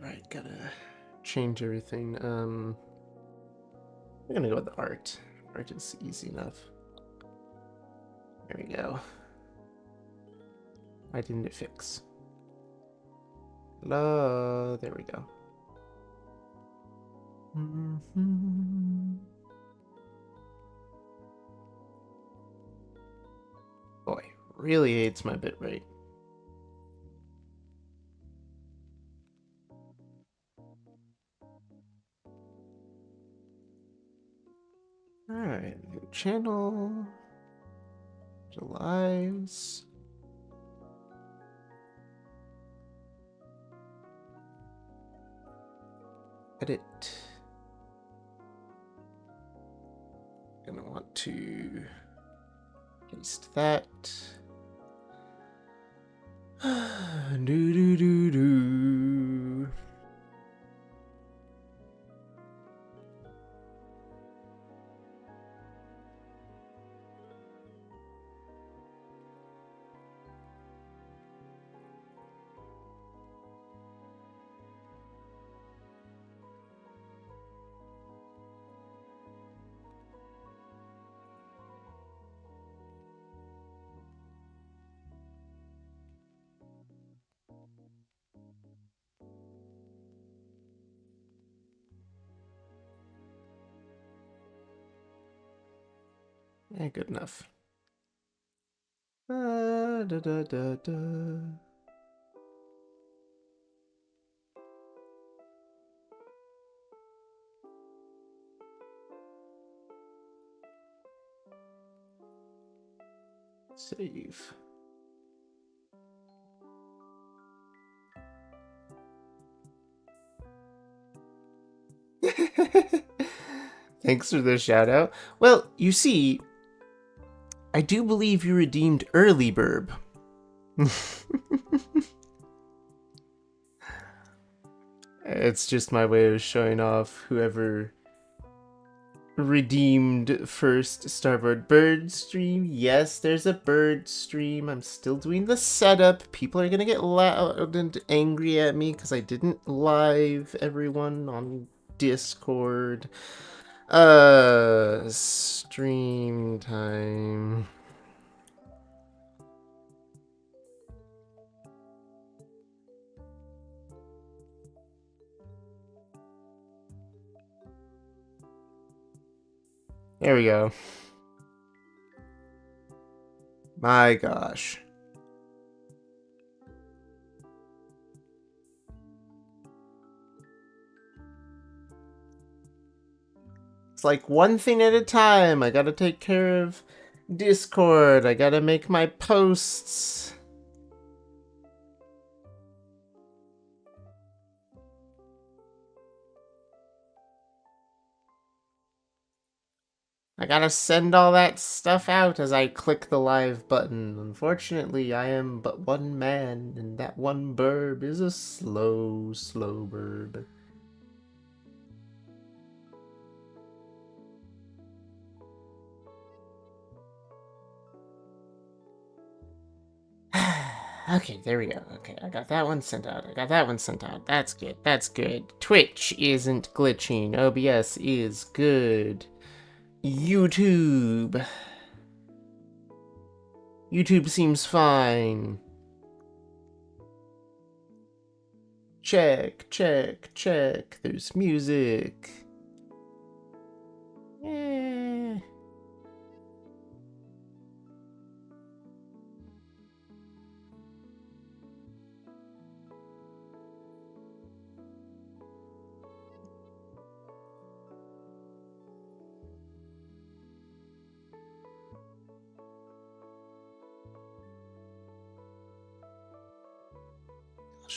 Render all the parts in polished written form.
Right, gotta change everything. We're gonna go with art. Art is easy enough. There we go. Why didn't it fix? Hello, there we go. Boy, really hates my bitrate. Alright, new channel. Lives. Edit. Gonna want to paste that. Do do do do. Yeah, good enough. Da, da, da, da. Save. Thanks for the shout out. Well, you see, I do believe you redeemed early, Burb. It's just my way of showing off whoever redeemed first. Starboard bird stream. Yes, there's a bird stream. I'm still doing the setup. People are gonna get loud and angry at me because I didn't live everyone on Discord. Stream time. There we go. My gosh. It's like one thing at a time. I gotta take care of Discord. I gotta make my posts. I gotta send all that stuff out as I click the live button. Unfortunately, I am but one man, and that one burb is a slow, slow burb. Okay, there we go. Okay, I got that one sent out. I got that one sent out. That's good. That's good. Twitch isn't glitching. OBS is good. YouTube. YouTube seems fine. Check, check, check. There's music. Eh.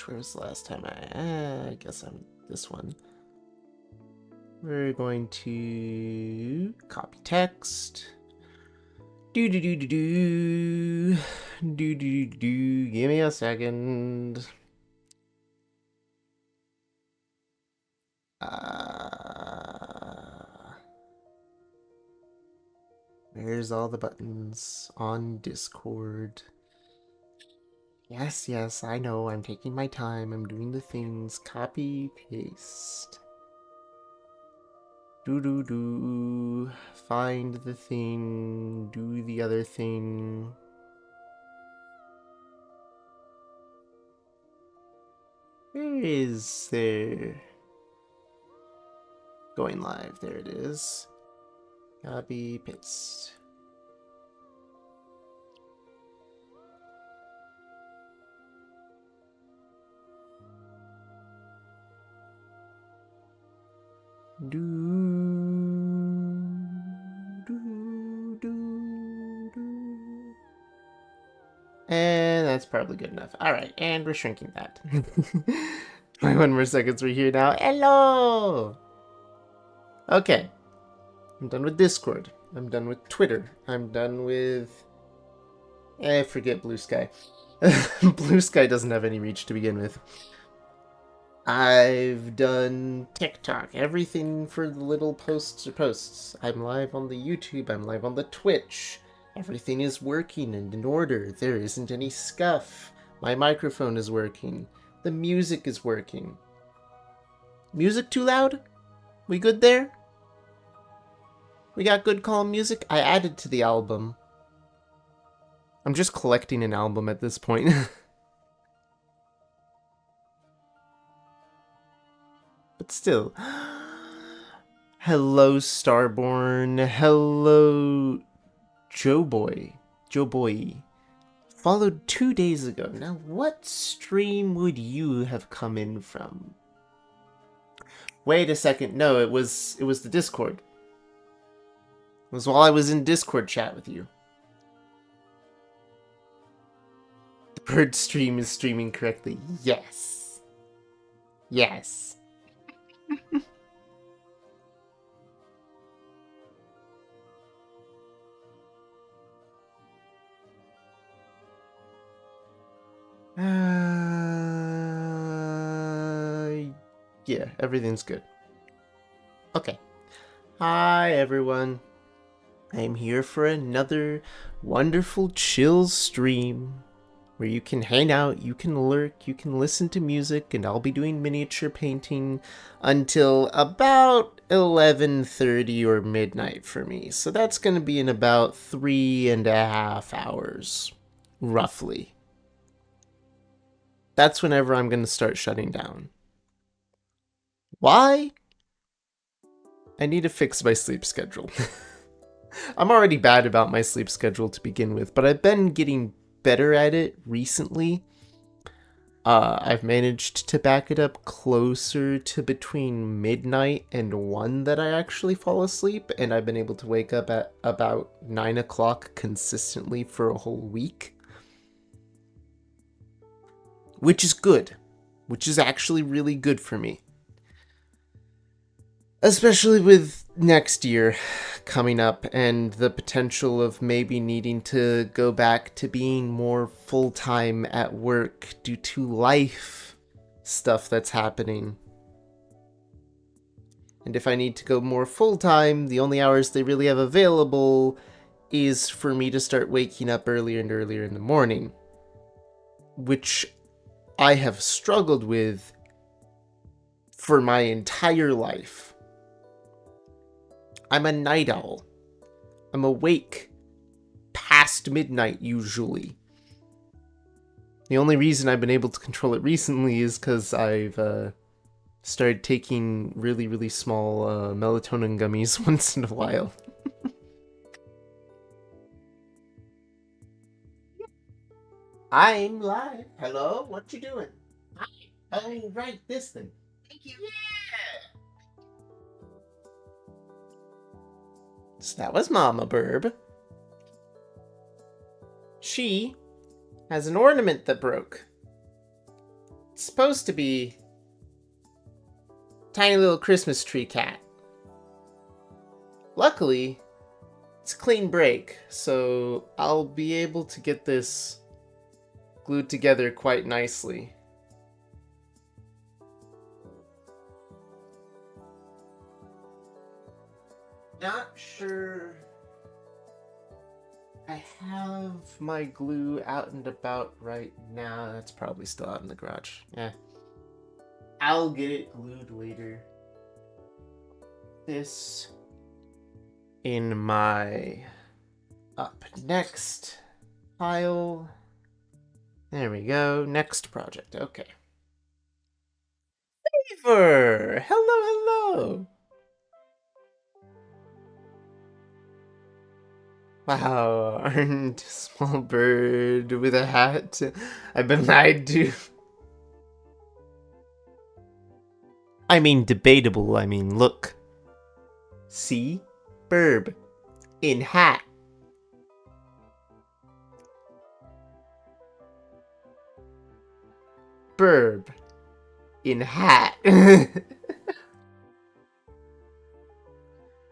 Where was the last time I guess I'm this one. We're going to copy text. Do do do do do do do do do. Give me a second. There's all the buttons on Discord. Yes, yes, I know. I'm taking my time. I'm doing the things. Copy, paste. Do. Find the thing. Do the other thing. Where is there? Going live. There it is. Copy, paste. And that's probably good enough. Alright, and we're shrinking that. 21 more seconds, we're here now. Hello! Okay. I'm done with Discord. I'm done with Twitter. I'm done with... forget Blue Sky. Blue Sky doesn't have any reach to begin with. I've done TikTok, everything for the little posts or posts. I'm live on the YouTube, I'm live on the Twitch. Everything is working and in order. There isn't any scuff. My microphone is working. The music is working. Music too loud? We good there? We got good calm music? I added to the album. I'm just collecting an album at this point. But still. Hello, Starborn. Hello, Joe Boy. Followed 2 days ago. Now, what stream would you have come in from? Wait a second. No, it was the Discord. It was while I was in Discord chat with you. The bird stream is streaming correctly. Yes. Yes. Yeah, everything's good. Okay. Hi, everyone. I'm here for another wonderful chill stream where you can hang out, you can lurk, you can listen to music, and I'll be doing miniature painting until about 11:30 or midnight for me. So that's going to be in about 3.5 hours, roughly. That's whenever I'm going to start shutting down. Why? I need to fix my sleep schedule. I'm already bad about my sleep schedule to begin with, but I've been getting better at it recently. I've managed to back it up closer to between midnight and 1 that I actually fall asleep, and I've been able to wake up at about 9 o'clock consistently for a whole week. Which is good. Which is actually really good for me. Especially with next year coming up and the potential of maybe needing to go back to being more full-time at work due to life stuff that's happening. And if I need to go more full-time, the only hours they really have available is for me to start waking up earlier and earlier in the morning, which I have struggled with for my entire life. I'm a night owl. I'm awake past midnight usually. The only reason I've been able to control it recently is because I've started taking really, really small melatonin gummies once in a while. I'm live. Hello? What you doing? Hi. Oh, right, this thing. Thank you. Yeah. So that was Mama Burb. She has an ornament that broke. It's supposed to be a tiny little Christmas tree cat. Luckily, it's a clean break, so I'll be able to get this glued together quite nicely. Not sure I have my glue out and about right now. That's probably still out in the garage. Yeah. I'll get it glued later. This in my up next pile. There we go. Next project. Okay. Favor! Hello, hello! Wow, aren't a small bird with a hat? I've been lied to. I mean, debatable. I mean, look. See? Burb. In hat. Burb. In hat.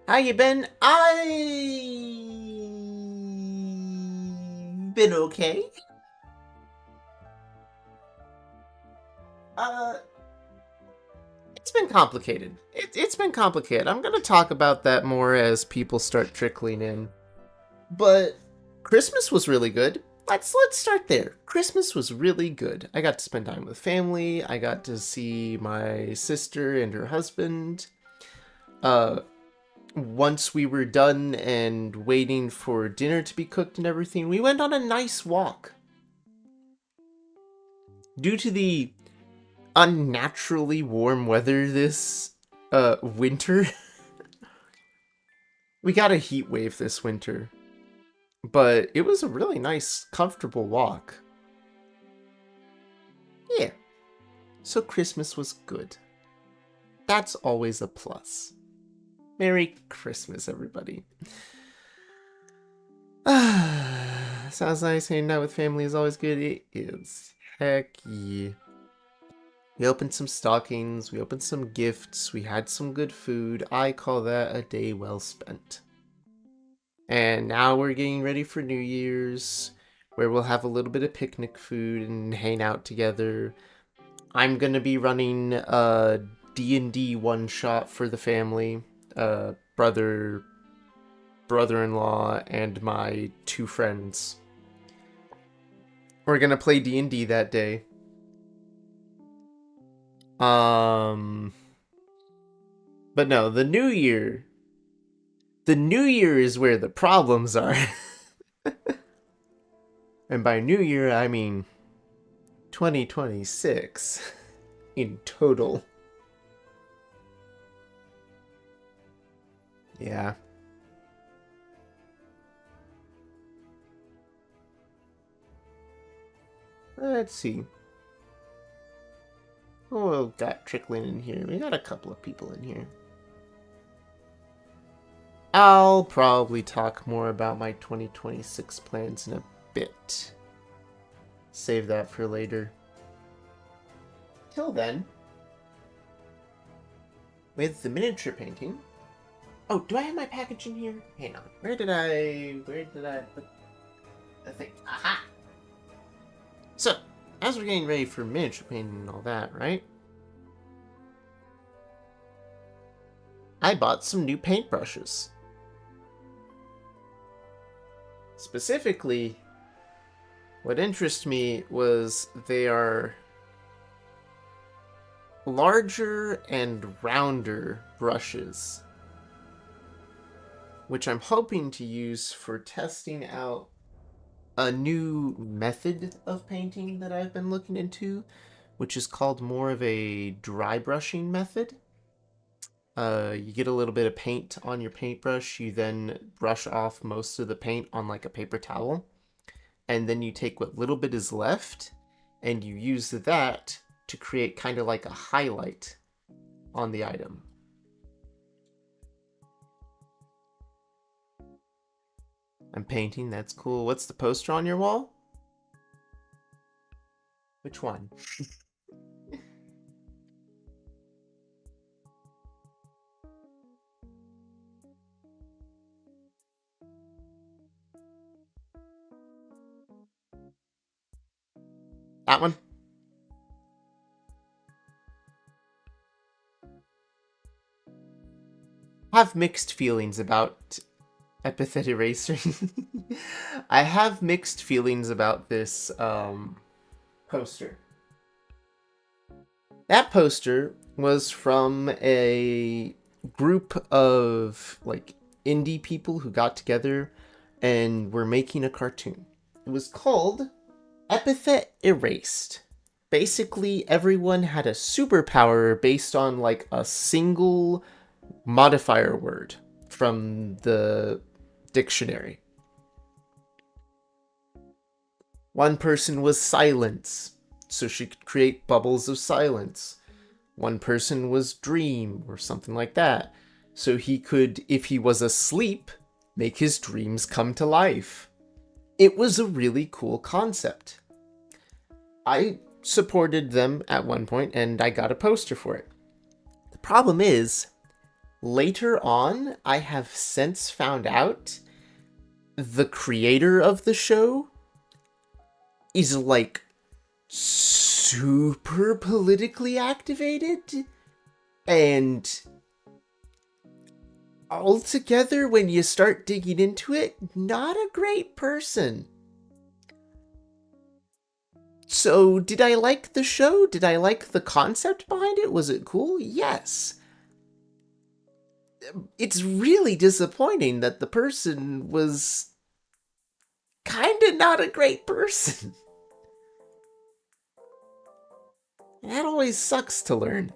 How you been? I've been okay. It's been complicated. It's been complicated. I'm gonna talk about that more as people start trickling in. But Christmas was really good. Let's start there. Christmas was really good. I got to spend time with family. I got to see my sister and her husband. Once we were done and waiting for dinner to be cooked and everything, we went on a nice walk. Due to the unnaturally warm weather this winter, we got a heat wave this winter. But it was a really nice, comfortable walk. Yeah. So Christmas was good. That's always a plus. Merry Christmas, everybody. Sounds nice. Hanging out with family is always good. It is. Heck yeah. We opened some stockings. We opened some gifts. We had some good food. I call that a day well spent. And now we're getting ready for New Year's, where we'll have a little bit of picnic food and hang out together. I'm gonna be running a D&D one-shot for the family. Brother-in-law, and my 2 friends. We're gonna play D&D that day. But no, the New Year. The New Year is where the problems are. And by New Year, I mean 2026 in total. Yeah. Let's see. Oh, we got trickling in here. We got a couple of people in here. I'll probably talk more about my 2026 plans in a bit. Save that for later. Till then, with the miniature painting. Oh, do I have my package in here? Hang on. Where did I put the thing? Aha! So, as we're getting ready for miniature painting and all that, right? I bought some new paintbrushes. Specifically, what interests me was they are larger and rounder brushes, which I'm hoping to use for testing out a new method of painting that I've been looking into, which is called more of a dry brushing method. You get a little bit of paint on your paintbrush, you then brush off most of the paint on like a paper towel, and then you take what little bit is left and you use that to create kind of like a highlight on the item. I'm painting, that's cool. What's the poster on your wall? Which one? That one? I have mixed feelings about epithet eraser. I have mixed feelings about this poster. That poster was from a group of like indie people who got together and were making a cartoon. It was called Epithet Erased. Basically, everyone had a superpower based on like a single modifier word from the dictionary. One person was silence, so she could create bubbles of silence. One person was dream, or something like that, so he could, if he was asleep, make his dreams come to life. It was a really cool concept. I supported them at one point, and I got a poster for it. The problem is, later on, I have since found out the creator of the show is like super politically activated, and altogether, when you start digging into it, not a great person. So, did I like the show? Did I like the concept behind it? Was it cool? Yes. It's really disappointing that the person was kinda not a great person. That always sucks to learn.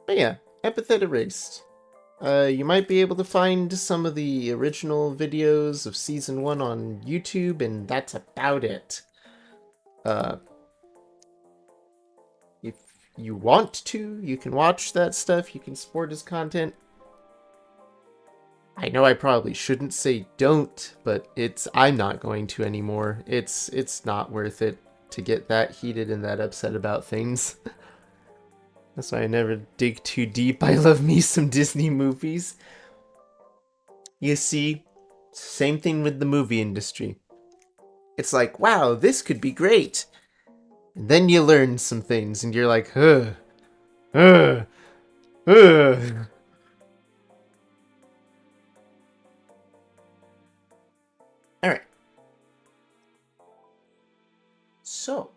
But yeah, epithet erased. You might be able to find some of the original videos of season 1 on YouTube, and that's about it. If you want to, you can watch that stuff, you can support his content. I know I probably shouldn't say don't, but I'm not going to anymore. It's not worth it to get that heated and that upset about things. That's why I never dig too deep. I love me some Disney movies. You see, same thing with the movie industry. It's like, wow, this could be great. And then you learn some things and you're like, ugh, ugh, ugh. Alright. So,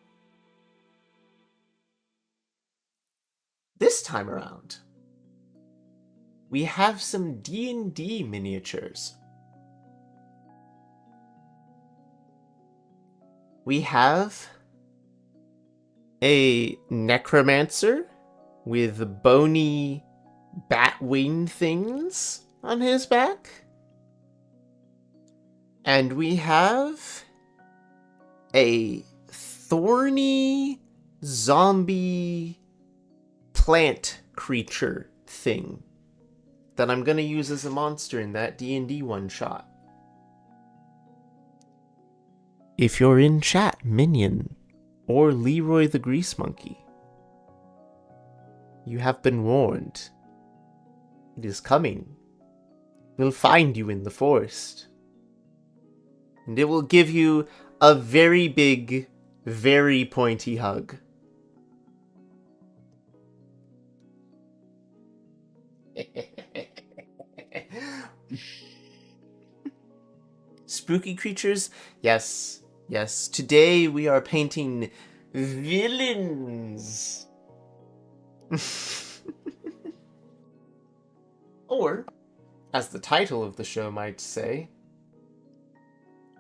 this time around, we have some D&D miniatures. We have a necromancer with bony bat wing things on his back. And we have a thorny zombie plant creature thing that I'm gonna use as a monster in that D&D one-shot. If you're in chat, Minion, or Leroy the Grease Monkey, you have been warned. It is coming. We'll find you in the forest. And it will give you a very big, very pointy hug. Spooky creatures? Yes. Yes. Today we are painting villains. Or, as the title of the show might say,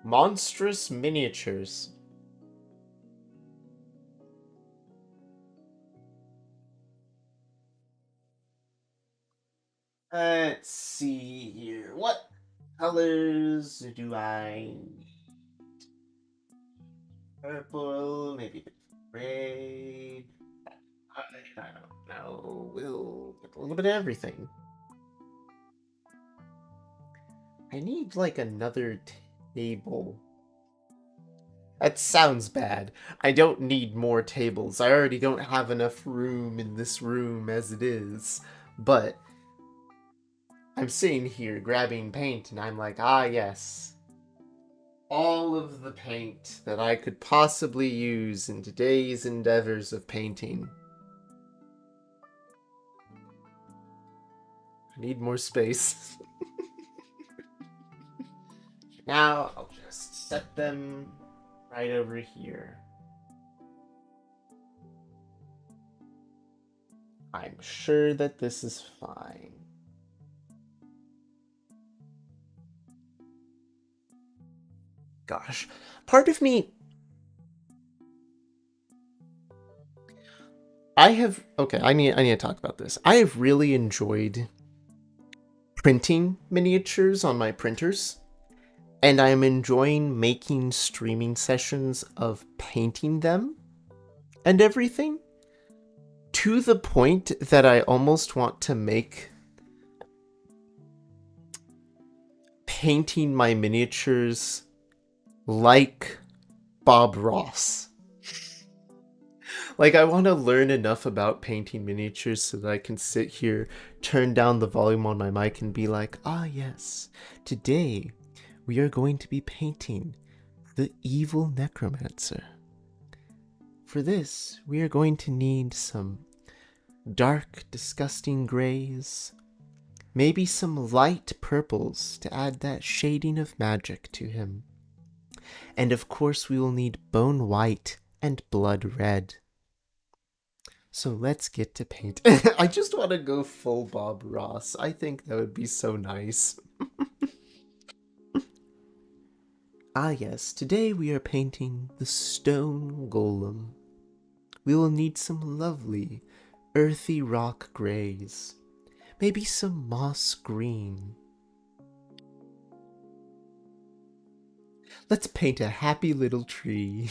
Monstrous Miniatures. Let's see here. What colors do I need? Purple, maybe a bit red. I don't know. We'll get a little bit of everything. I need like another table. That sounds bad. I don't need more tables. I already don't have enough room in this room as it is. But I'm sitting here grabbing paint and I'm like, ah, yes. all of the paint that I could possibly use in today's endeavors of painting. I need more space. Now I'll just set them right over here. I'm sure that this is fine. Gosh, part of me... Okay, I need to talk about this. I have really enjoyed printing miniatures on my printers, and I'm enjoying making streaming sessions of painting them and everything, to the point that I almost want to make painting my miniatures like Bob Ross. Like, I want to learn enough about painting miniatures so that I can sit here, turn down the volume on my mic, and be like, ah, yes, today we are going to be painting the evil necromancer. For this, we are going to need some dark, disgusting grays, maybe some light purples to add that shading of magic to him. And of course, we will need bone white and blood red. So let's get to paint. I just want to go full Bob Ross. I think that would be so nice. Ah yes, today we are painting the stone golem. We will need some lovely, earthy rock grays. Maybe some moss green. Let's paint a happy little tree.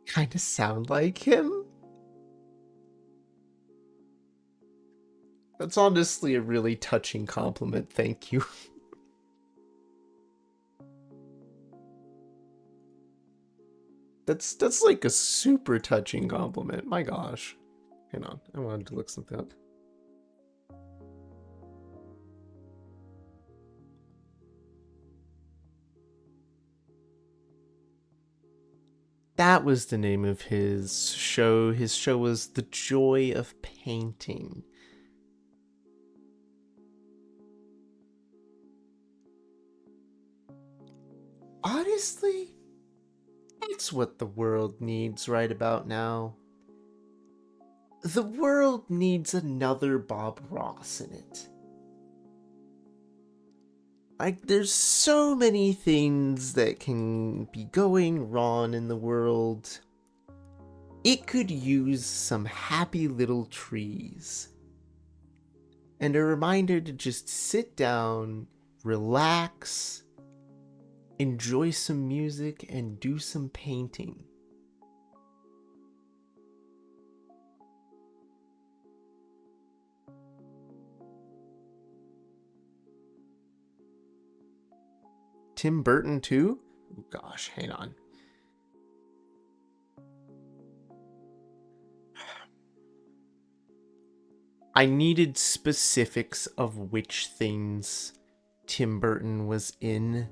Kind of sound like him? That's honestly a really touching compliment, thank you. That's like a super touching compliment, my gosh. Hang on, I wanted to look something up. That was the name of his show. His show was The Joy of Painting. Honestly, it's what the world needs right about now. The world needs another Bob Ross in it. Like, there's so many things that can be going wrong in the world. It could use some happy little trees. And a reminder to just sit down, relax, enjoy some music, and do some painting. Tim Burton too? Oh gosh, hang on. I needed specifics of which things Tim Burton was in.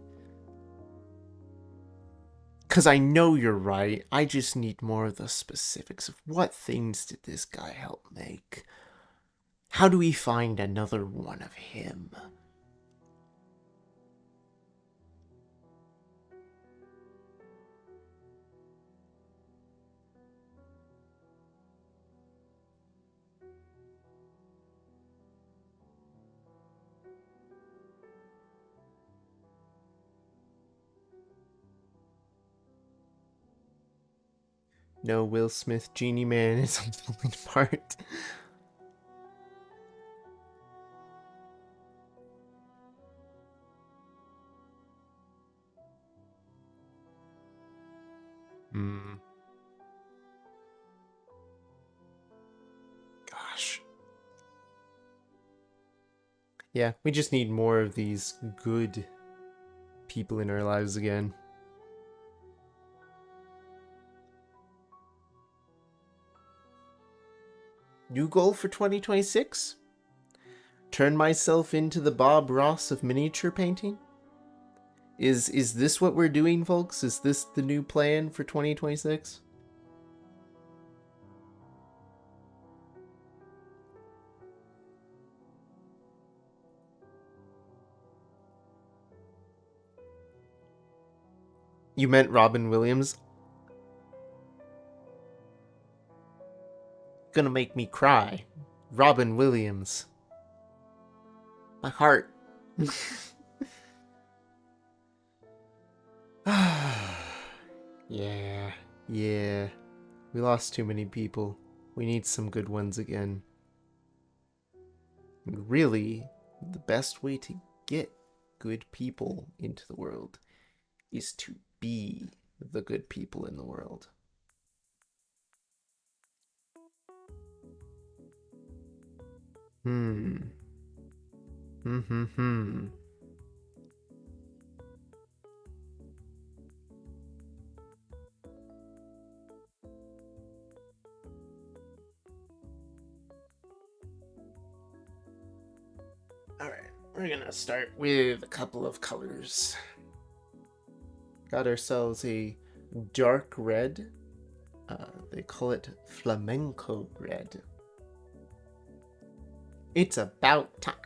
Because I know you're right. I just need more of the specifics of what things did this guy help make. How do we find another one of him? No, Will Smith Genie Man is falling apart. Gosh. Yeah, we just need more of these good people in our lives again. New goal for 2026? Turn myself into the Bob Ross of miniature painting? Is this what we're doing, folks? Is this the new plan for 2026? You meant Robin Williams? Gonna make me cry. Robin Williams. My heart. Yeah, yeah. We lost too many people. We need some good ones again. And really, the best way to get good people into the world is to be the good people in the world. Hmm. Hmm. Alright, we're gonna start with a couple of colors. Got ourselves a dark red. They call it flamenco red. It's about time.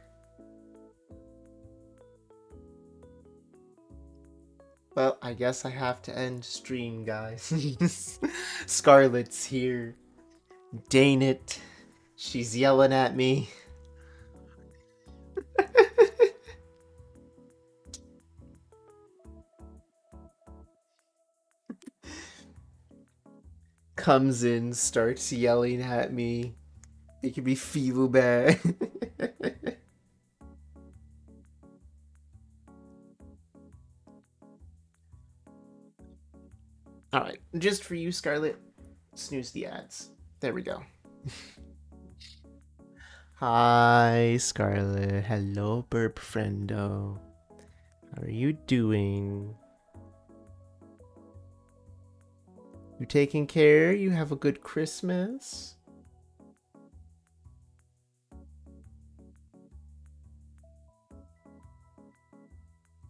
Well, I guess I have to end stream, guys. Scarlet's here. Dang it. She's yelling at me. Comes in, starts yelling at me, making me feel bad. Alright, just for you, Scarlet, snooze the ads. There we go. Hi, Scarlet. Hello, burp friendo. How are you doing? You taking care? You have a good Christmas?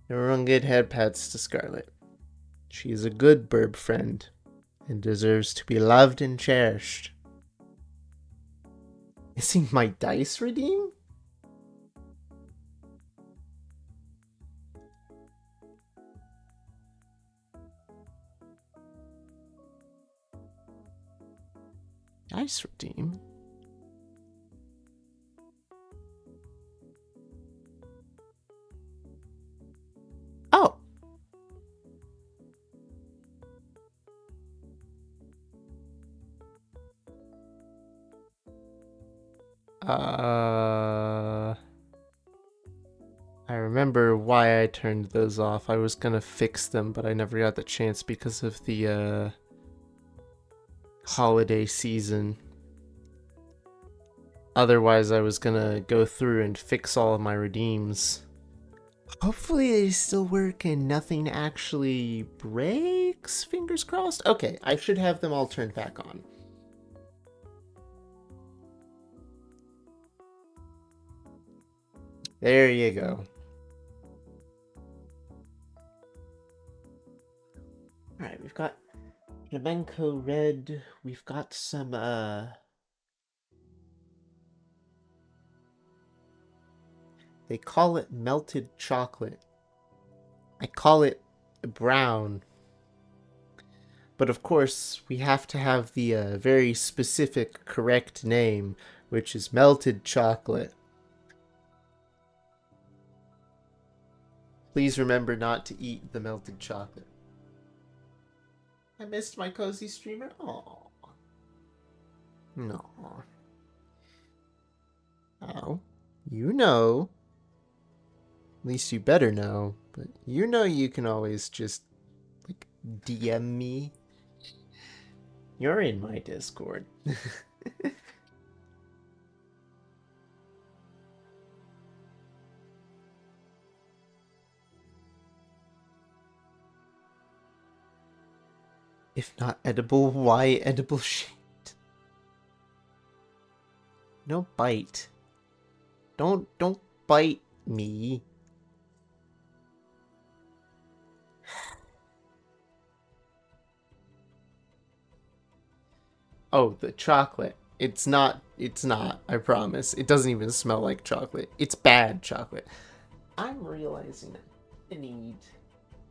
Everyone get head pats to Scarlet. She is a good burp friend and deserves to be loved and cherished. Missing my dice redeem? Dice redeem? Oh! I remember why I turned those off. I was gonna fix them, but I never got the chance because of the, holiday season. Otherwise, I was gonna go through and fix all of my redeems. Hopefully they still work and nothing actually breaks, fingers crossed. Okay, I should have them all turned back on. There you go. Alright, we've got flamenco red. We've got some, they call it melted chocolate. I call it brown. But of course, we have to have the very specific correct name, which is melted chocolate. Please remember not to eat the melted chocolate. I missed my cozy streamer? Aww. No. Oh. You know. At least you better know. But you know you can always just, like, DM me. You're in my Discord. If not edible, why edible shaped? No bite. Don't bite me. Oh, the chocolate. It's not, I promise. It doesn't even smell like chocolate. It's bad chocolate. I'm realizing I need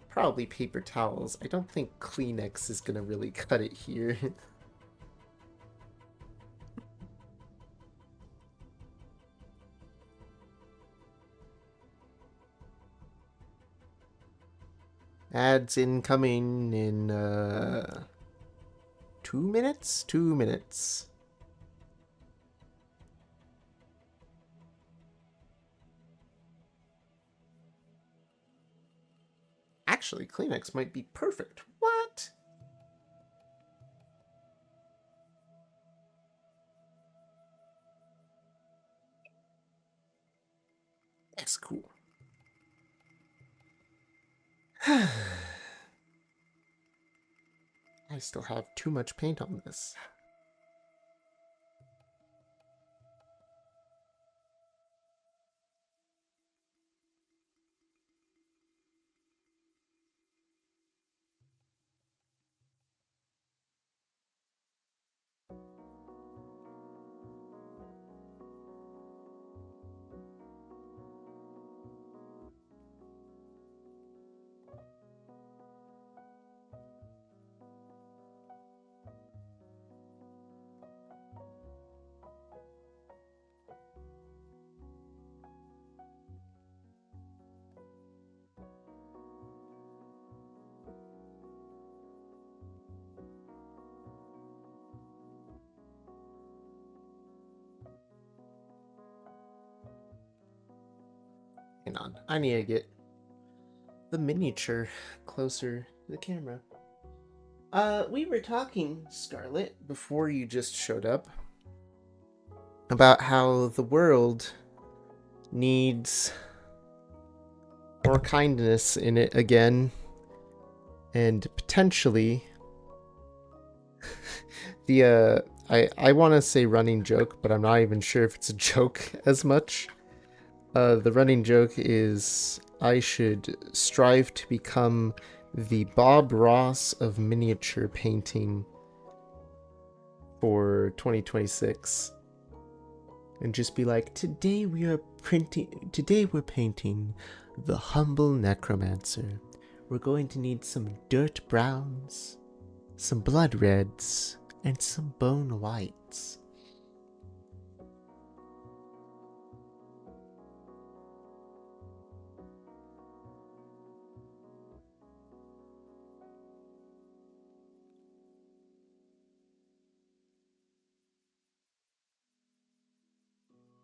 probably paper towels. I don't think Kleenex is gonna really cut it here. Ads incoming in 2 minutes? 2 minutes. Actually, Kleenex might be perfect. What? That's cool. I still have too much paint on this. Hang on, I need to get the miniature closer to the camera. We were talking, Scarlet, before you just showed up, about how the world needs more kindness in it again, and potentially the I want to say running joke, but I'm not even sure if it's a joke as much. The running joke is I should strive to become the Bob Ross of miniature painting for 2026. And just be like, today we're painting the humble necromancer. We're going to need some dirt browns, some blood reds, and some bone whites.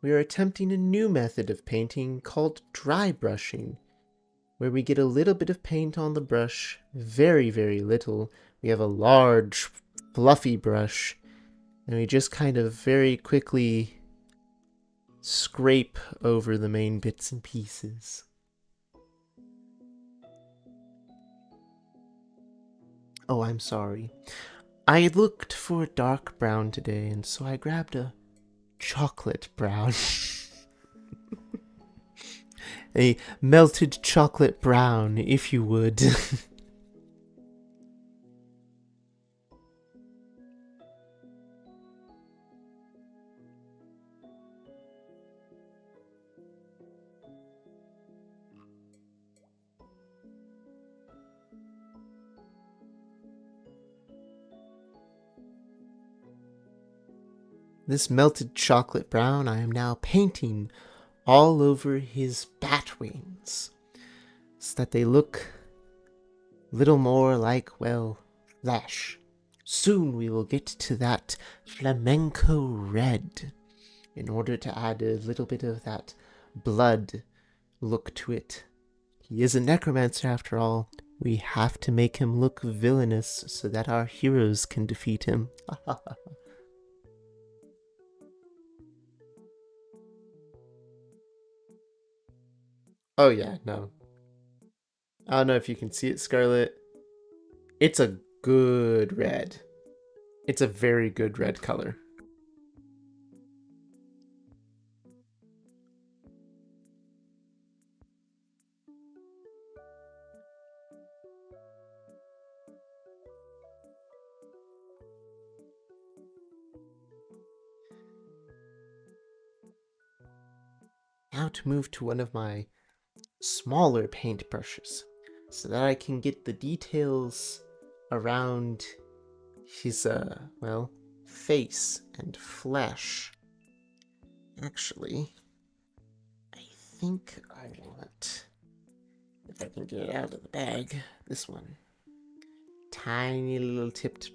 We are attempting a new method of painting called dry brushing, where we get a little bit of paint on the brush, very, very little. We have a large, fluffy brush, and we just kind of very quickly scrape over the main bits and pieces. Oh, I'm sorry. I looked for a dark brown today, and so I grabbed a chocolate brown. A melted chocolate brown, if you would. This melted chocolate brown I am now painting all over his bat wings, so that they look little more like, well, flesh. Soon we will get to that flamenco red, in order to add a little bit of that blood look to it. He is a necromancer after all. We have to make him look villainous so that our heroes can defeat him. Oh yeah, no. I don't know if you can see it, Scarlet. It's a good red. It's a very good red color. Now to move to one of my smaller paint brushes so that I can get the details around his, well, face and flesh. Actually, I think I want, if I can get it out of the bag, this one. Tiny little tipped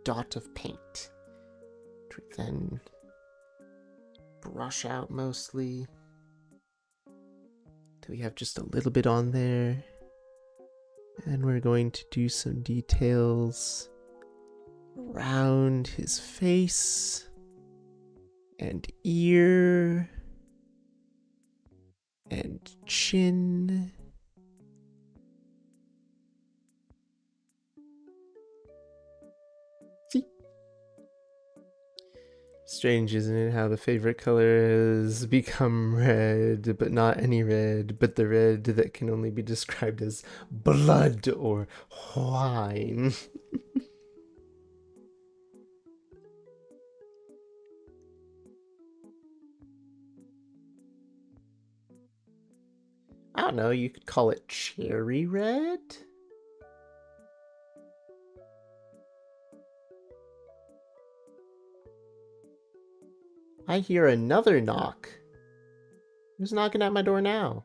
dot of paint. To then brush out mostly. Till we have just a little bit on there. And we're going to do some details around his face and ear and chin. See? Strange, isn't it, how the favorite color has become red, but not any red, but the red that can only be described as blood or wine. I don't know, you could call it cherry red? I hear another knock. Who's knocking at my door now?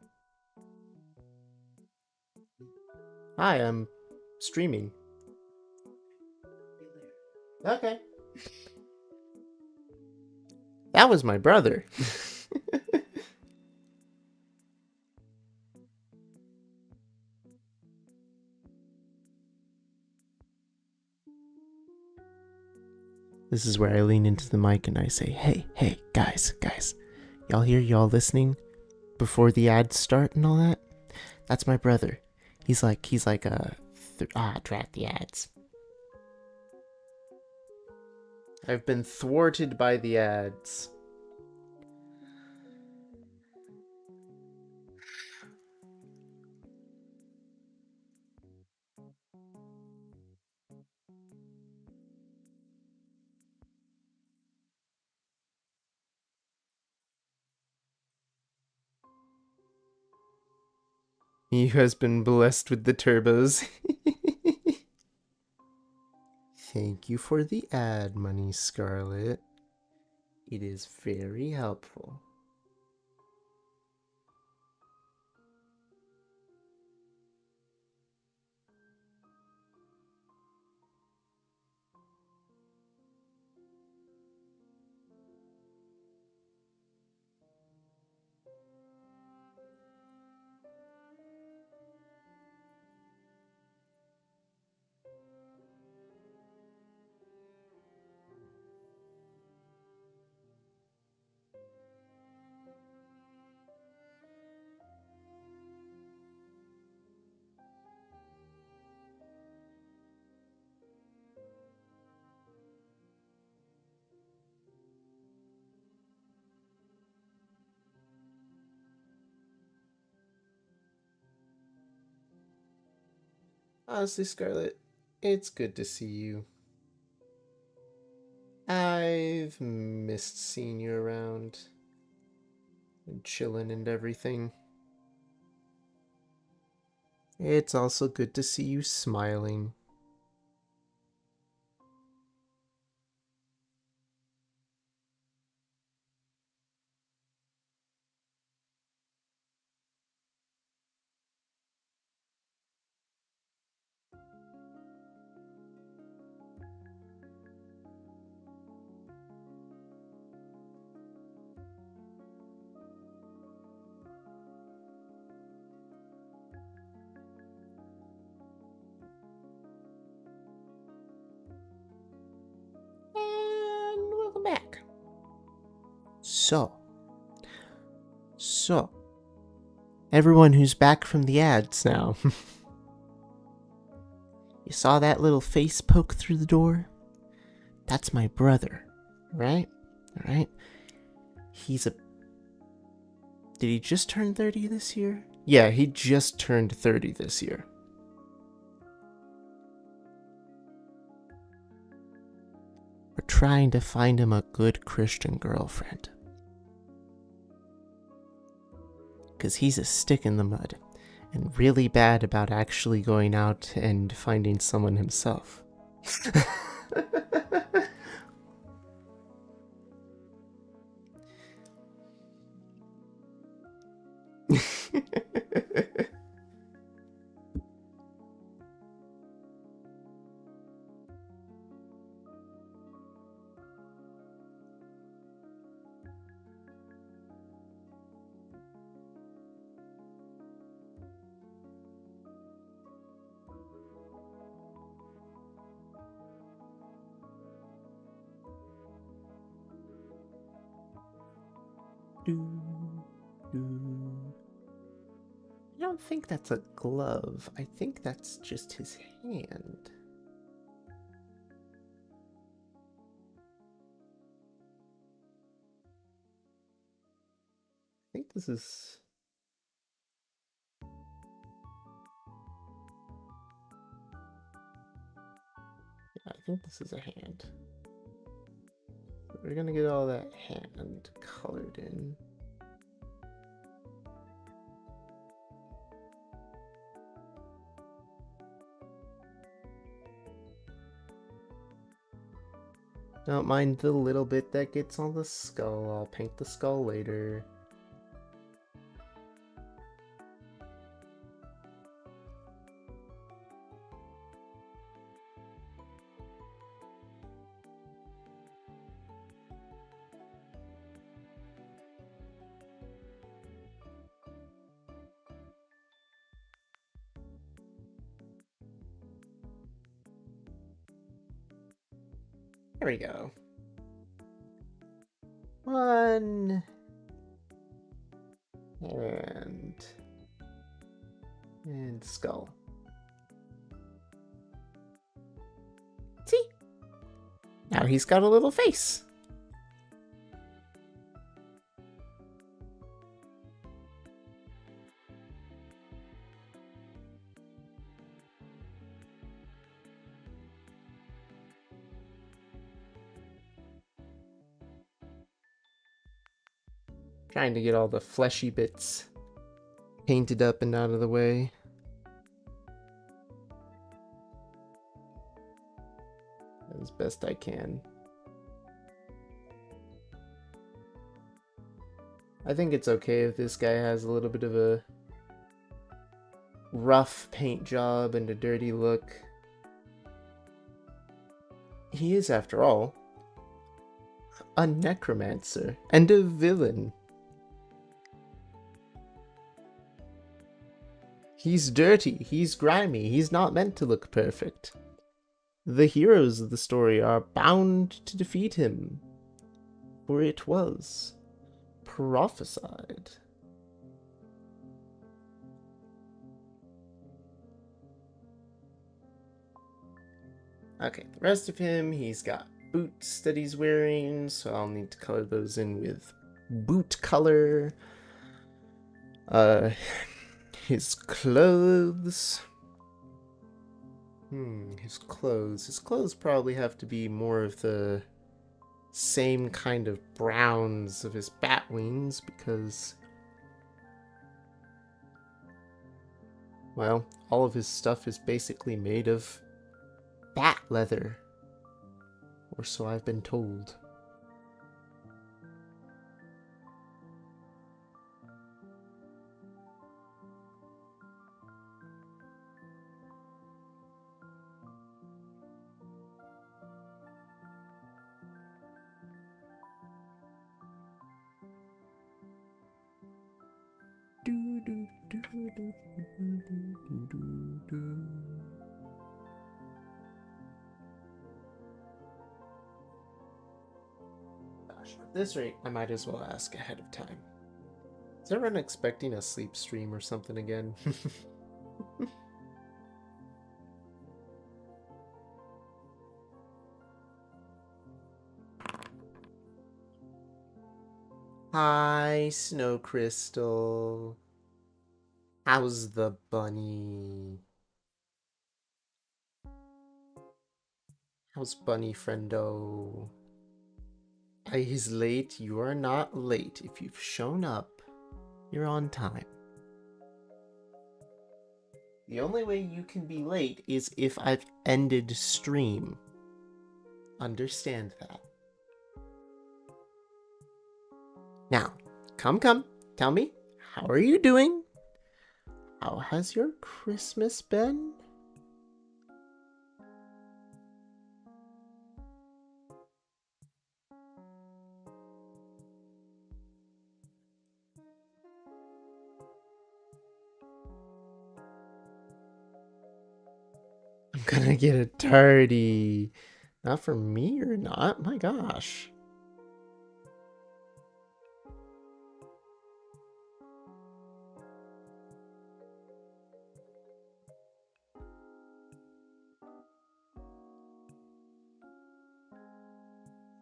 Hi, I'm streaming. Okay. That was my brother. This is where I lean into the mic and I say, hey, guys, y'all here, y'all listening before the ads start and all that? That's my brother. He's like drat the ads. I've been thwarted by the ads. He has been blessed with the turbos. Thank you for the ad money, Scarlet. It is very helpful. Honestly, Scarlet, it's good to see you. I've missed seeing you around and chilling and everything. It's also good to see you smiling. And welcome back. So, everyone who's back from the ads now. You saw that little face poke through the door? That's my brother, right? All right. Did he just turn 30 this year? Yeah, he just turned 30 this year. We're trying to find him a good Christian girlfriend. Because he's a stick in the mud and really bad about actually going out and finding someone himself. I don't think that's a glove. I think that's just his hand. I think this is... Yeah, I think this is a hand. We're gonna get all that hand colored in. Don't mind the little bit that gets on the skull. I'll paint the skull later. There we go. One. And skull. See? Now he's got a little face. Trying to get all the fleshy bits painted up and out of the way. As best I can. I think it's okay if this guy has a little bit of a rough paint job and a dirty look. He is, after all, a necromancer and a villain. He's dirty, he's grimy, he's not meant to look perfect. The heroes of the story are bound to defeat him, for it was prophesied. Okay, the rest of him, he's got boots that he's wearing, so I'll need to color those in with boot color. His clothes. His clothes. His clothes probably have to be more of the same kind of browns of his bat wings because, well, all of his stuff is basically made of bat leather. Or so I've been told. Gosh, at this rate, I might as well ask ahead of time. Is everyone expecting a sleep stream or something again? Hi, Snow Crystal. How's the bunny? How's Bunny friendo? He's late. You are not late. If you've shown up, you're on time. The only way you can be late is if I've ended stream. Understand that. Now, come. Tell me, how are you doing? How has your Christmas been? I'm gonna get a tardy. Not for me or not? My gosh.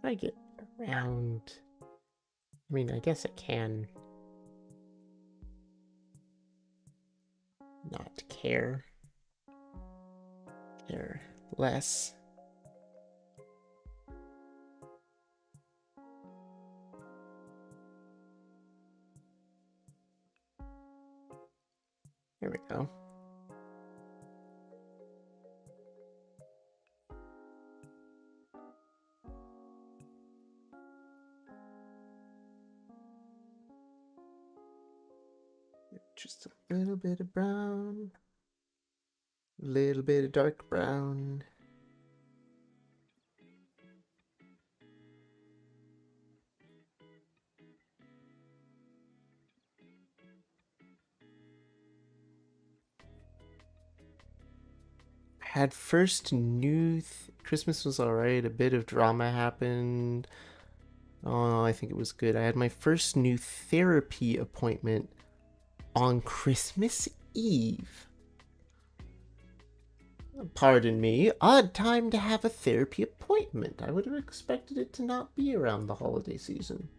I get around. I mean, I guess it can not care. Care less. There we go. Just a little bit of brown. Little bit of dark brown. Had first new Christmas was alright. A bit of drama happened. Oh, I think it was good. I had my first new therapy appointment on Christmas Eve. Pardon me, odd time to have a therapy appointment. I would have expected it to not be around the holiday season.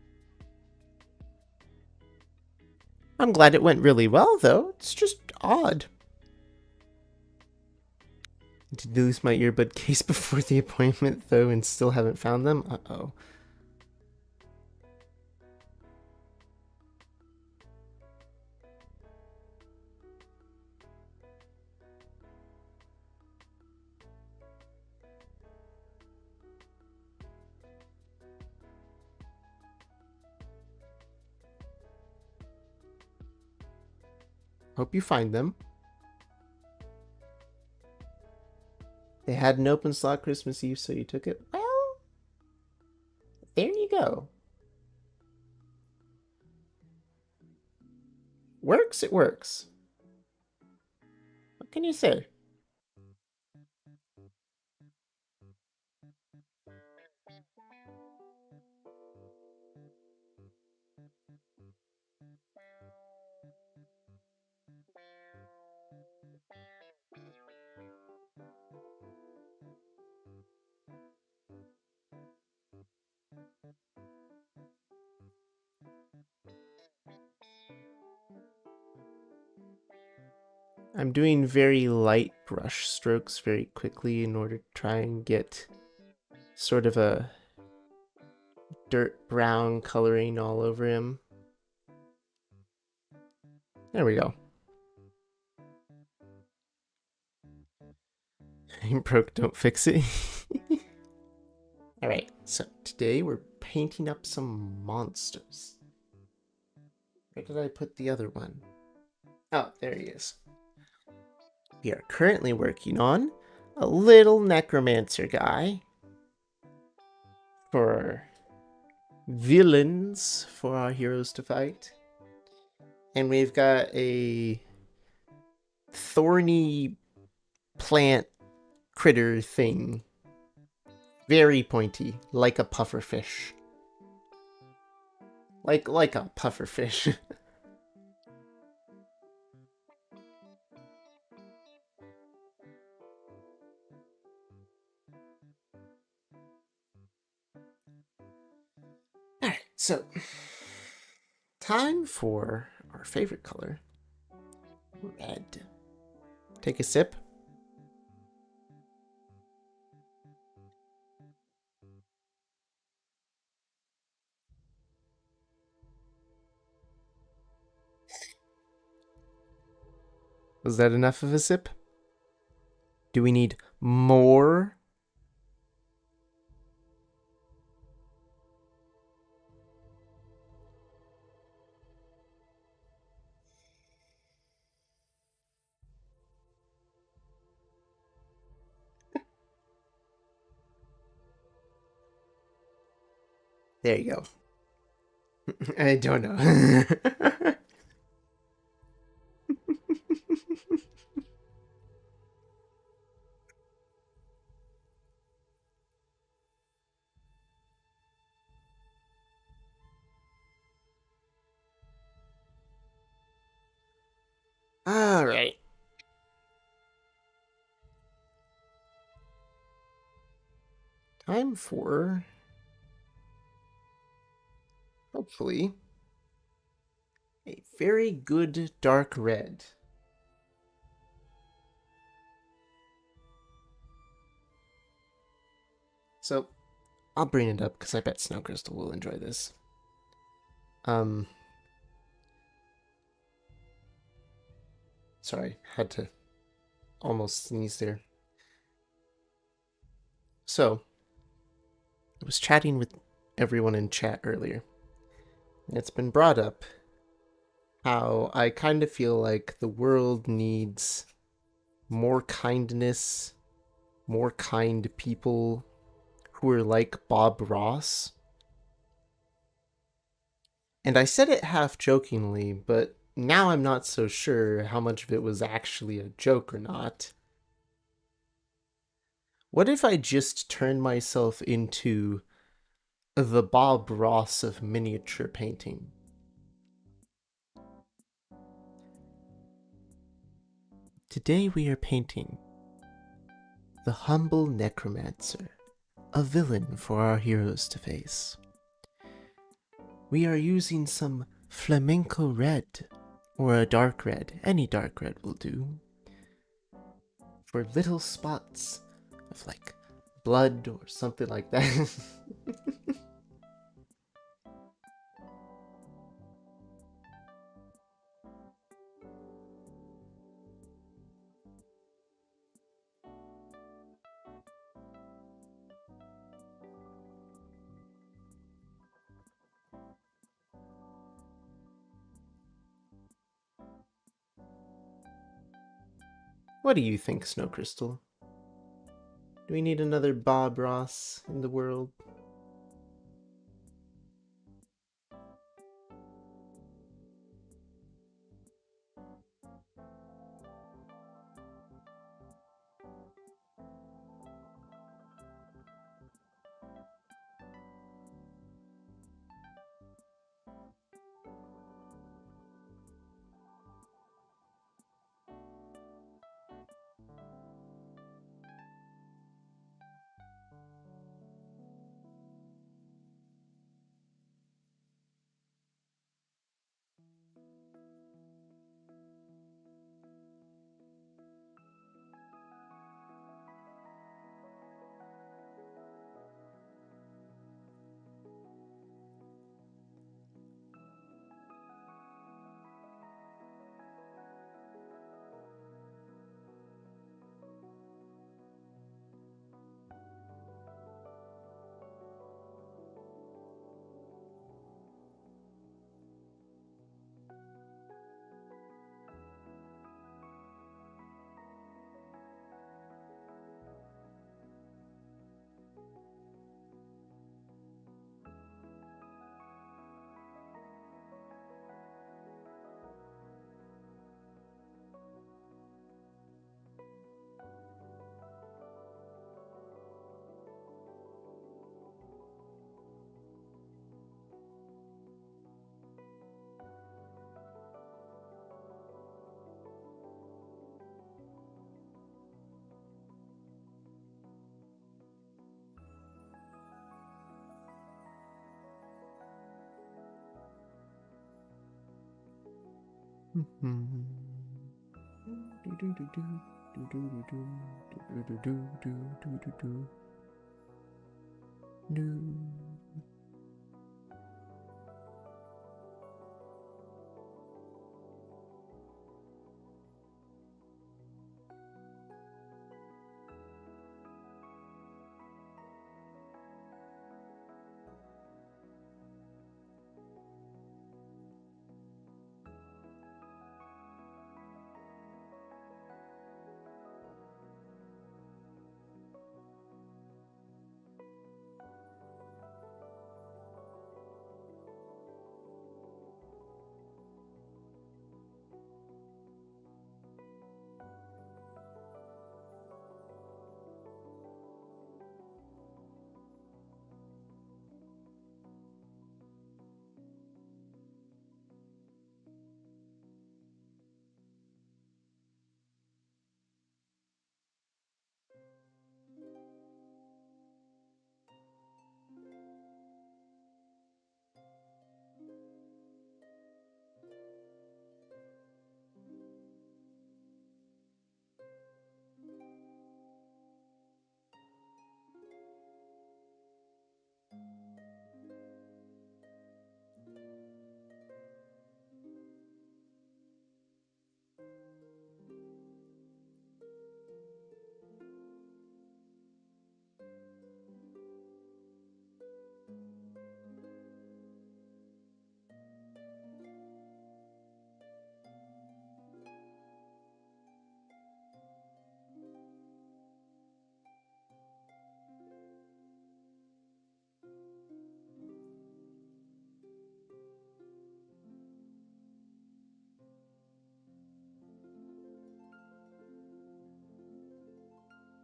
I'm glad it went really well, though. It's just odd. I did lose my earbud case before the appointment, though, and still haven't found them. Uh-oh. Hope you find them. They had an open slot Christmas Eve, so you took it. Well, there you go. Works, it works. What can you say? I'm doing very light brush strokes very quickly in order to try and get sort of a dirt brown coloring all over him. There we go. Ain't broke, don't fix it. Alright, so today we're painting up some monsters. Where did I put the other one? Oh, there he is. We are currently working on a little necromancer guy for villains for our heroes to fight. And we've got a thorny plant critter thing. Very pointy, like a pufferfish. Like a pufferfish. Alright, so Time for our favorite color, red. Take a sip. Was that enough of a sip? Do we need more? There you go. I don't know. All right. Time for, hopefully, a very good dark red. So, I'll bring it up because I bet Snow Crystal will enjoy this. Sorry, had to almost sneeze there. So, I was chatting with everyone in chat earlier. And it's been brought up how I kind of feel like the world needs more kindness, more kind people who are like Bob Ross. And I said it half jokingly, but now I'm not so sure how much of it was actually a joke or not. What if I just turned myself into the Bob Ross of miniature painting? Today we are painting the humble necromancer, a villain for our heroes to face. We are using some flamenco red, or a dark red, any dark red will do, for little spots of like blood or something like that. What do you think, Snow Crystal? Do we need another Bob Ross in the world?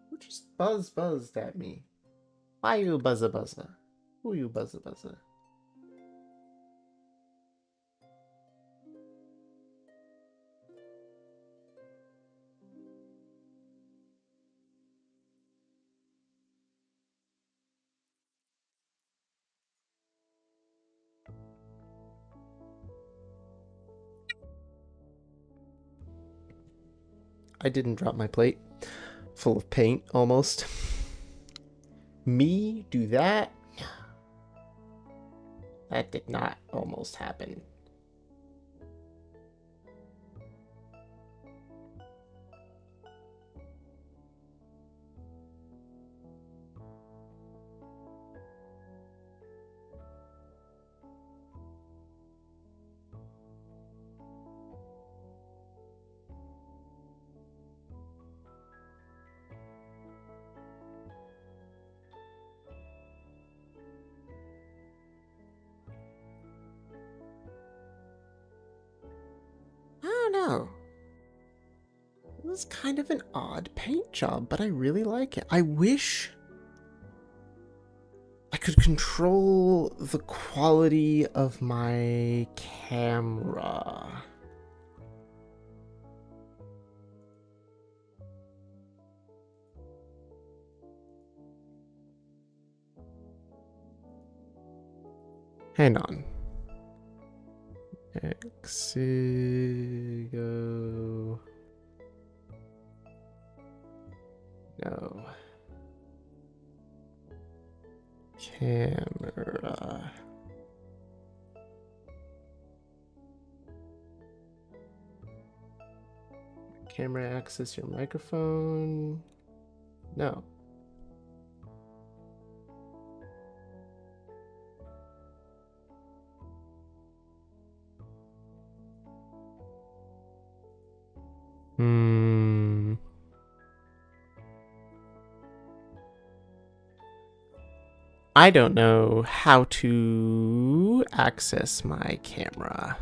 Who just buzzed at me? Why you buzza? Who you buzza? I didn't drop my plate. Full of paint, almost. Me do that? That did not almost happen. I don't know. It was kind of an odd paint job, but I really like it. I wish I could control the quality of my camera. Hang on. Exigo. No. Camera. Camera access your microphone. No. I don't know how to access my camera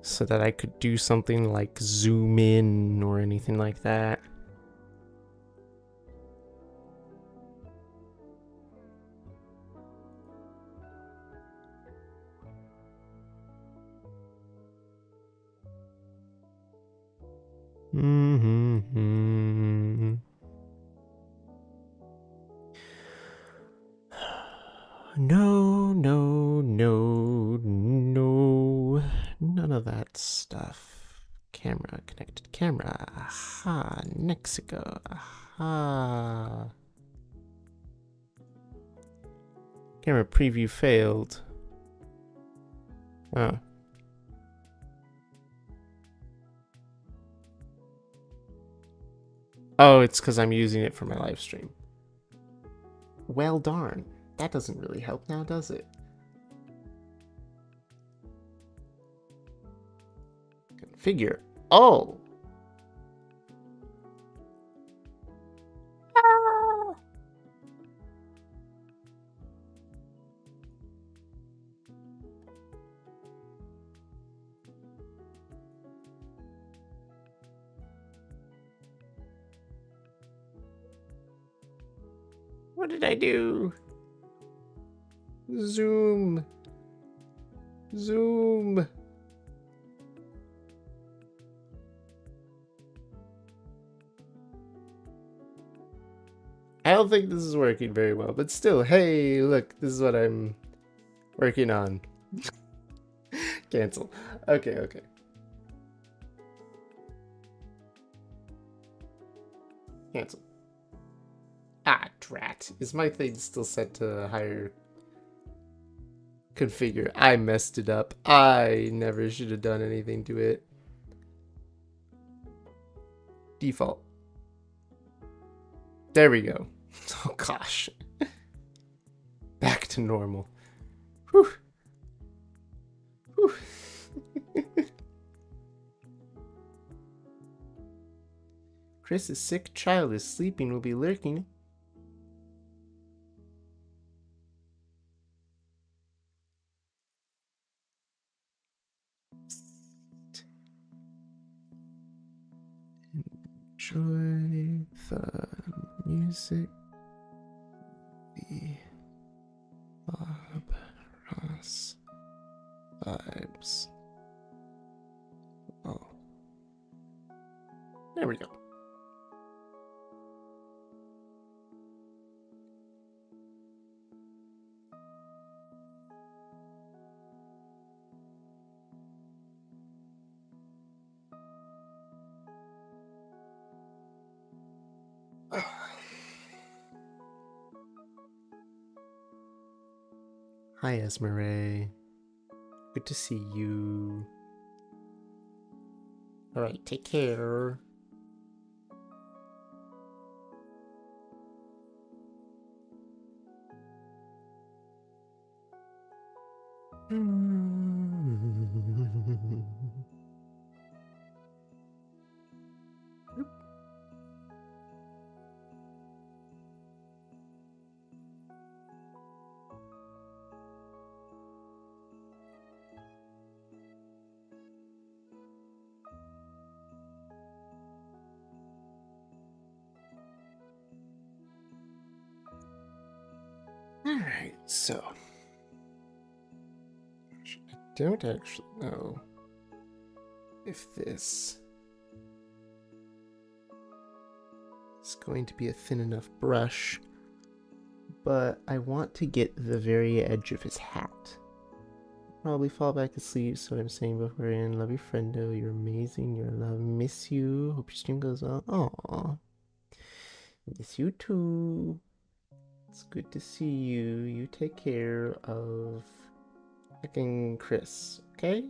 so that I could do something like zoom in or anything like that. No. none of that stuff. Camera, connected camera. Aha, Mexico. Aha. Camera preview failed. Oh. Oh, it's because I'm using it for my live stream. Well, darn. That doesn't really help now, does it? Configure. Oh! Ah. What did I do? Zoom. Zoom. I don't think this is working very well, but still, hey, look, this is what I'm working on. Cancel. Okay, okay. Cancel. Ah, drat. Is my thing still set to higher configure? I messed it up. I never should have done anything to it. Default. There we go. Oh gosh. Back to normal. Whew. Whew. Chris's sick child is sleeping, will be lurking. Enjoy the music. The Bob Ross vibes. Oh. There we go. Hi, Esmeralda. Good to see you. Alright, take care. Alright, so I don't actually know if this is going to be a thin enough brush, but I want to get the very edge of his hat. Probably fall back asleep, so what I'm saying beforehand. Love you, friendo. You're amazing. You're love. Miss you. Hope your stream goes well. Aww. Miss you too. It's good to see you. You take care of fucking Chris, okay?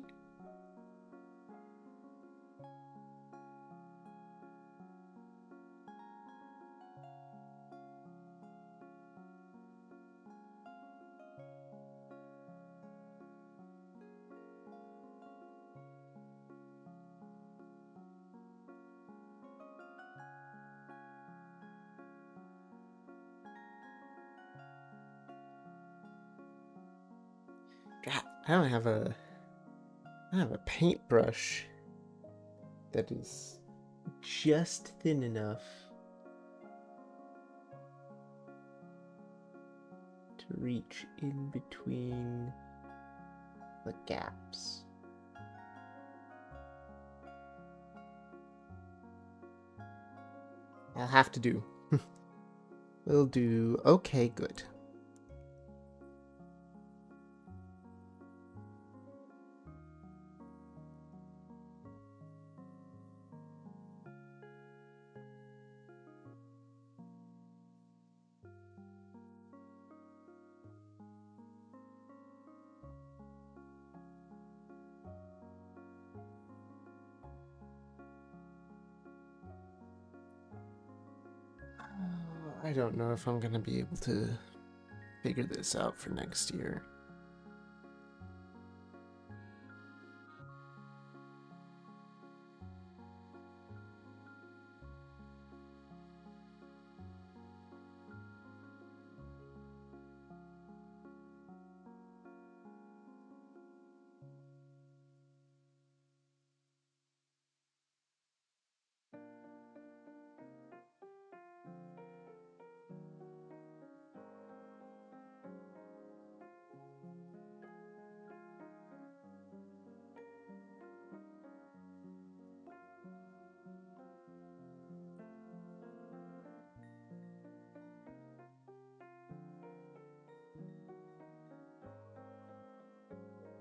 God, I don't have a paintbrush that is just thin enough to reach in between the gaps. I'll have to do. Will do. Okay, good. I don't know if I'm gonna be able to figure this out for next year.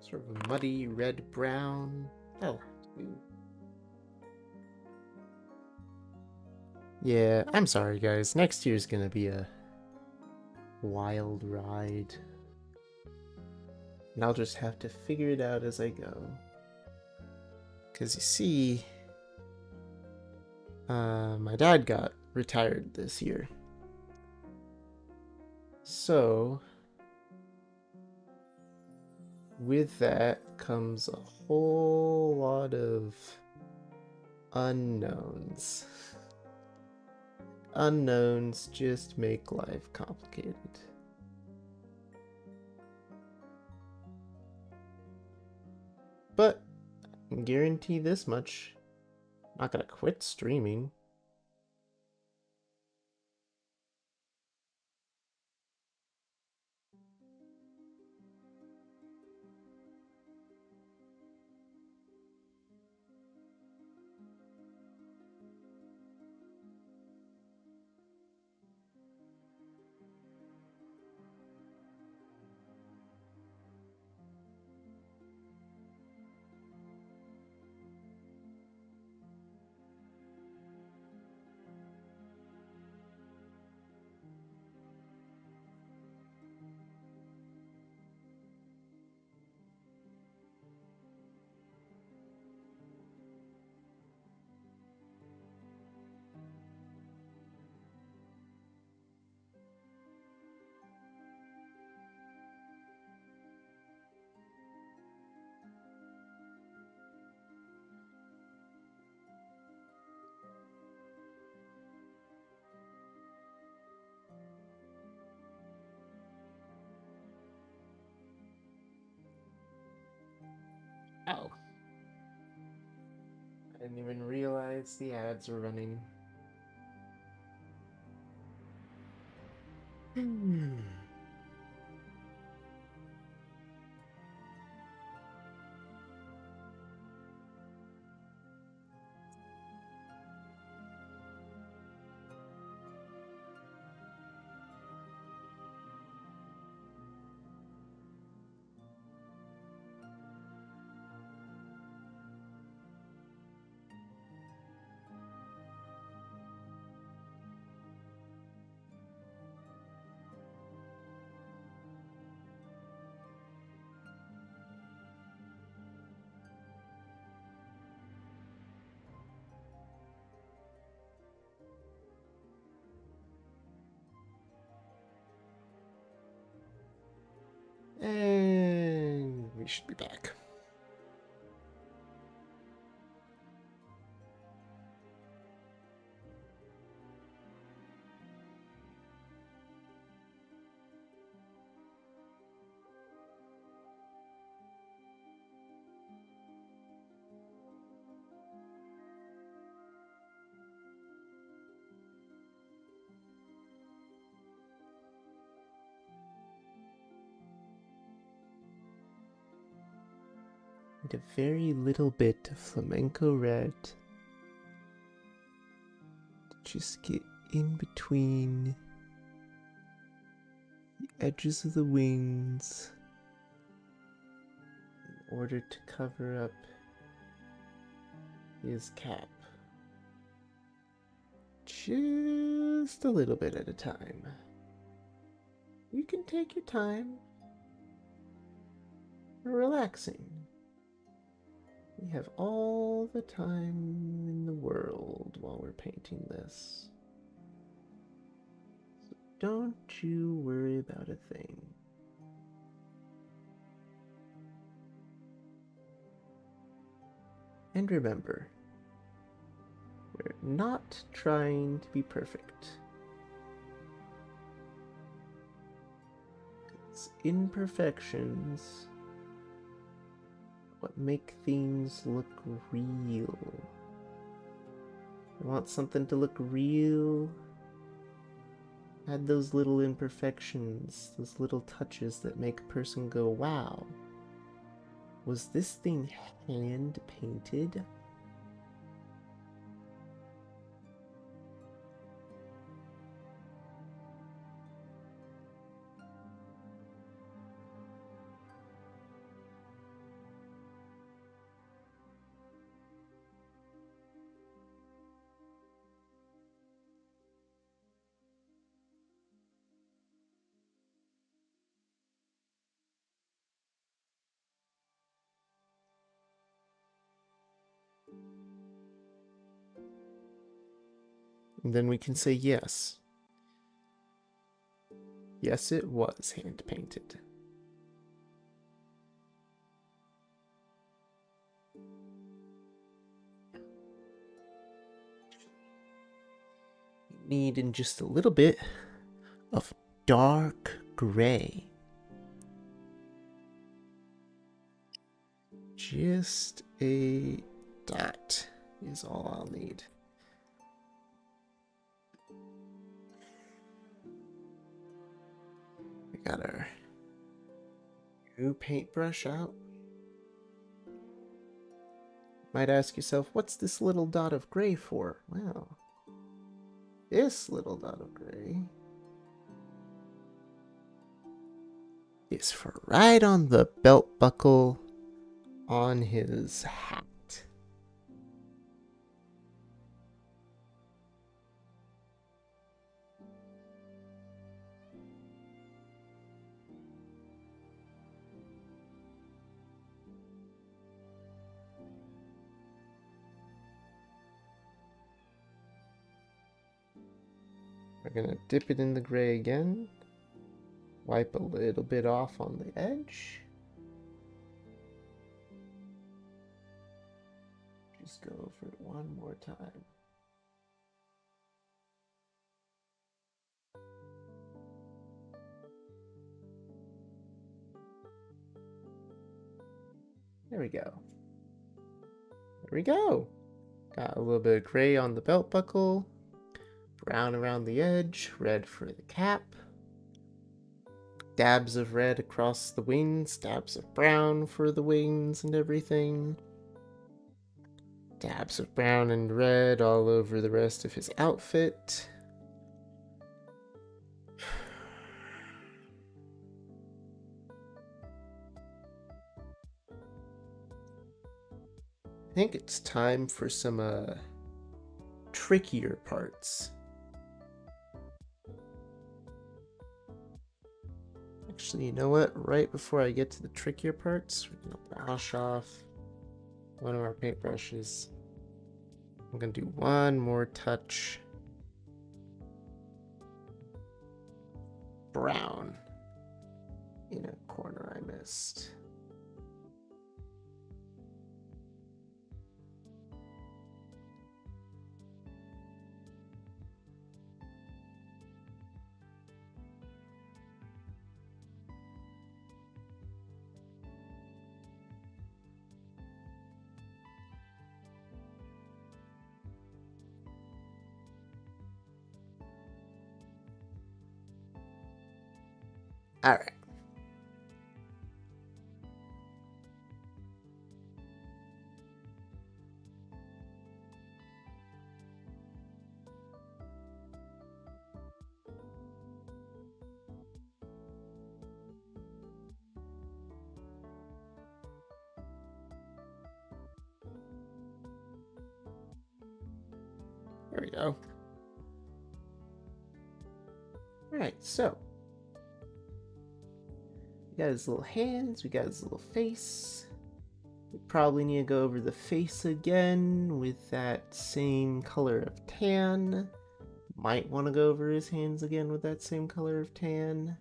Sort of a muddy red-brown. Oh. Yeah, I'm sorry guys. Next year's gonna be a wild ride. And I'll just have to figure it out as I go. Because you see, my dad got retired this year. So, with that comes a whole lot of unknowns. Unknowns just make life complicated. But I can guarantee this much. I'm not gonna quit streaming. Oh. I didn't even realize the ads were running. And we should be back. And a very little bit of flamenco red. Just get in between the edges of the wings in order to cover up his cap. Just a little bit at a time. You can take your time. We're relaxing. We have all the time in the world while we're painting this. Don't you worry about a thing. And remember, we're not trying to be perfect. It's imperfections what make things look real. I want something to look real. Add those little imperfections, those little touches that make a person go, wow. Was this thing hand painted? And then we can say yes. Yes, it was hand painted. Need in just a little bit of dark gray. Just a dot is all I'll need. We got our new paintbrush out. Might ask yourself, what's this little dot of gray for? Well, this little dot of gray is for right on the belt buckle on his hat. We're gonna dip it in the gray again. Wipe a little bit off on the edge. Just go over it one more time. There we go. There we go. Got a little bit of gray on the belt buckle, brown around the edge, red for the cap. Dabs of red across the wings, dabs of brown for the wings and everything. Dabs of brown and red all over the rest of his outfit. I think it's time for some trickier parts. Actually, you know what? Right before I get to the trickier parts, we're gonna wash off one of our paintbrushes. I'm gonna do one more touch brown in a corner I missed. All right. There we go. All right, so we got his little hands, we got his little face. We probably need to go over the face again with that same color of tan. Might want to go over his hands again with that same color of tan.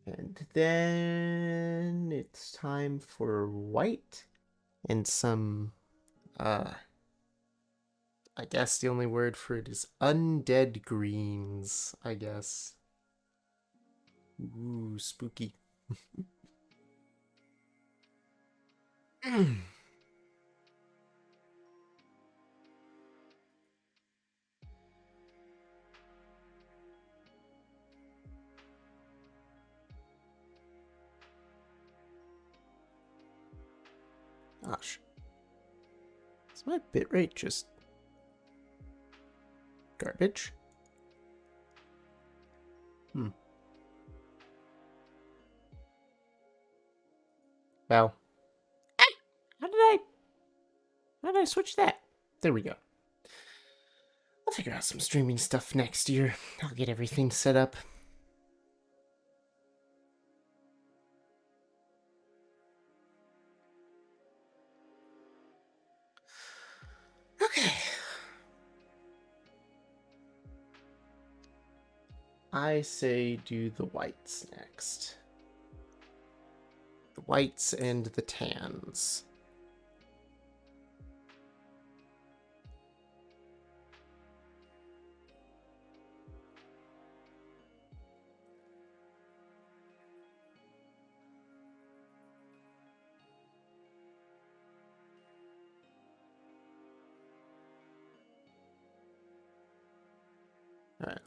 And then it's time for white and some, I guess the only word for it is undead greens, I guess. Ooh, spooky. Gosh. Is my bitrate just garbage? Wow. Ah! How did I switch that? There we go. I'll figure out some streaming stuff next year. I'll get everything set up. Okay. I say do the whites next. The whites and the tans. Alright.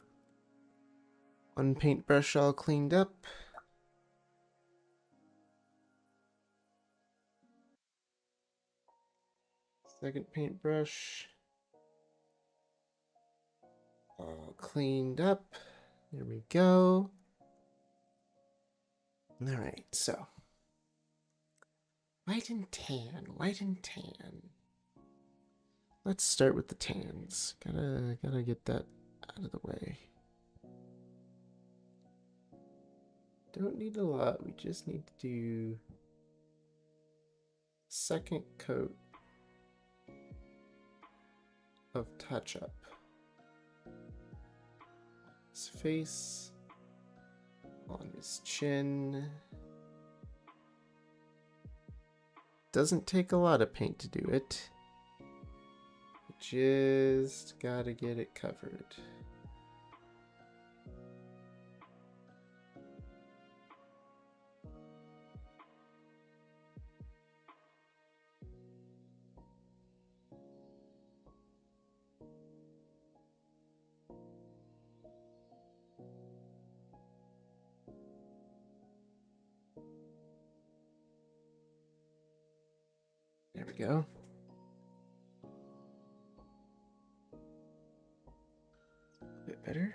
One paintbrush all cleaned up. Second paintbrush all cleaned up. There we go. Alright, so white and tan, white and tan. Let's start with the tans. Gotta get that out of the way. Don't need a lot, we just need to do second coat of touch-up. His face, on his chin. Doesn't take a lot of paint to do it. Just gotta get it covered. There we go. A bit better.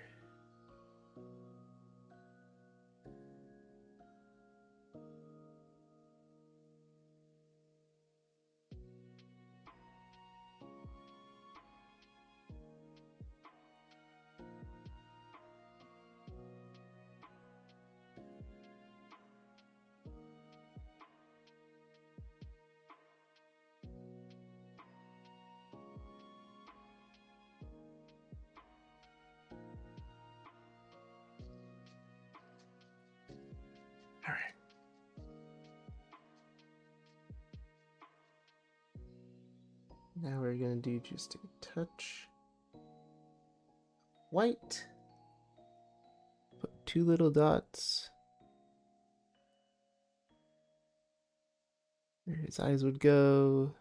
All right. Now we're gonna do just a touch white. Put two little dots where his eyes would go.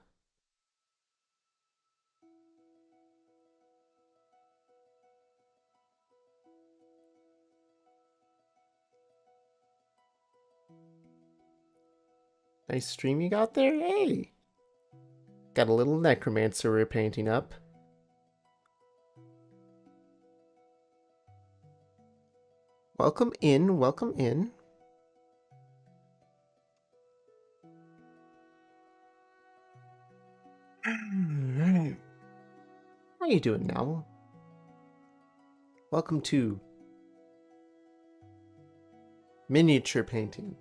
Nice stream you got there. Hey! Got a little necromancer we're painting up. Welcome in, welcome in. Alright. How you doing now? Welcome to miniature painting.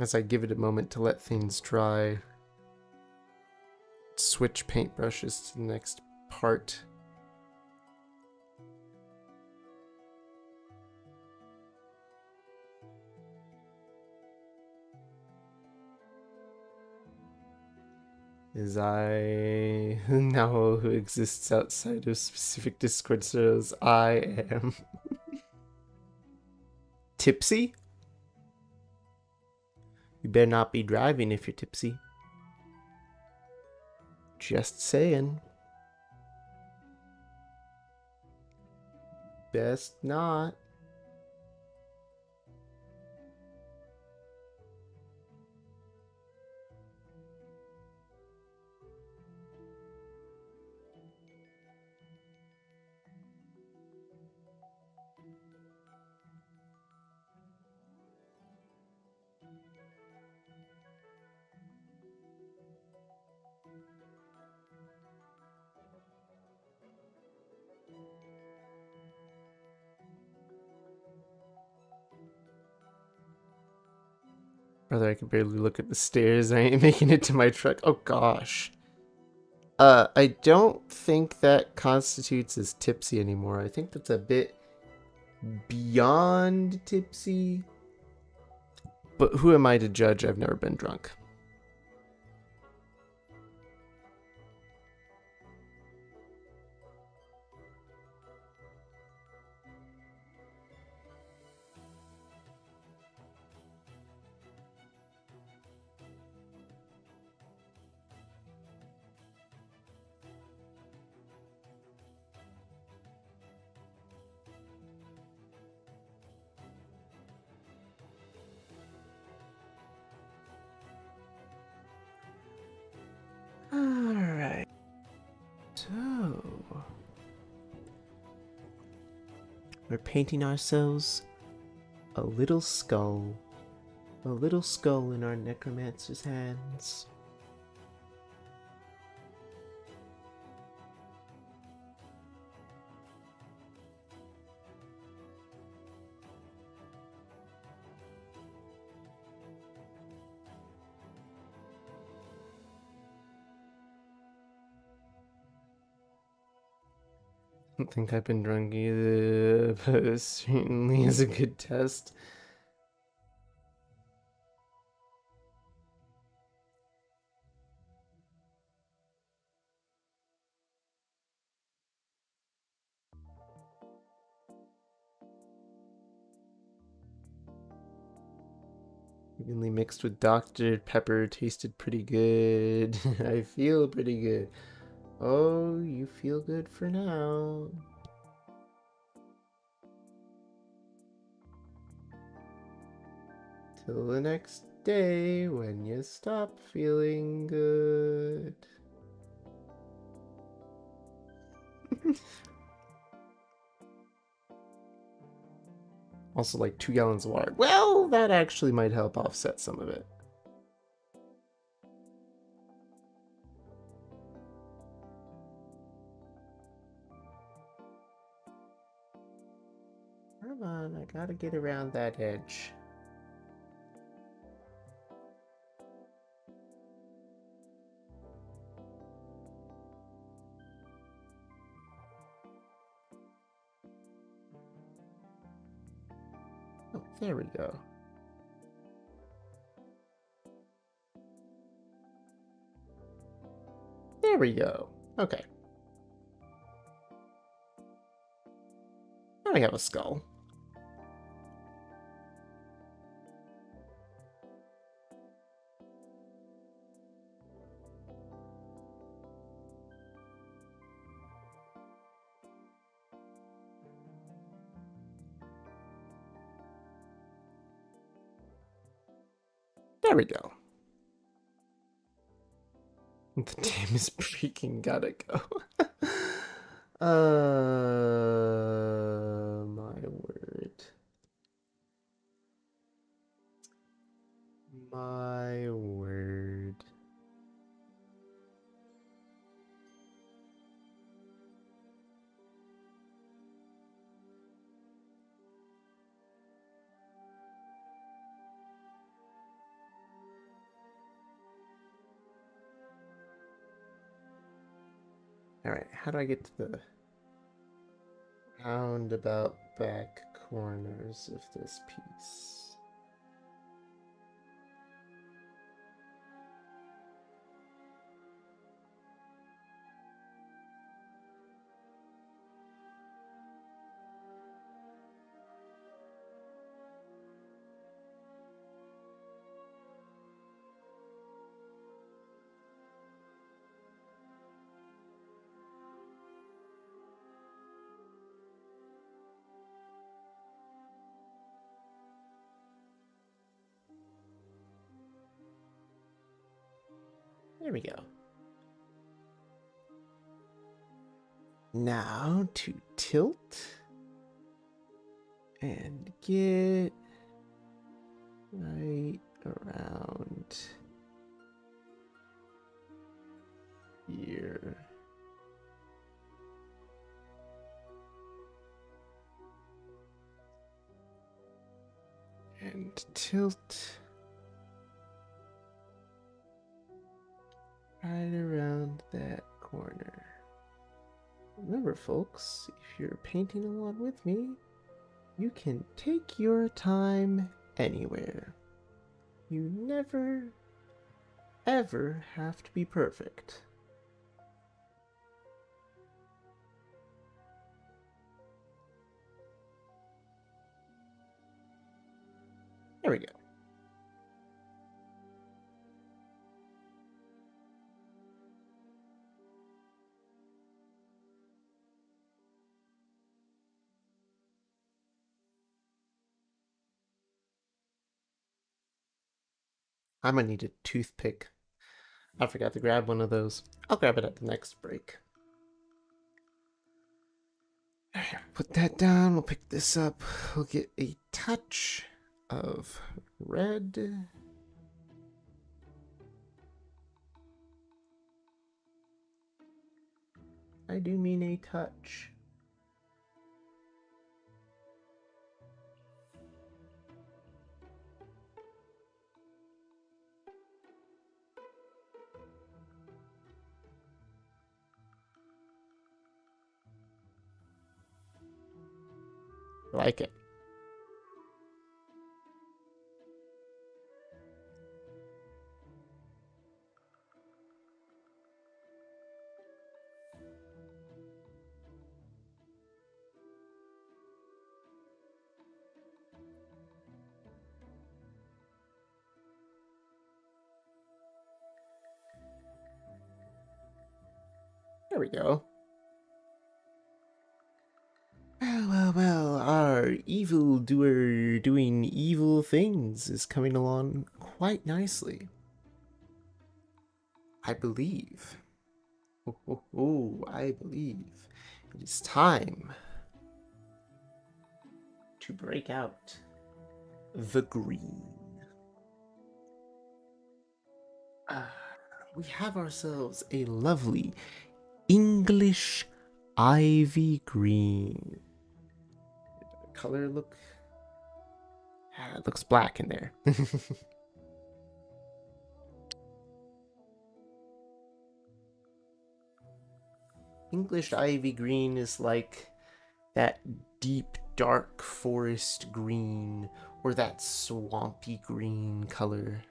As I give it a moment to let things dry. switch paintbrushes to the next part. As I now who exists outside of specific Discord servers, I am tipsy? You better not be driving if you're tipsy. Just saying. Best not. Brother, I can barely look at the stairs. I ain't making it to my truck. Oh gosh. I don't think that constitutes as tipsy anymore. I think that's a bit beyond tipsy. But who am I to judge? I've never been drunk. Alright. So we're painting ourselves a little skull. A little skull in our necromancer's hands. I don't think I've been drunk either, but it certainly is a good test. Evenly mixed with Dr. Pepper, tasted pretty good. I feel pretty good. Oh, you feel good for now. Till the next day when you stop feeling good. Also like 2 gallons of water. Well, that actually might help offset some of it. Come on, I gotta get around that edge. Oh, there we go. There we go. Okay. Now we have a skull. There we go. The damn is freaking gotta go. My word. My word. Alright, how do I get to the roundabout back corners of this piece? There we go. Now to tilt and get right around here. And tilt right around that corner. Remember, folks, if you're painting along with me, you can take your time anywhere. You never, ever have to be perfect. There we go. I'm gonna need a toothpick. I forgot to grab one of those. I'll grab it at the next break. Put that down. We'll pick this up. We'll get a touch of red. I do mean a touch. Like it. There we go. Well, our evildoer doing evil things is coming along quite nicely. I believe. I believe it is time to break out the green. We have ourselves a lovely English ivy green. Color look. It looks black in there. English ivy green is like that deep dark forest green or that swampy green color.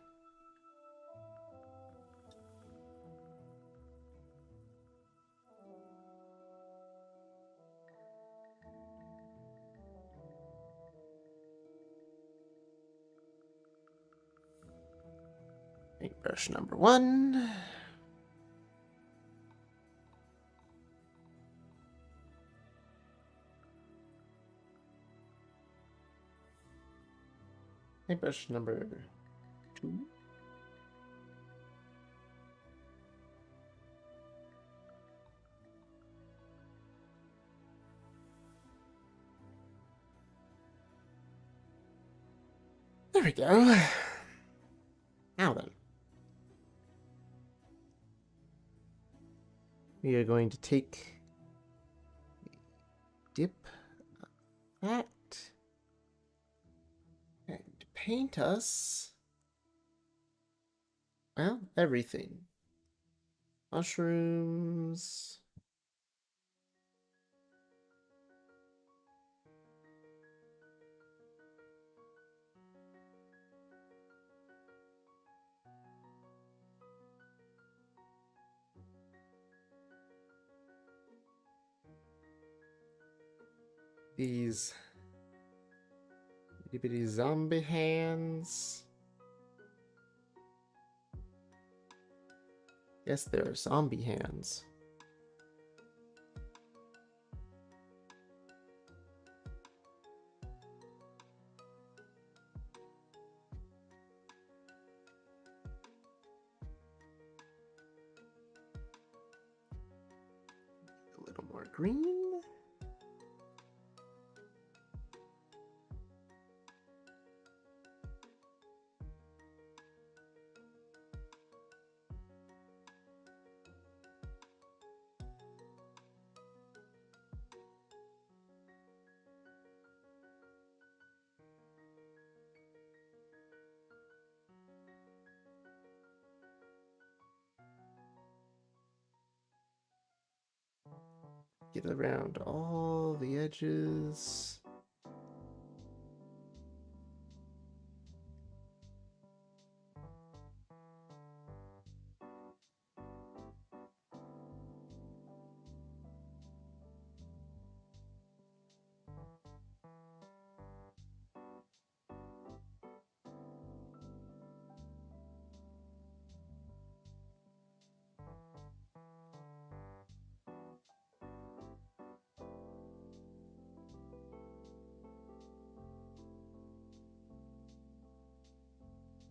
Paintbrush number 1. Paintbrush number 2. There we go. Now then. We are going to take dip that and paint us, well, everything. Mushrooms, these itty bitty zombie hands. Yes, there are zombie hands. A little more green. Get around all the edges.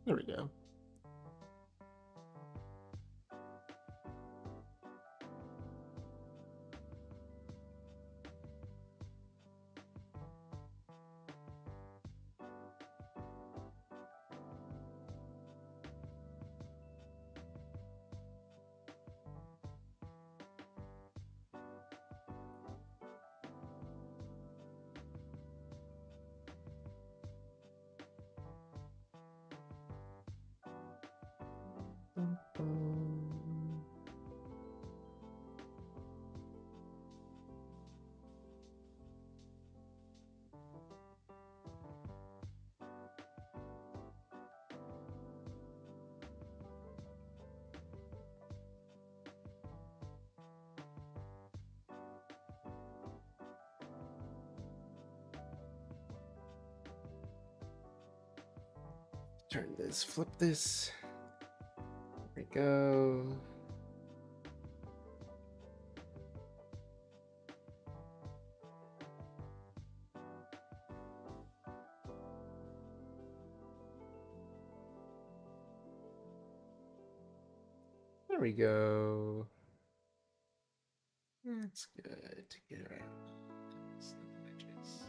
There we go. Bum, bum. Turn this, flip this. There we go. There we go. That's good to get around. Snip edges.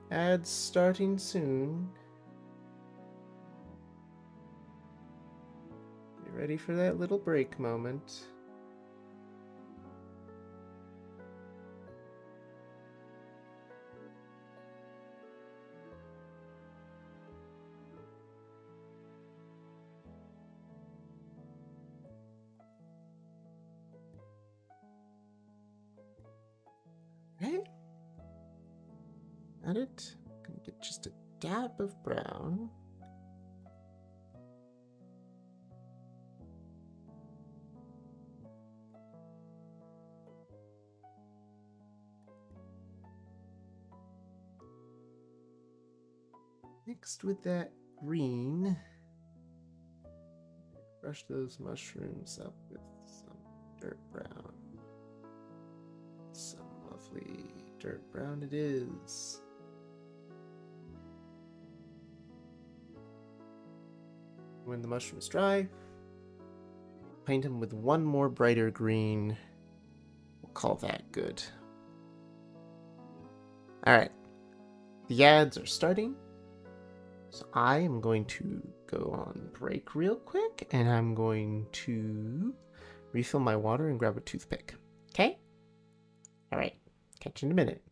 Ads starting soon. Get ready for that little break moment. Right? Add it. Gonna get just a dab of brown. Mixed with that green, brush those mushrooms up with some dirt brown. Some lovely dirt brown it is. When the mushrooms dry, paint them with one more brighter green. We'll call that good. Alright, the ads are starting. So I am going to go on break real quick, and I'm going to refill my water and grab a toothpick. Okay? All right. Catch you in a minute.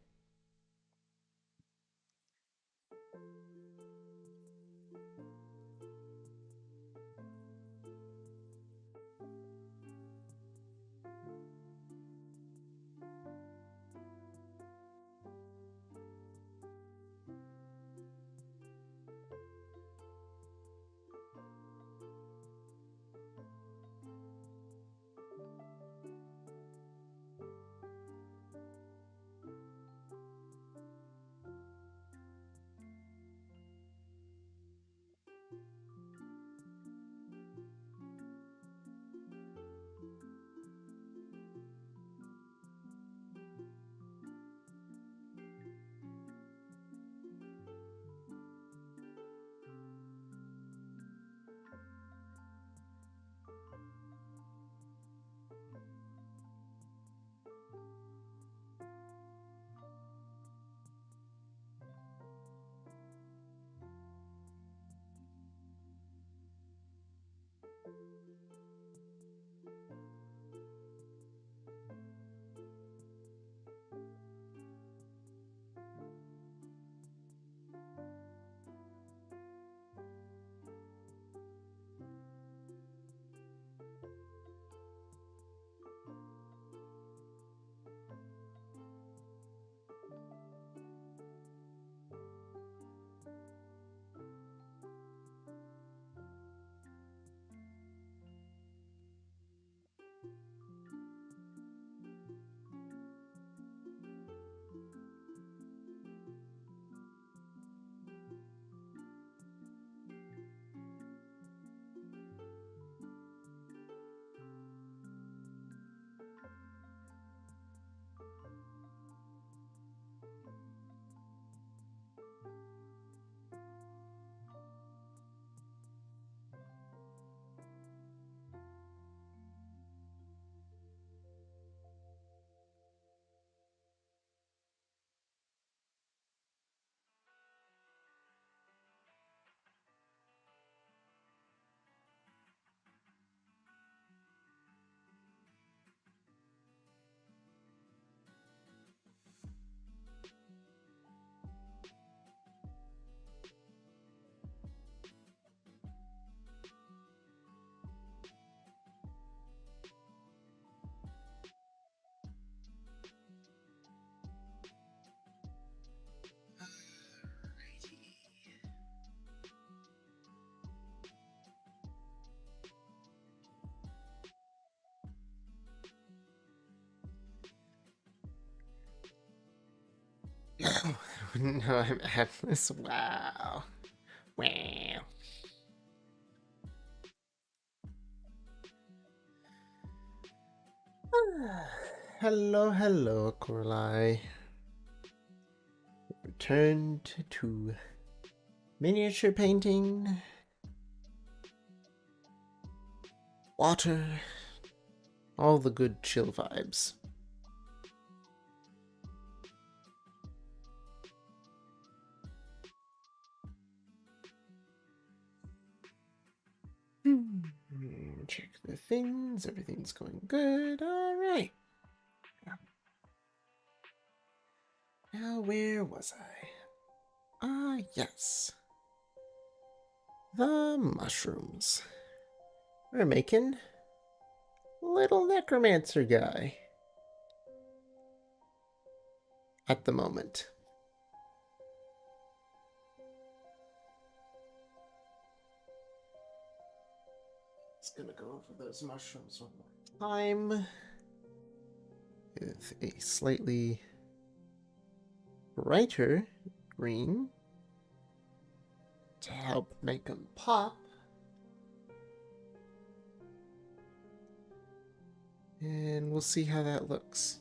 No, I'm at this. Wow. Wow. Hello, hello, Coralie. Returned to miniature painting, water, all the good chill vibes. Check the things. Everything's going good. All right. Now, where was I? Ah, yes. The mushrooms. We're making little necromancer guy at the moment. Just gonna go over those mushrooms one more time with a slightly brighter green to help make them pop. And we'll see how that looks.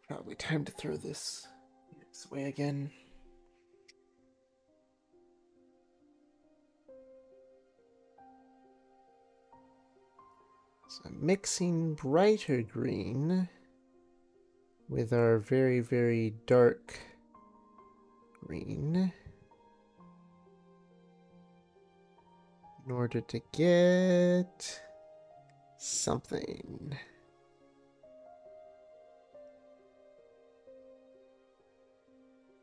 Probably time to throw this away again. So I'm mixing brighter green with our very, very dark green in order to get something.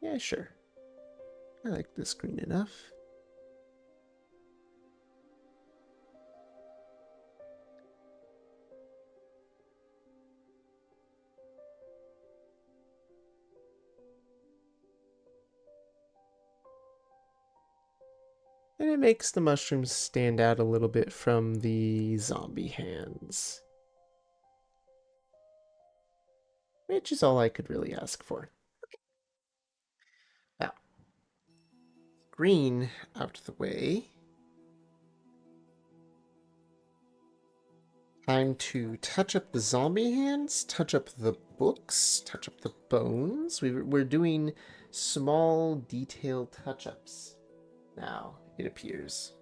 Yeah, sure. I like this green enough. And it makes the mushrooms stand out a little bit from the zombie hands. Which is all I could really ask for. Now, green out of the way. Time to touch up the zombie hands, touch up the books, touch up the bones. We're doing small detail touch-ups now, it appears.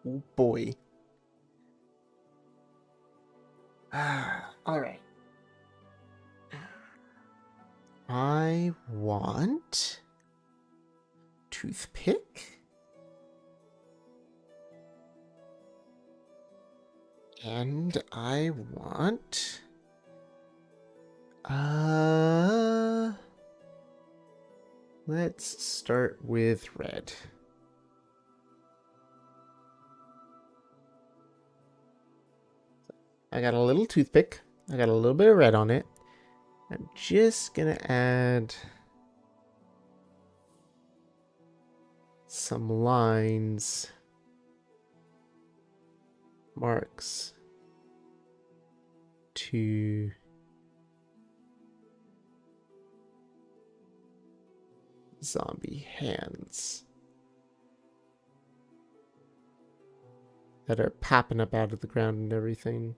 Oh boy. Alright. I want toothpick. And I want let's start with red. I got a little toothpick. I got a little bit of red on it. I'm just gonna add some lines, marks to zombie hands that are popping up out of the ground and everything.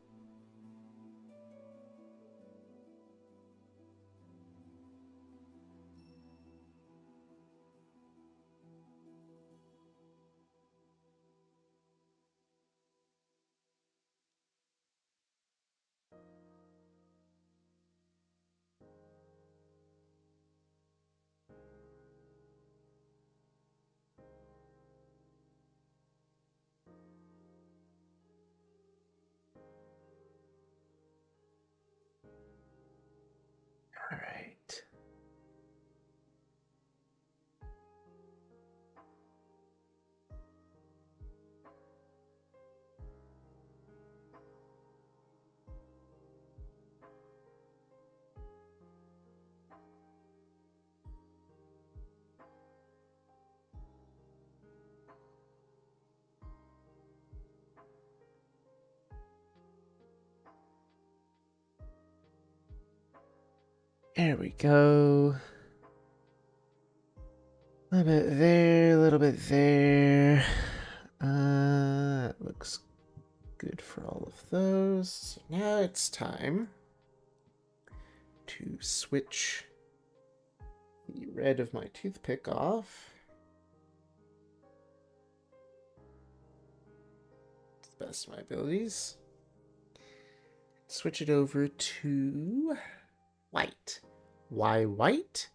All right. There we go. A little bit there, a little bit there. Looks good for all of those. So now it's time to switch the red of my toothpick off. To the best of my abilities. Switch it over to white. Why white?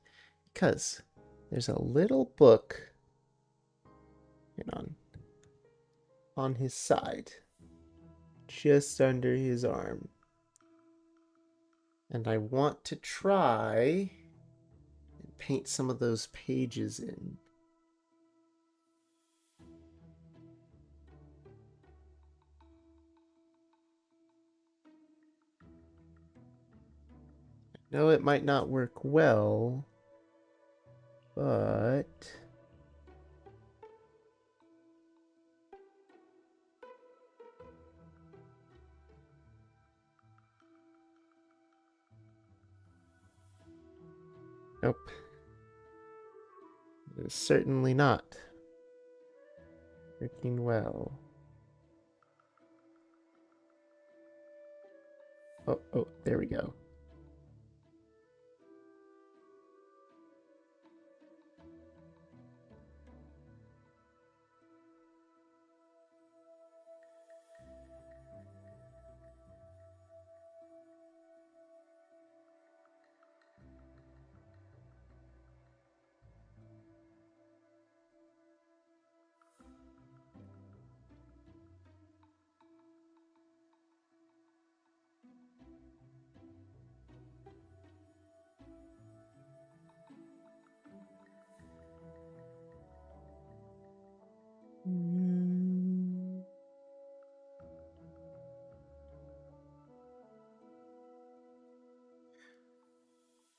Because there's a little book on his side, just under his arm. And I want to try and paint some of those pages in. I know it might not work well, but nope. It is certainly not. Freaking well. Oh, there we go.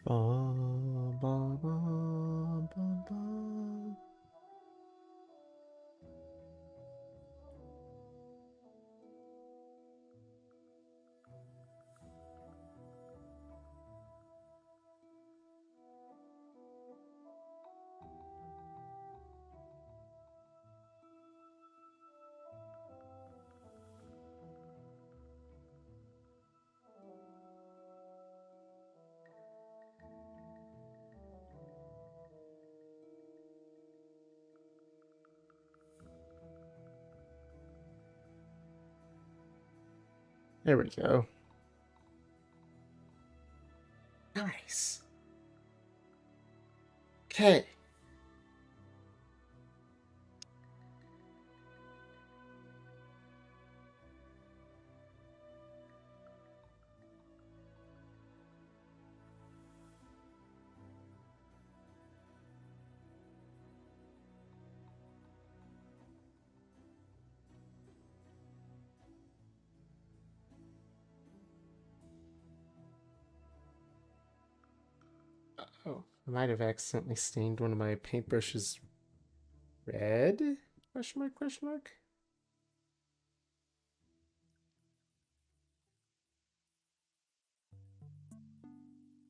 Bum, bum, bum, bum, bum. There we go. Nice. Okay. Oh, I might have accidentally stained one of my paintbrushes red? Question mark, question mark?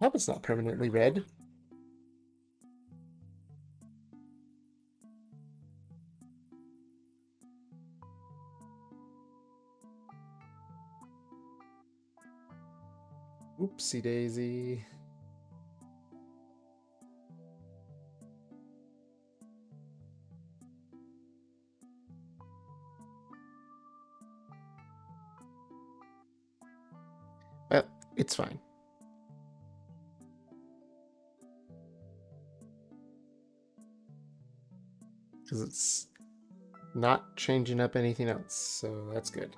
I hope it's not permanently red. Oopsie daisy. Well, it's fine. Because it's not changing up anything else, so that's good.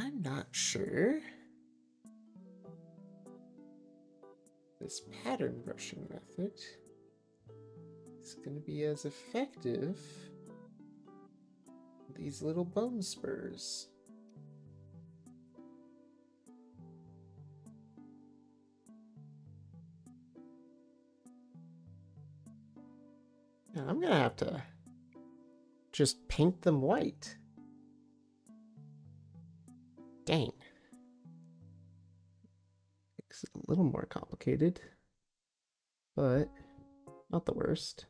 I'm not sure this pattern brushing method is going to be as effective with these little bone spurs. And I'm going to have to just paint them white. Dang. It's a little more complicated, but not the worst.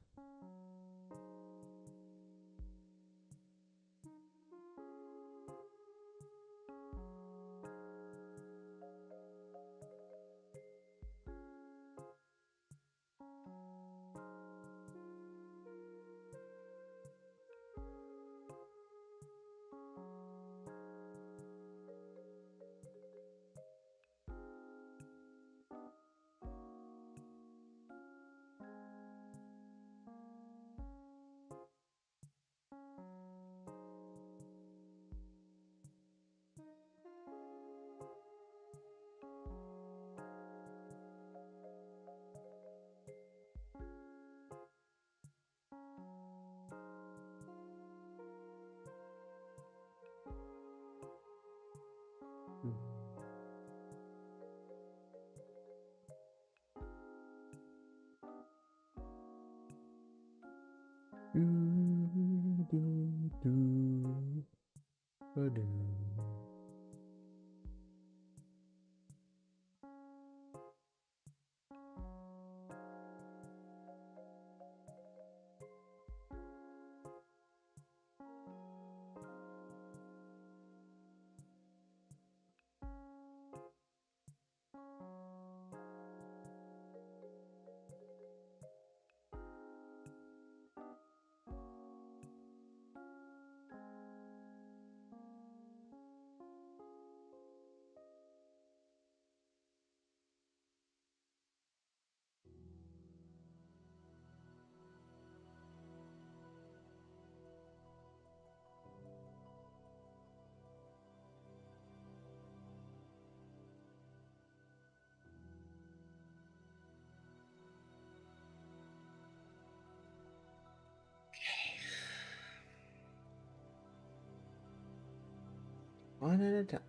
One at a time.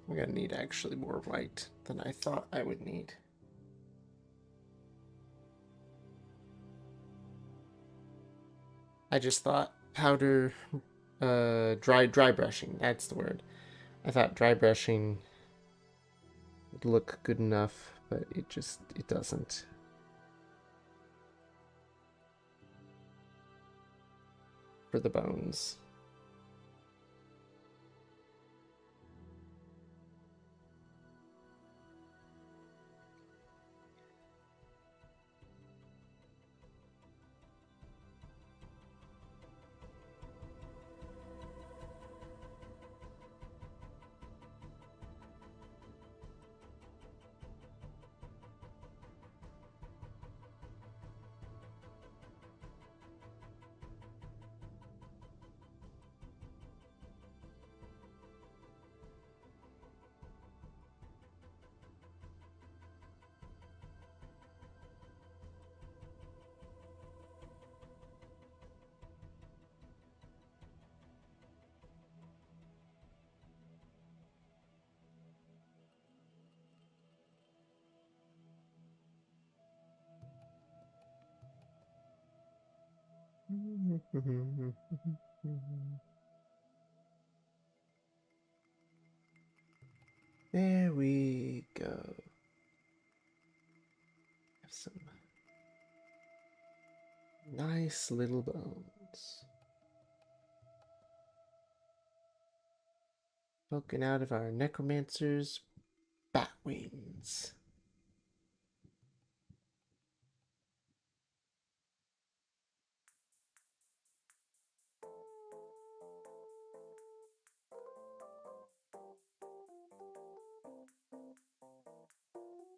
I'm gonna need actually more white than I thought I would need. I just thought powder, dry brushing, that's the word. I thought dry brushing would look good enough, but it doesn't. For the bones. There we go. Have some nice little bones poking out of our necromancer's bat wings.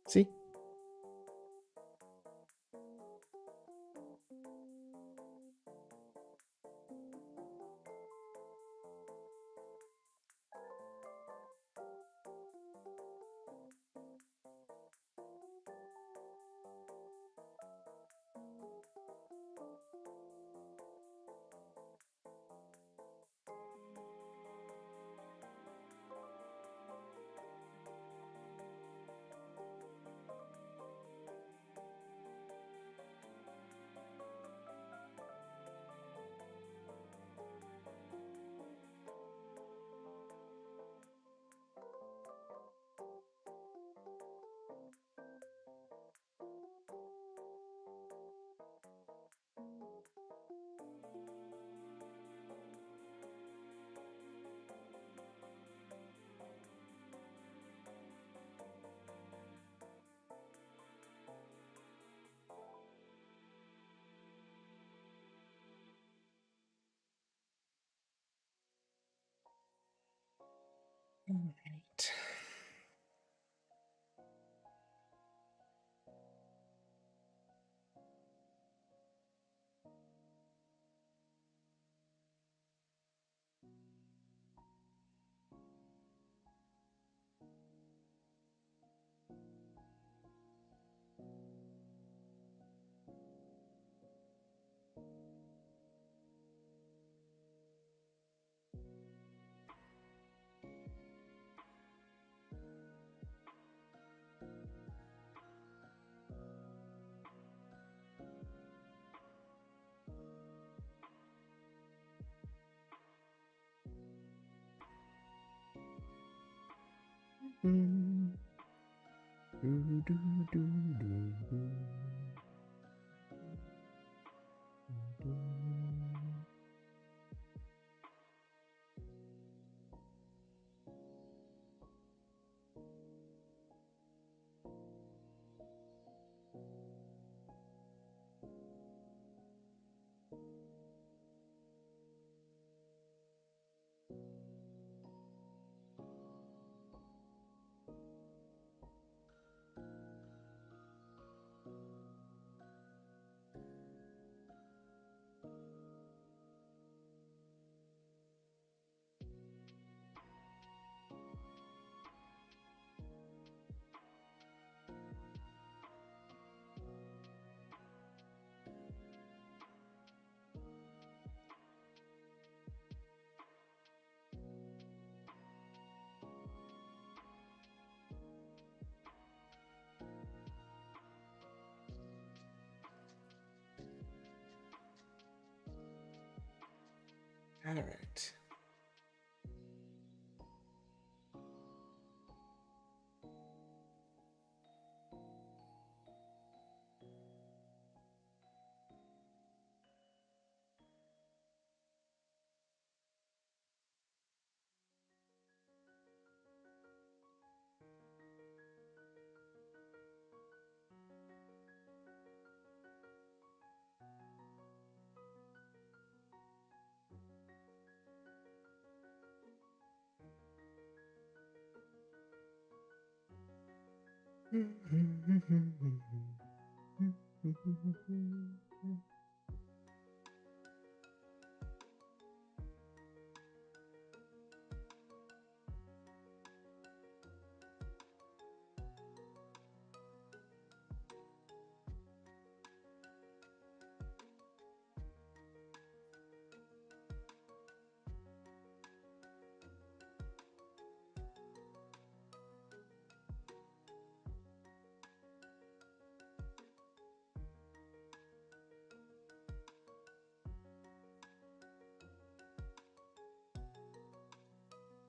See? All right. All right.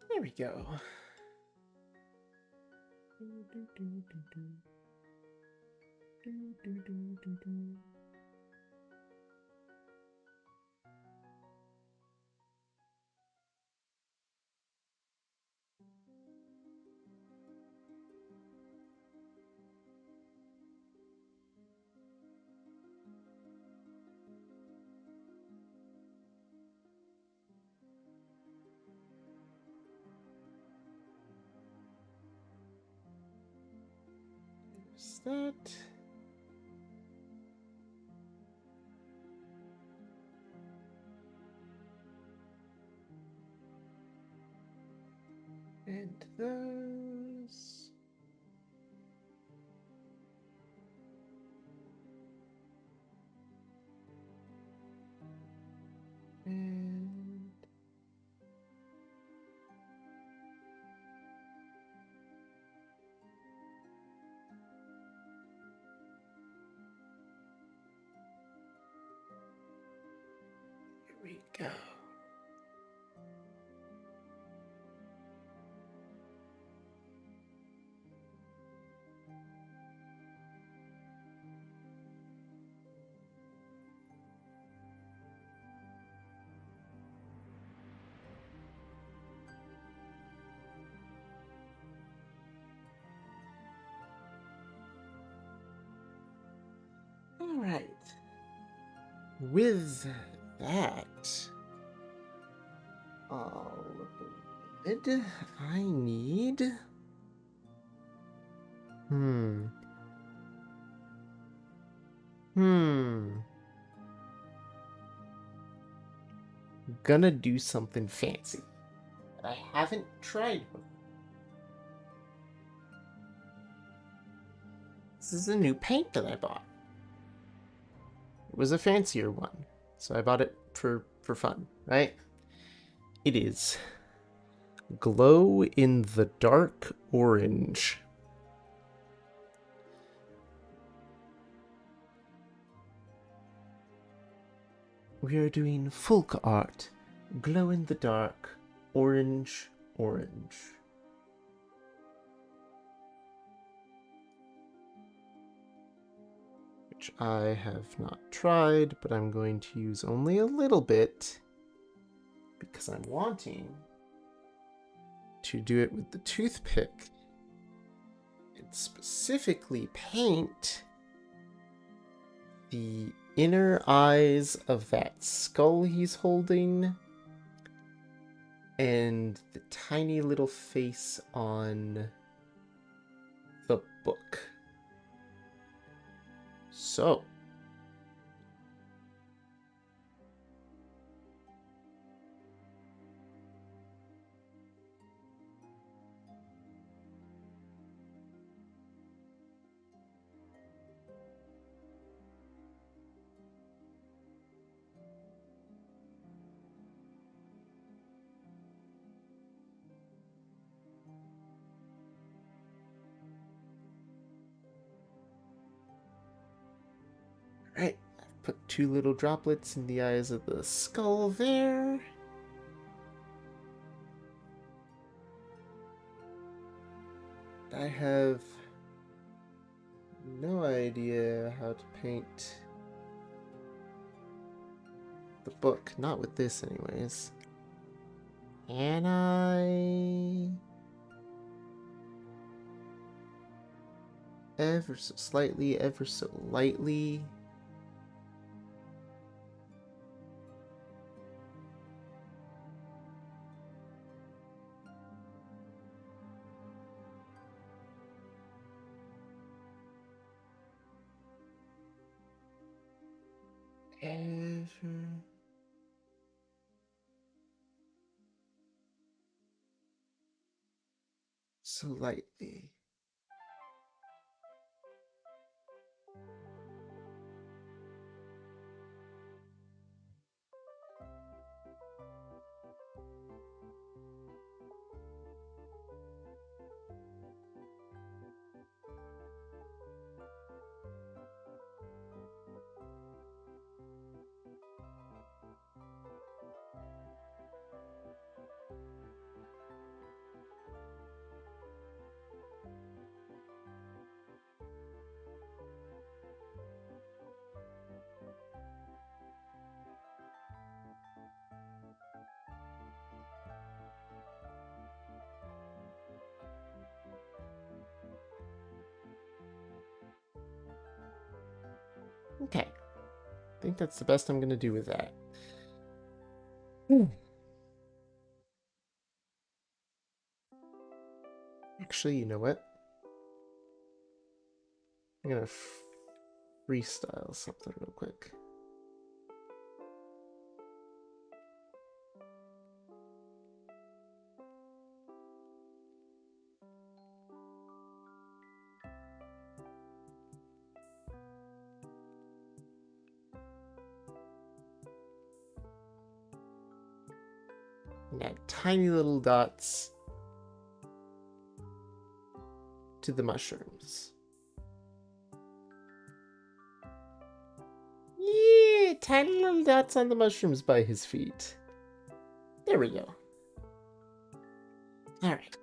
There we go. There's that. And those. And here we go. All right. With that, all good. I need. Gonna do something fancy that I haven't tried before. This is a new paint that I bought. It was a fancier one, so I bought it for fun, right? It is glow in the dark orange. We are doing folk art, glow in the dark, orange. which I have not tried, but I'm going to use only a little bit because I'm wanting to do it with the toothpick and specifically paint the inner eyes of that skull he's holding and the tiny little face on the book. So, right, I've put 2 little droplets in the eyes of the skull there. I have no idea how to paint the book, not with this anyways. Can I? Ever so slightly, ever so lightly. Ever so lightly. Okay. I think that's the best I'm gonna do with that. Actually, you know what? I'm gonna freestyle something real quick. And add tiny little dots to the mushrooms. Yeah, tiny little dots on the mushrooms by his feet. There we go. Alright.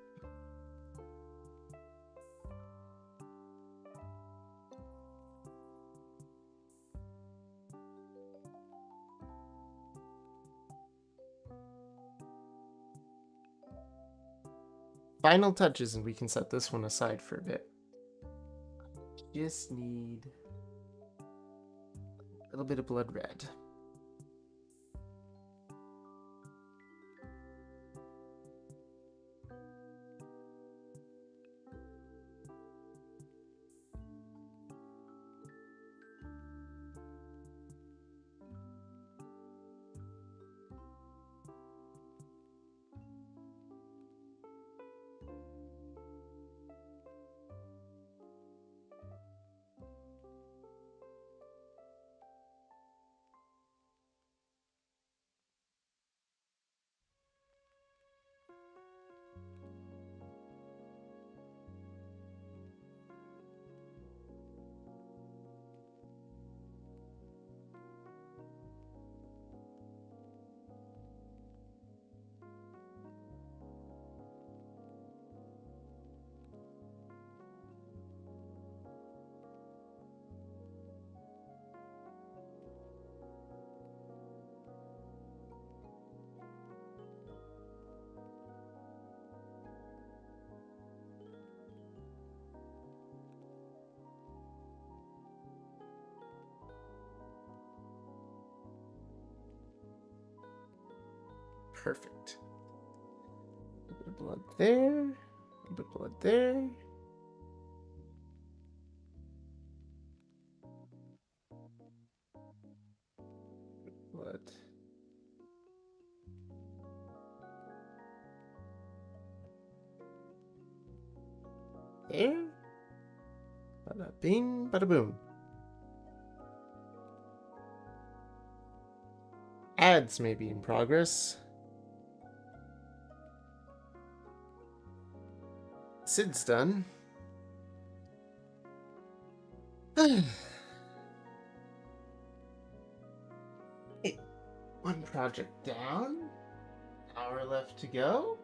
Final touches, and we can set this one aside for a bit. Just need a little bit of blood red. Perfect. A bit of blood there. A bit of blood there. Blood. There. Bada bing, bada boom. Ads may be in progress. Sid's done. One project down. Hour left to go.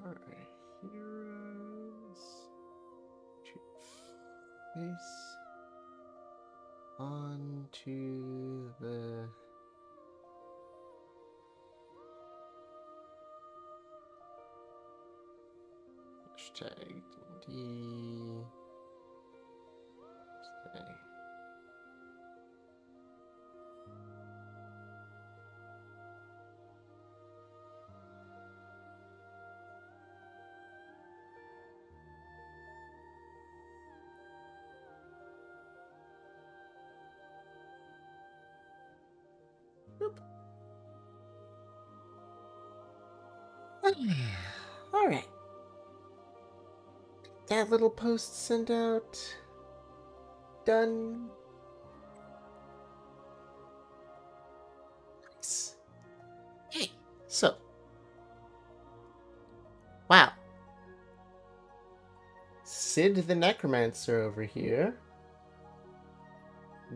Our heroes to face onto the hashtag D. Stay. Boop. All right. That little post sent out. Done. Nice. Hey, so. Wow. Sid the Necromancer over here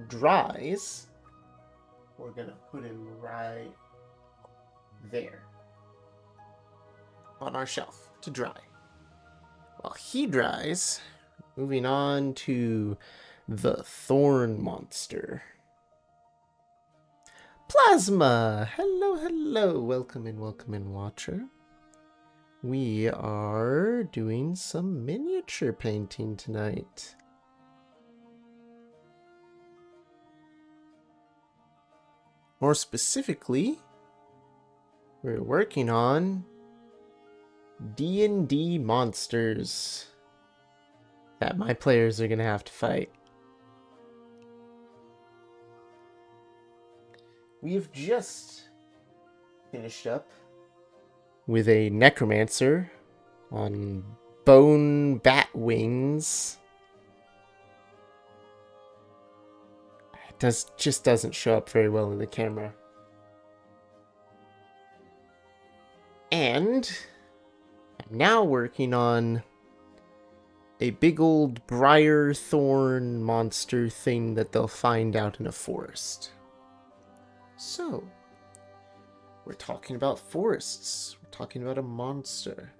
dries. We're gonna put him right there on our shelf to dry. While he dries, moving on to the Thorn Monster. Plasma! Hello, hello. Welcome in, watcher. We are doing some miniature painting tonight. More specifically, we're working on D&D monsters that my players are going to have to fight. We have just finished up with a necromancer on bone bat wings. It just doesn't show up very well in the camera. And I'm now working on a big old briar thorn monster thing that they'll find out in a forest. So, we're talking about forests. We're talking about a monster.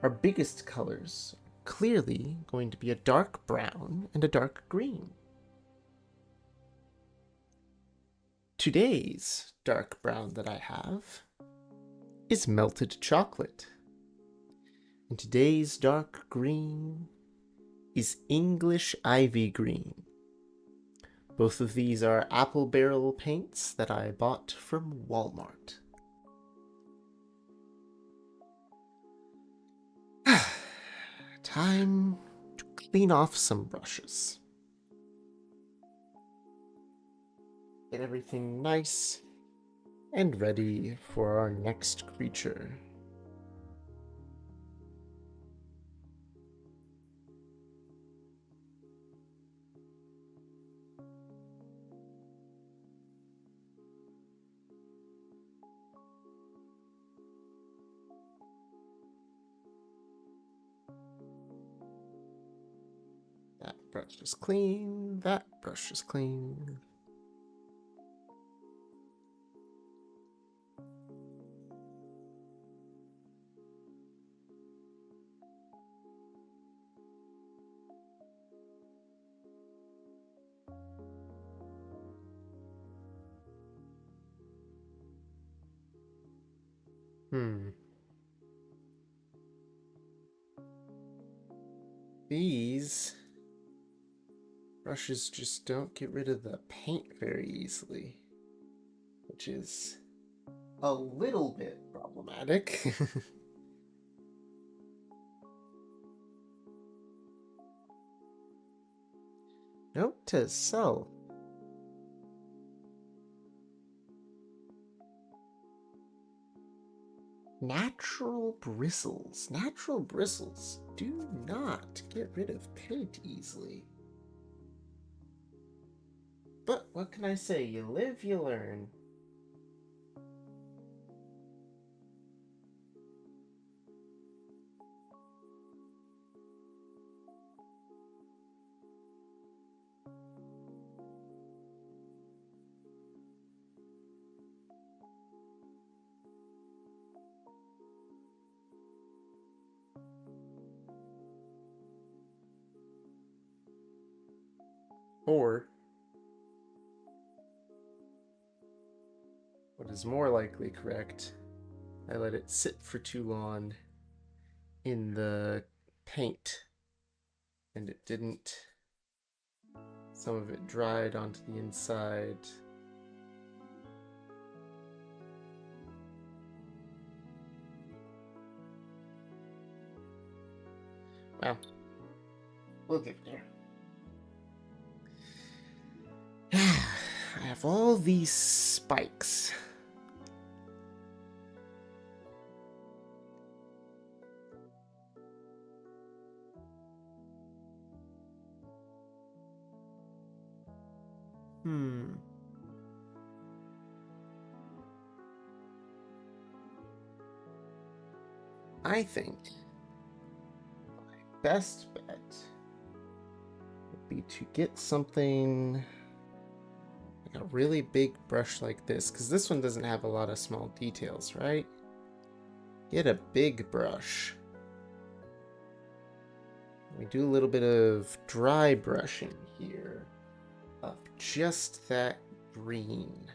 Our biggest colors are clearly going to be a dark brown and a dark green. Today's dark brown that I have is melted chocolate. And today's dark green is English ivy green. Both of these are apple barrel paints that I bought from Walmart. Time to clean off some brushes. Get everything nice and ready for our next creature. That brush is clean. That brush is clean. These brushes just don't get rid of the paint very easily, which is a little bit problematic. Note to self. Natural bristles. Natural bristles do not get rid of paint easily. But what can I say? You live, you learn. Or, what is more likely correct, I let it sit for too long in the paint and it didn't. Some of it dried onto the inside. Well, we'll get there. I have all these spikes. I think my best bet would be to get something like a really big brush like this, because this one doesn't have a lot of small details, right? Get a big brush. We do a little bit of dry brushing here of just that green.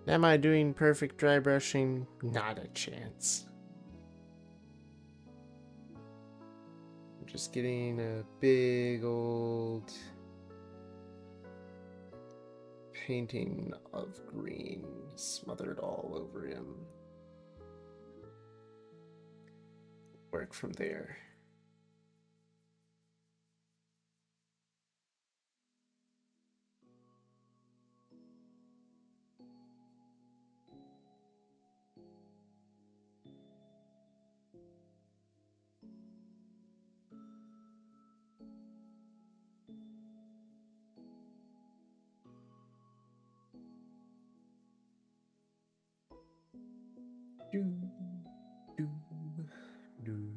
Am I doing perfect dry brushing? Not a chance. I'm just getting a big old painting of green smothered all over him. Work from there. Do, do, do.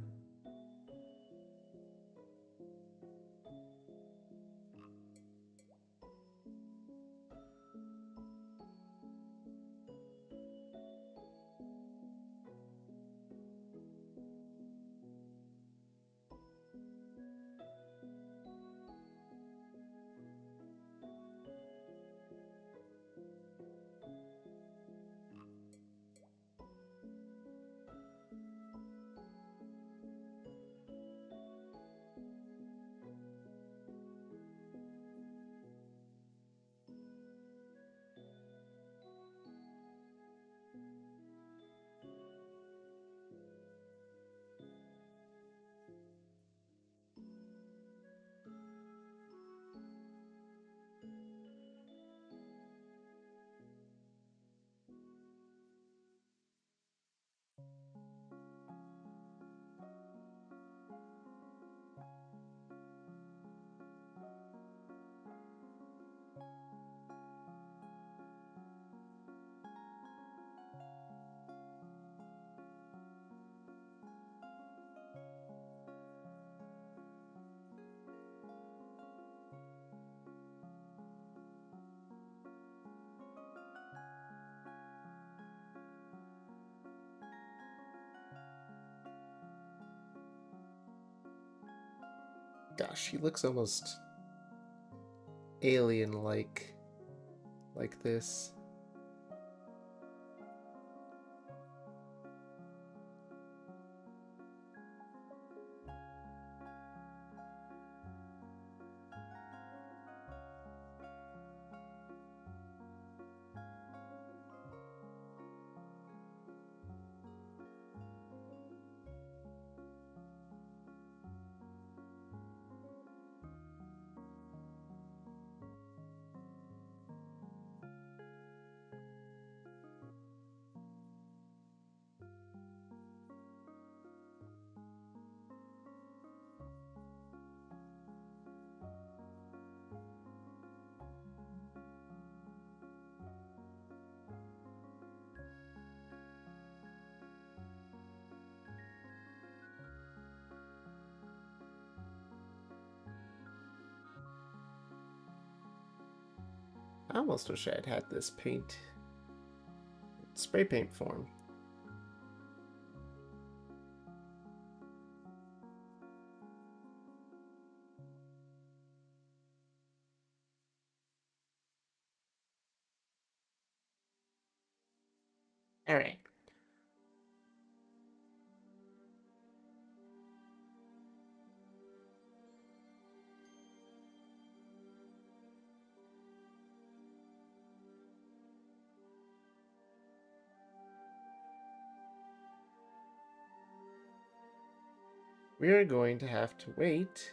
Gosh, he looks almost alien-like, like this. I almost wish I had had this paint spray paint form. All right. We are going to have to wait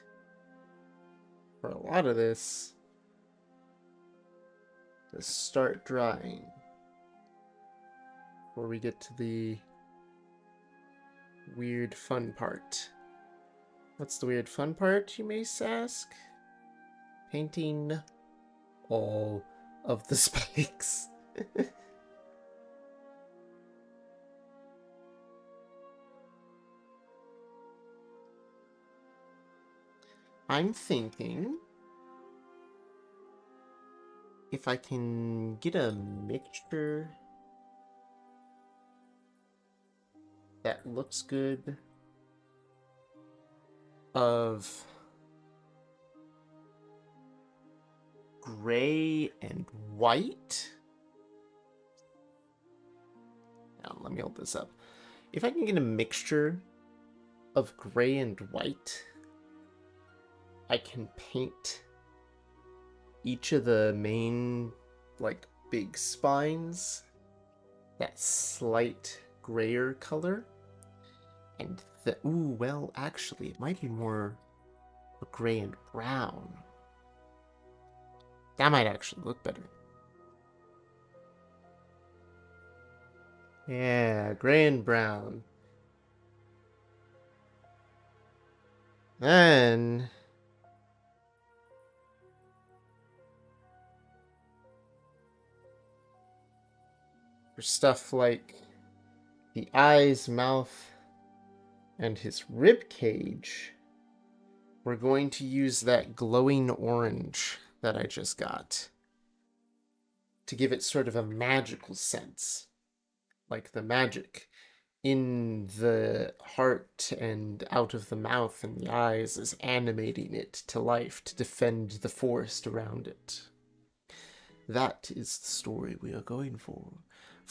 for a lot of this to start drying before we get to the weird fun part. What's the weird fun part, you may ask? Painting all of the spikes. I'm thinking if I can get a mixture that looks good of gray and white, brown. Let me hold this up. If I can get a mixture of gray and white, I can paint each of the main, like, big spines that slight grayer color. And ooh, well, actually, it might be more gray and brown. That might actually look better. Yeah, gray and brown. Then for stuff like the eyes, mouth, and his rib cage, we're going to use that glowing orange that I just got to give it sort of a magical sense, like the magic in the heart and out of the mouth and the eyes is animating it to life to defend the forest around it. That is the story we are going for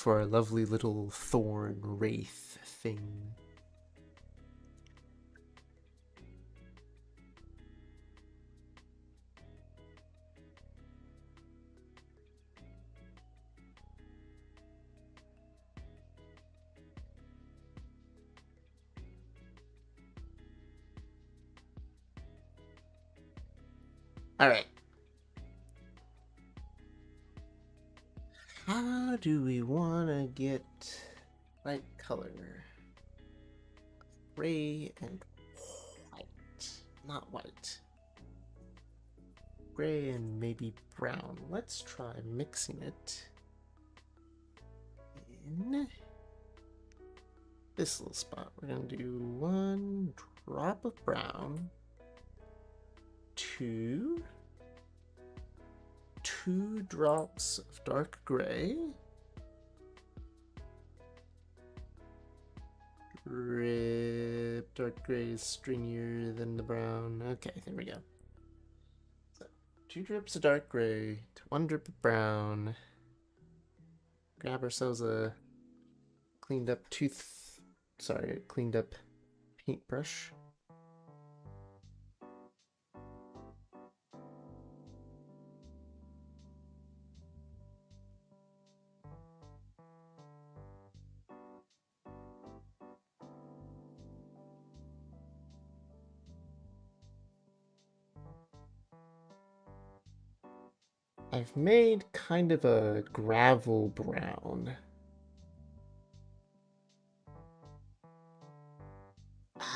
our lovely little thorn wraith thing. All right. How do we want to get light color? Gray and white. Not white. Gray and maybe brown. Let's try mixing it in this little spot. We're going to do 1 drop of brown, 2 drops of dark gray, dark gray is stringier than the brown. Okay, there we go. So 2 drips of dark gray to 1 drip of brown. Grab ourselves a cleaned up paintbrush. I've made kind of a gravel brown.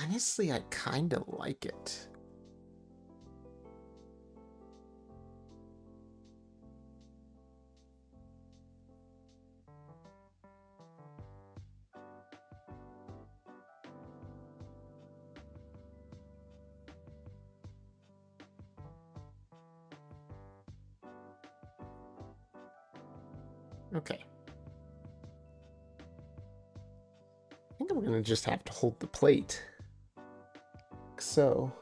Honestly, I kind of like it. Okay. I think I'm gonna just have to hold the plate. Like so.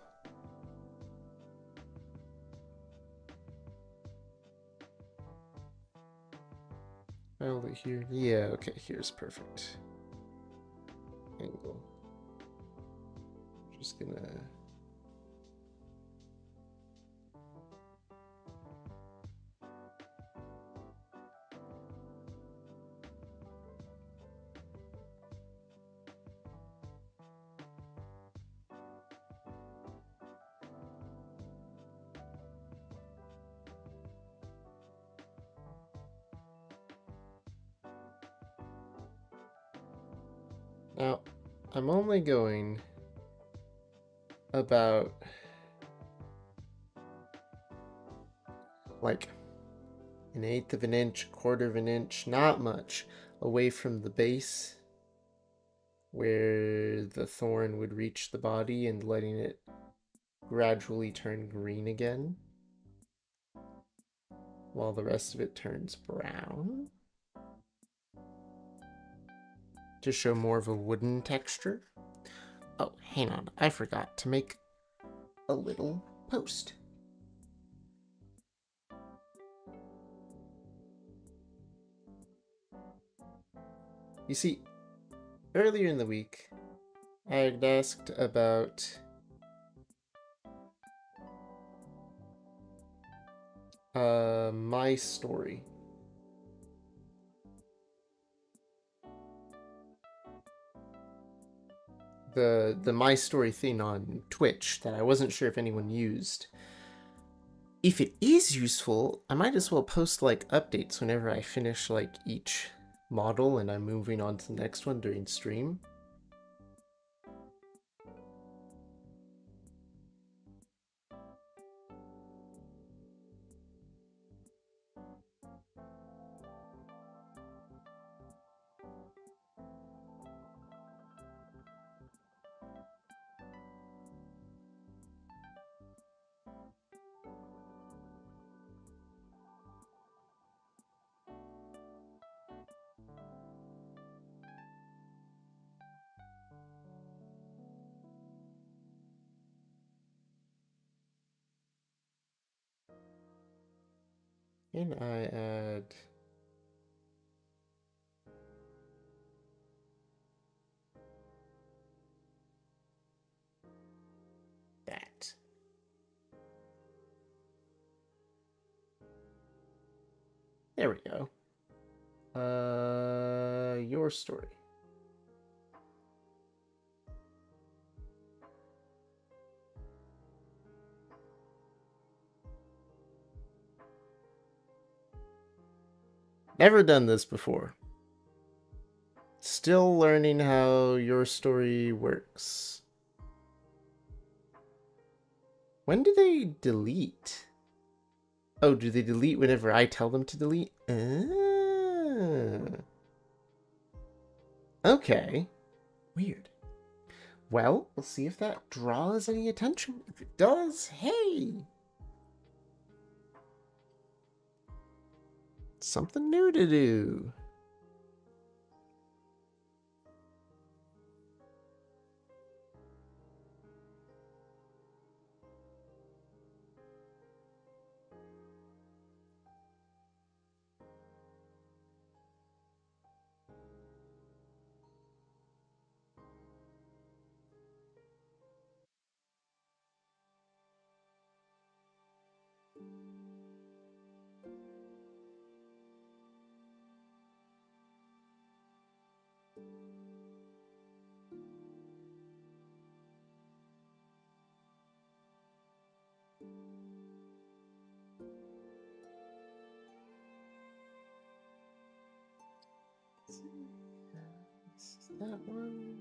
Hold it here. Yeah, okay, here's perfect. Angle. Just gonna... Now, I'm only going about like 1/8 of an inch, 1/4 of an inch, not much, away from the base where the thorn would reach the body and letting it gradually turn green again while the rest of it turns brown to show more of a wooden texture. Oh, hang on, I forgot to make a little post. You see, earlier in the week, I had asked about my story. The my story thing on Twitch that I wasn't sure if anyone used. If it is useful, I might as well post like updates whenever I finish like each model and I'm moving on to the next one during stream. Can I add that? There we go. Your story. Never done this before. Still learning how your story works. When do they delete? Oh, do they delete whenever I tell them to delete? Okay. Weird. Well, we'll see if that draws any attention. If it does, hey! Something new to do. That one.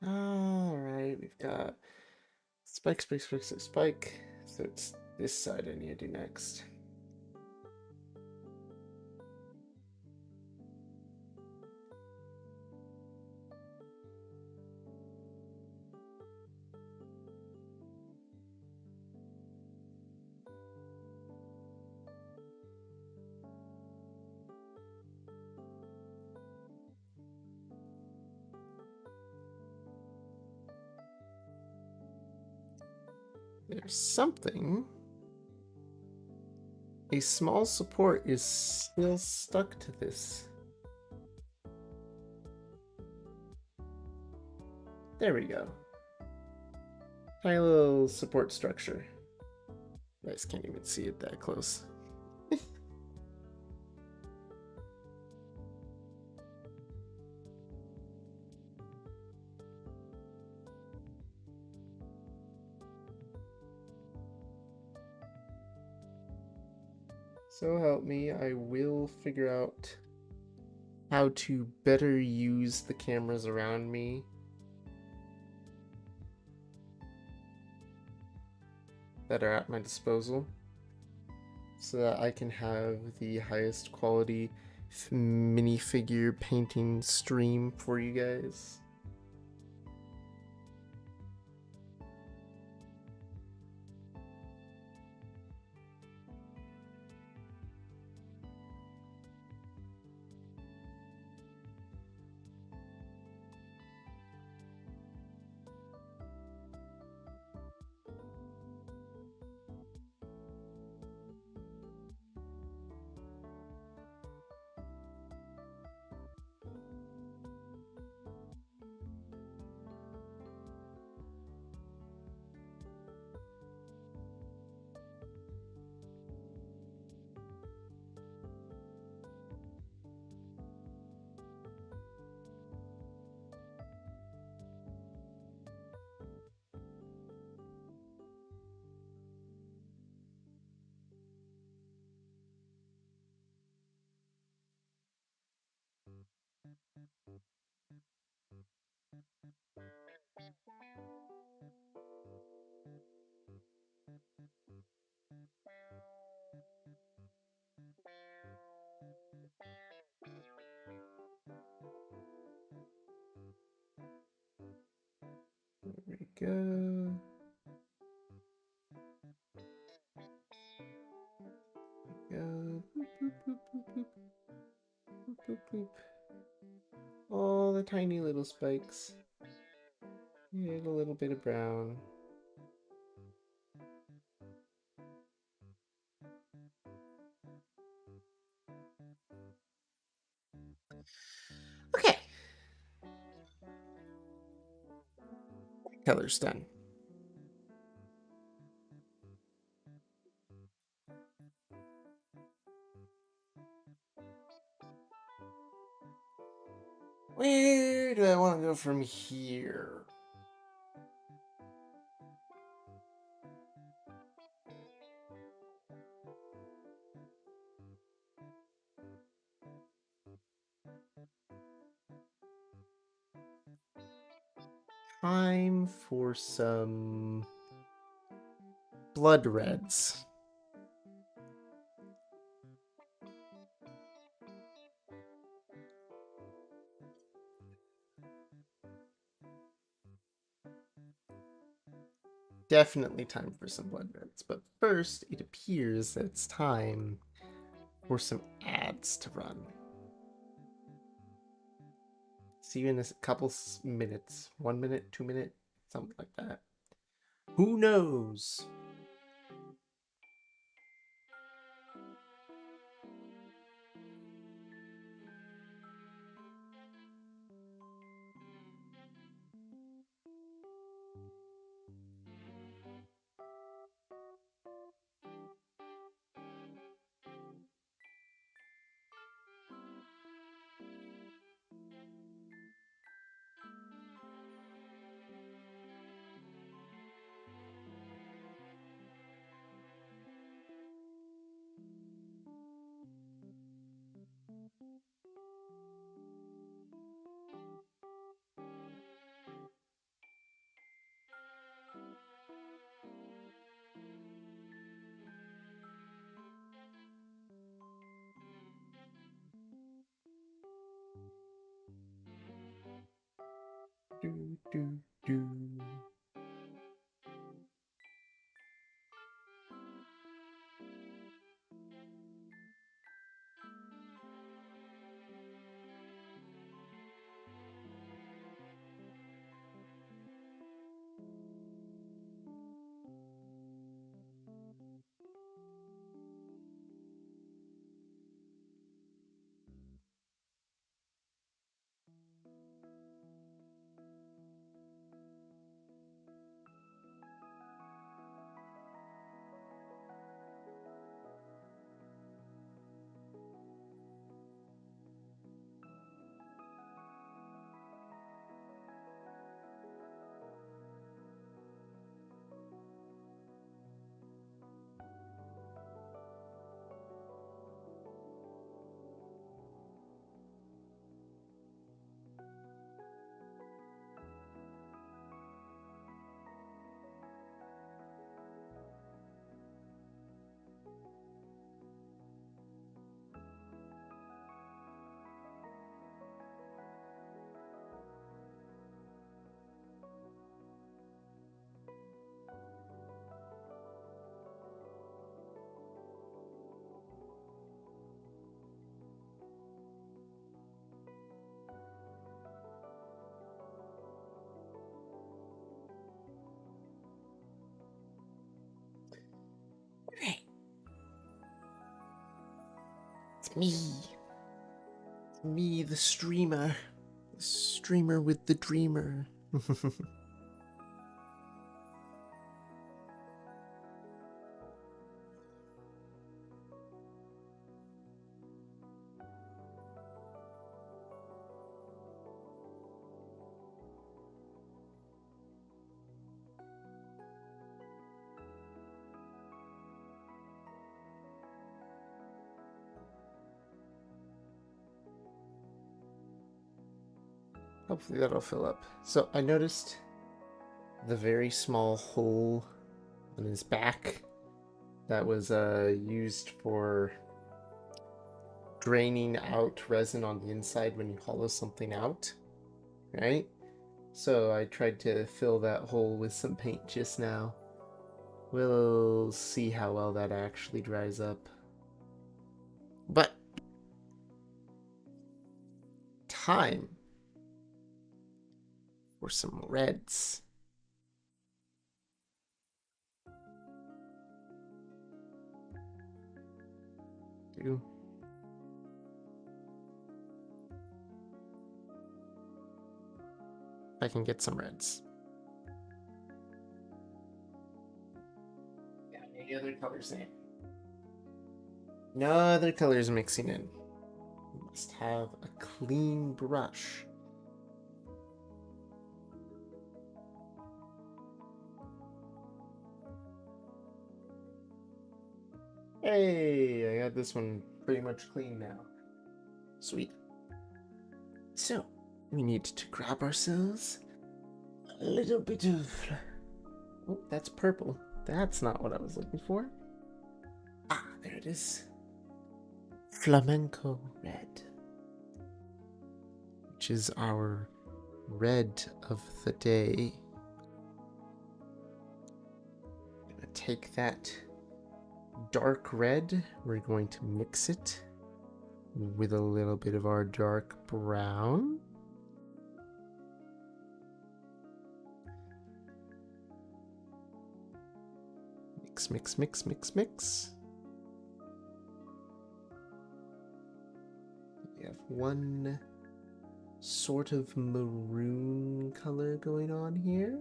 Alright, we've got spike, spike, spike, spike, spike. So it's this side I need to do next. There's something. A small support is still stuck to this. There we go. Tiny little support structure. You guys can't even see it that close. So help me, I will figure out how to better use the cameras around me. That are at my disposal, so that I can have the highest quality minifigure painting stream for you guys. There we go. Boop, boop, boop, boop, boop. Boop, boop, boop. All the tiny little spikes. And a little bit of brown. Okay. Color's done. Where do I want to go from here? Time for some blood reds. Definitely time for some blood reds, but first it appears that it's time for some ads to run. See you in a couple minutes. 1 minute, 2 minute, something like that. Who knows? Do, do, do. It's me. It's me, the streamer. The streamer with the dreamer. Hopefully that'll fill up. So I noticed the very small hole on his back that was used for draining out resin on the inside when you hollow something out, right? So I tried to fill that hole with some paint just now. We'll see how well that actually dries up. But time for some reds. Do if I can get some reds. Yeah, any other colors in it? No other colors mixing in. You must have a clean brush. Hey, I got this one pretty much clean now. Sweet. So, we need to grab ourselves a little bit of... Oh, that's purple. That's not what I was looking for. Ah, there it is. Flamenco red. Which is our red of the day. I'm gonna take that dark red, we're going to mix it with a little bit of our dark brown. Mix, mix, mix, mix, mix. We have one sort of maroon color going on here.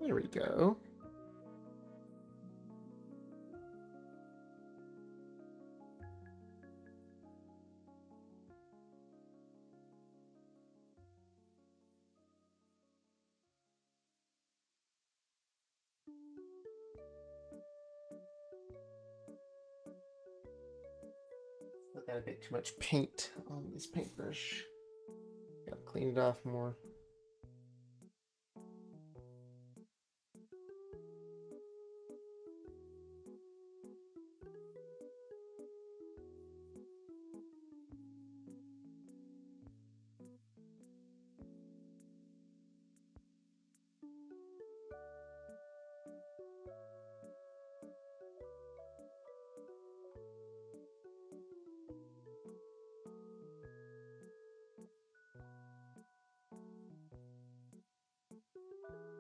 There we go. I've got a bit too much paint on this paintbrush. Gotta clean it off more.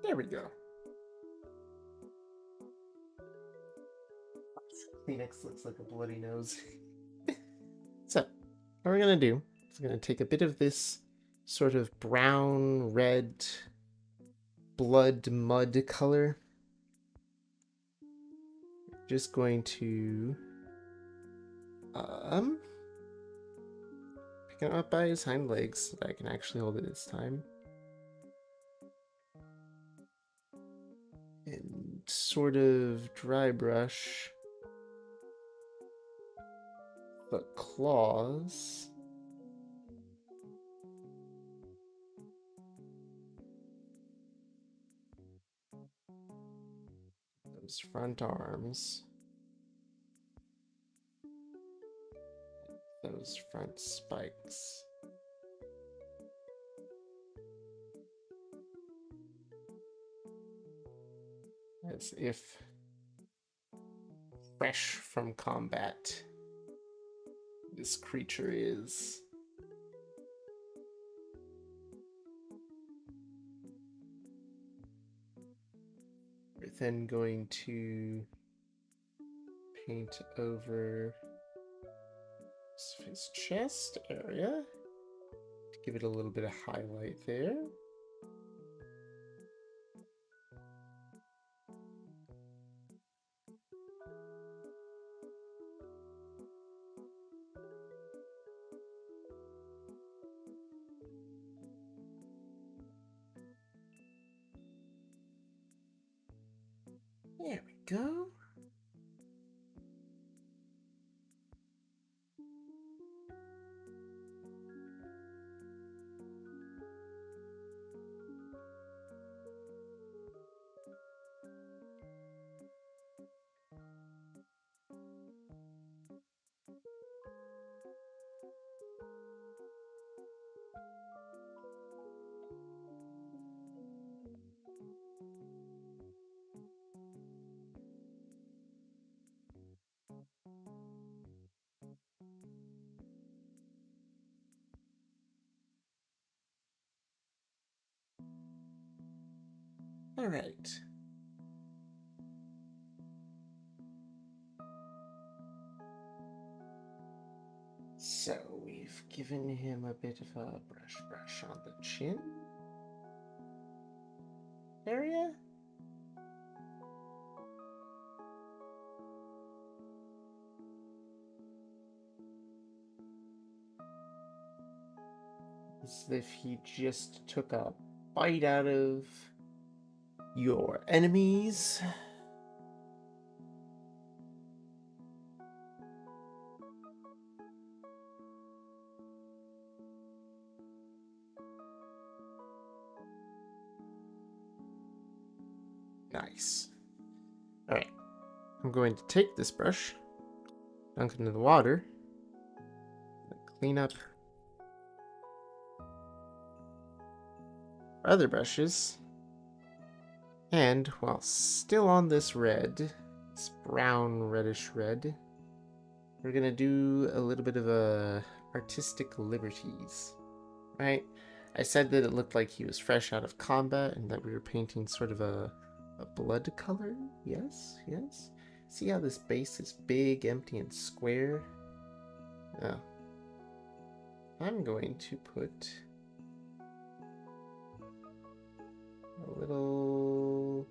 There we go. Kleenex looks like a bloody nose. So, what we're gonna do is gonna take a bit of this sort of brown, red, blood mud color. Just going to pick him up by his hind legs so that I can actually hold it this time. And sort of dry brush the claws. Those front arms. Those front spikes. As if fresh from combat. this creature is. We're then going to paint over his chest area to give it a little bit of highlight there. There we go. All right. So we've given him a bit of a brush on the chin area. As if he just took a bite out of your enemies. Nice. All right. I'm going to take this brush, dunk it into the water, clean up our other brushes, and while still on this red, this brown reddish red, we're gonna do a little bit of artistic liberties, right? I said that it looked like he was fresh out of combat and that we were painting sort of a blood color. Yes, yes. See how this base is big, empty, and square? Oh. I'm going to put a little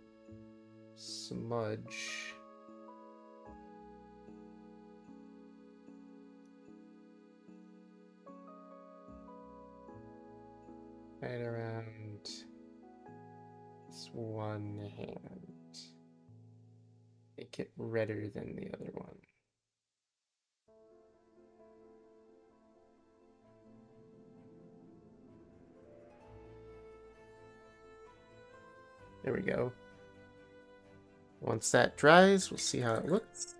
smudge right around this one hand. Make it redder than the other one. There we go. Once that dries, we'll see how it looks.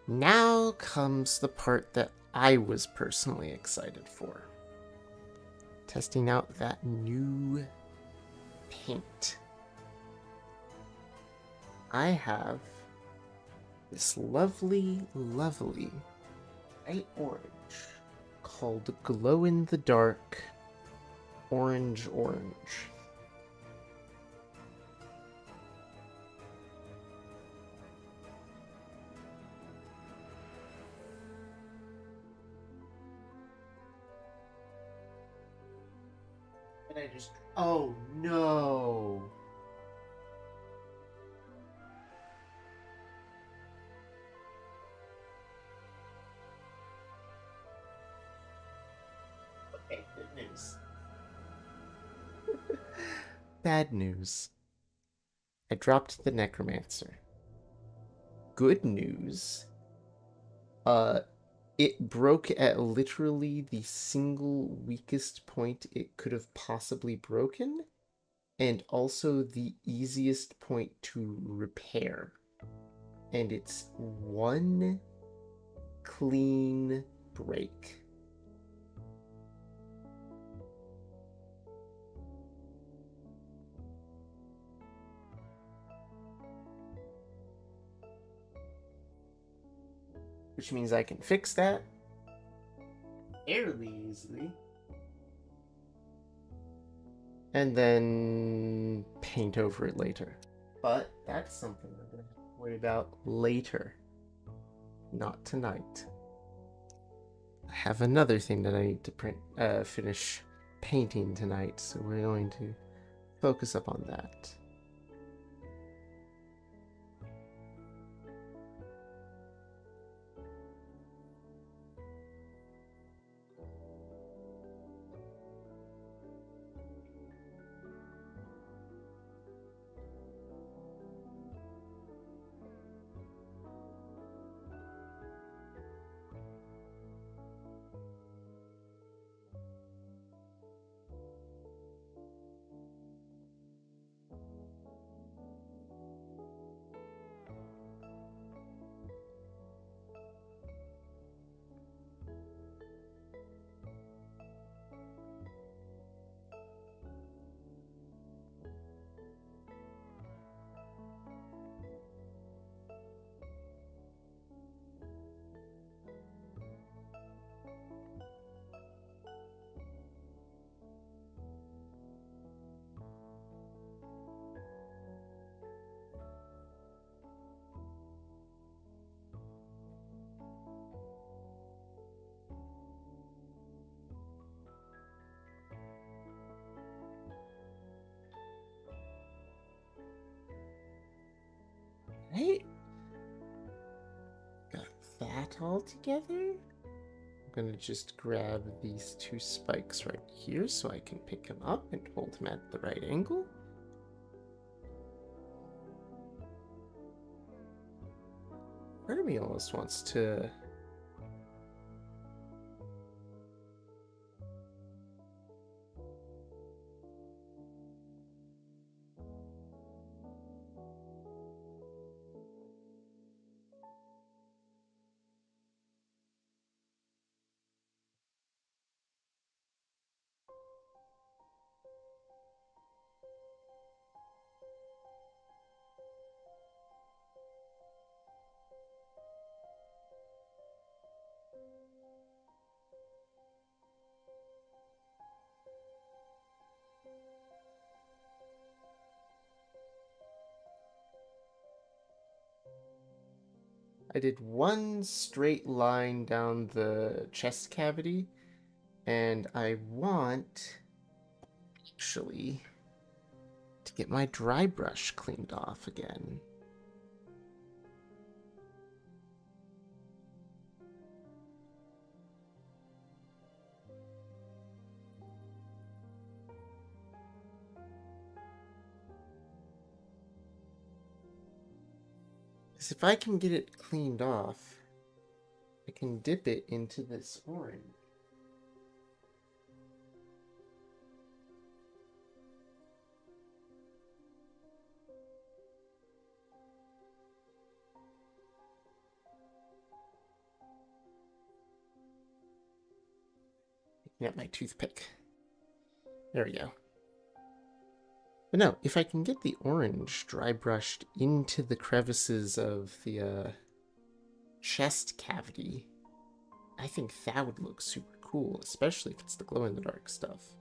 Now comes the part that I was personally excited for. Testing out that new paint. I have this lovely, lovely bright orange called Glow in the Dark Orange. And I just, oh no. Okay, good news. Bad news. I dropped the Necromancer. Good news. It broke at literally the single weakest point it could have possibly broken, and also the easiest point to repair. And it's one clean break. which means I can fix that fairly easily. And then paint over it later. But that's something I'm going to have to worry about later, not tonight. I have another thing that I need to finish painting tonight, so we're going to focus up on that. Right? Got that all together? I'm gonna just grab these two spikes right here so I can pick them up and hold them at the right angle. Part of me almost wants to... I did one straight line down the chest cavity, and I want, actually, to get my dry brush cleaned off again. Because if I can get it cleaned off, I can dip it into this orange. Picking up my toothpick. There we go. But no, if I can get the orange dry brushed into the crevices of the chest cavity, I think that would look super cool, especially if it's the glow-in-the-dark stuff.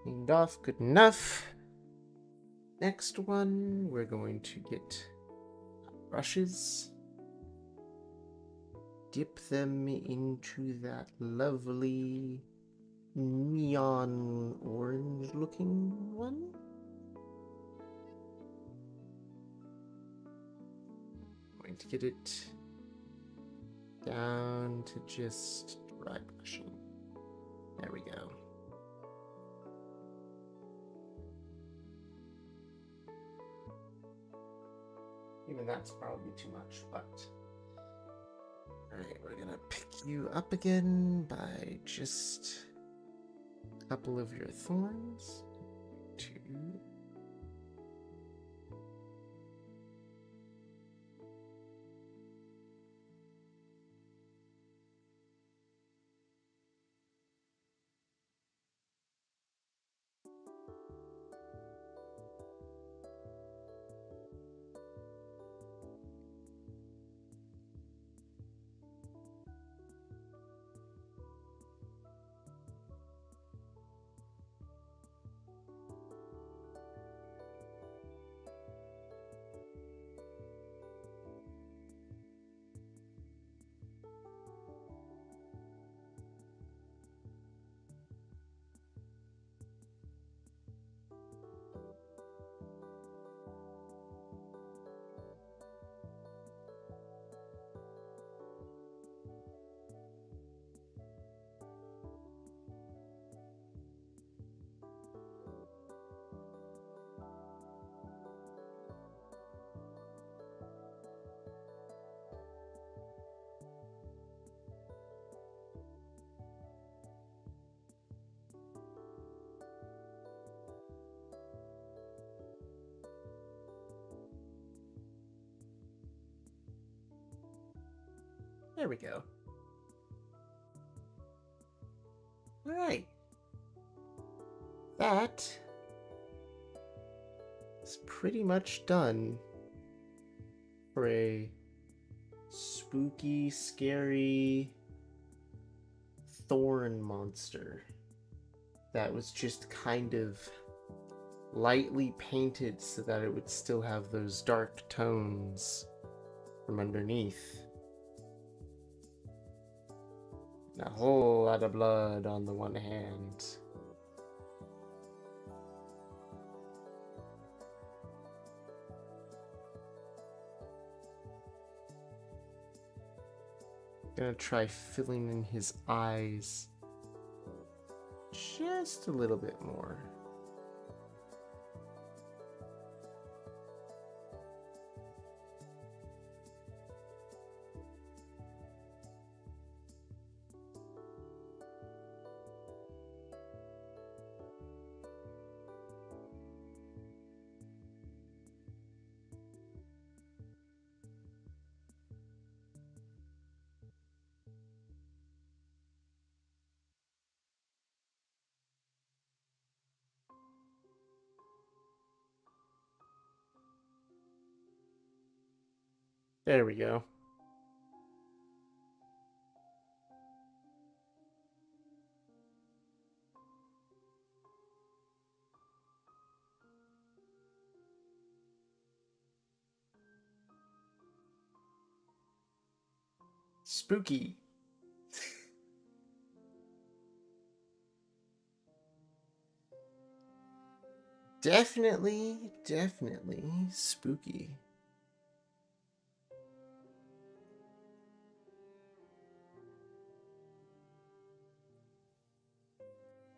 Cleaned off, good enough. Next one, we're going to get brushes. Dip them into that lovely neon orange looking one. Going to get it down to just dry brushing. There we go. Even that's probably too much, but... Alright, we're gonna pick you up again by just a couple of your thorns. 2. There we go. Alright. That is pretty much done for a spooky, scary thorn monster that was just kind of lightly painted so that it would still have those dark tones from underneath. And a whole lot of blood on the one hand. Gonna try filling in his eyes just a little bit more. There we go. Spooky. Definitely spooky.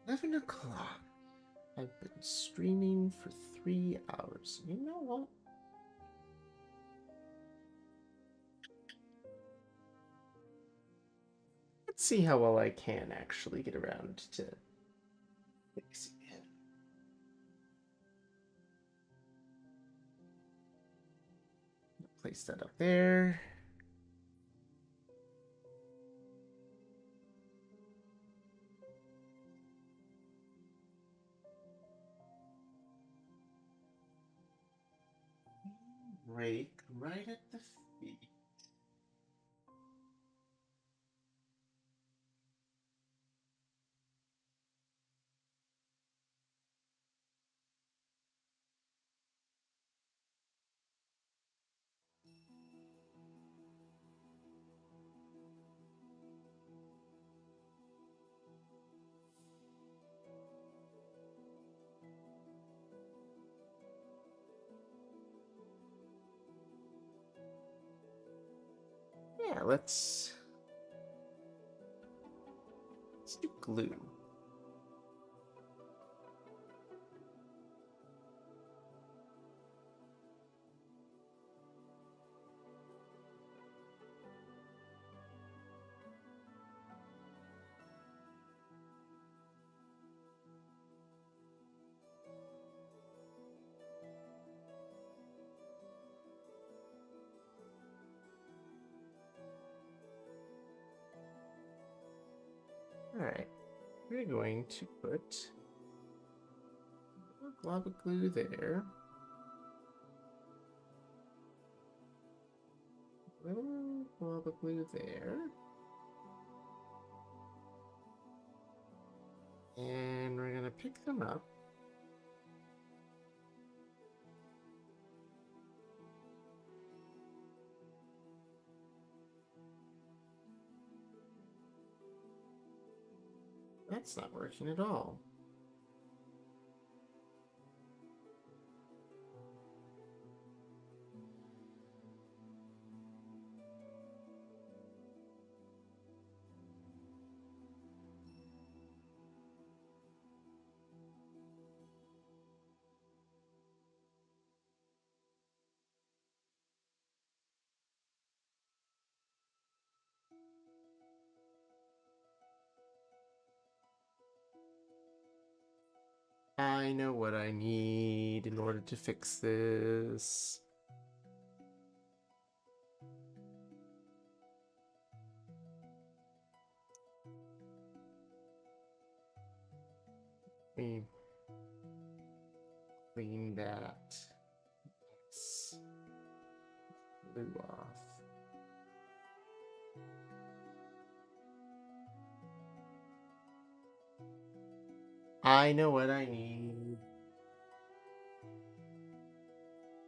11 o'clock. I've been streaming for 3 hours. You know what? Let's see how well I can actually get around to fixing it. Place that up there. Rake right at the feet. Yeah, let's do glue. Alright, we're going to put lava glue there. Lava glue there. And we're gonna pick them up. That's not working at all. I know what I need in order to fix this. Let me clean that glue off. I know what I need.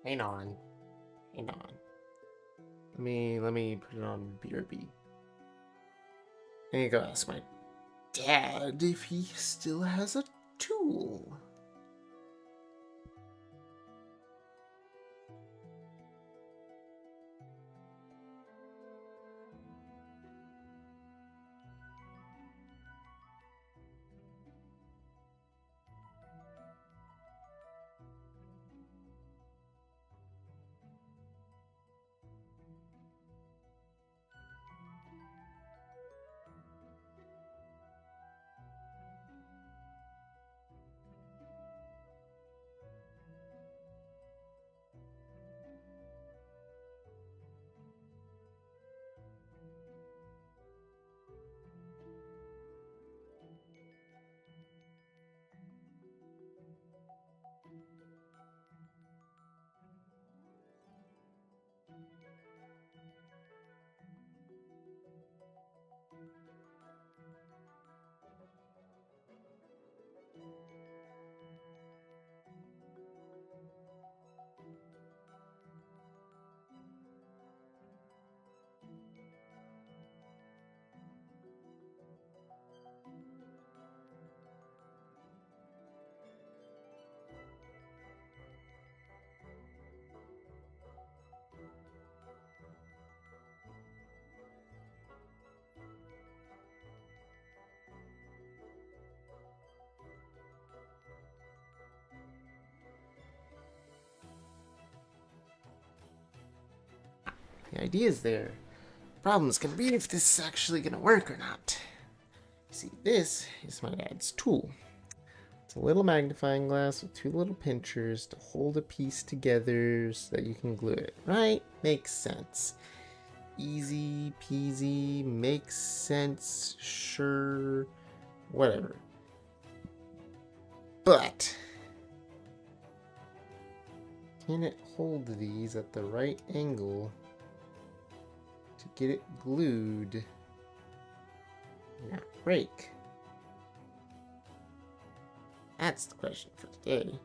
Hang on. Hang on. Let me put it on BRB. I need to go ask my dad if he still has a tool. The idea is there. The problem's gonna be if this is actually gonna work or not. See, this is my dad's tool. It's a little magnifying glass with two little pinchers to hold a piece together so that you can glue it, right? Makes sense. Easy peasy, makes sense, sure, whatever. But can it hold these at the right angle to get it glued and not break? That's the question for today.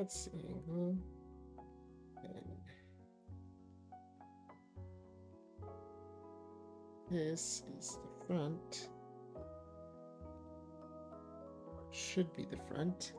that's the angle. And this is the front. Should be the front.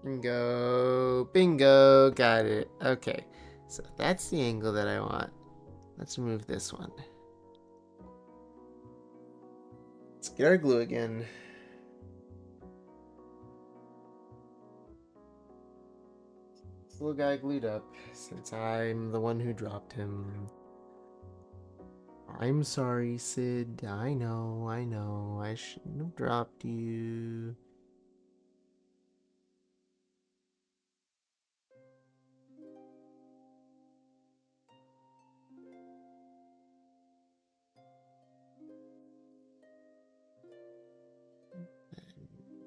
Bingo, bingo, got it. Okay, so that's the angle that I want. Let's remove this one. Let's get our glue again. This little guy glued up since I'm the one who dropped him. I'm sorry, Sid. I know. I shouldn't have dropped you.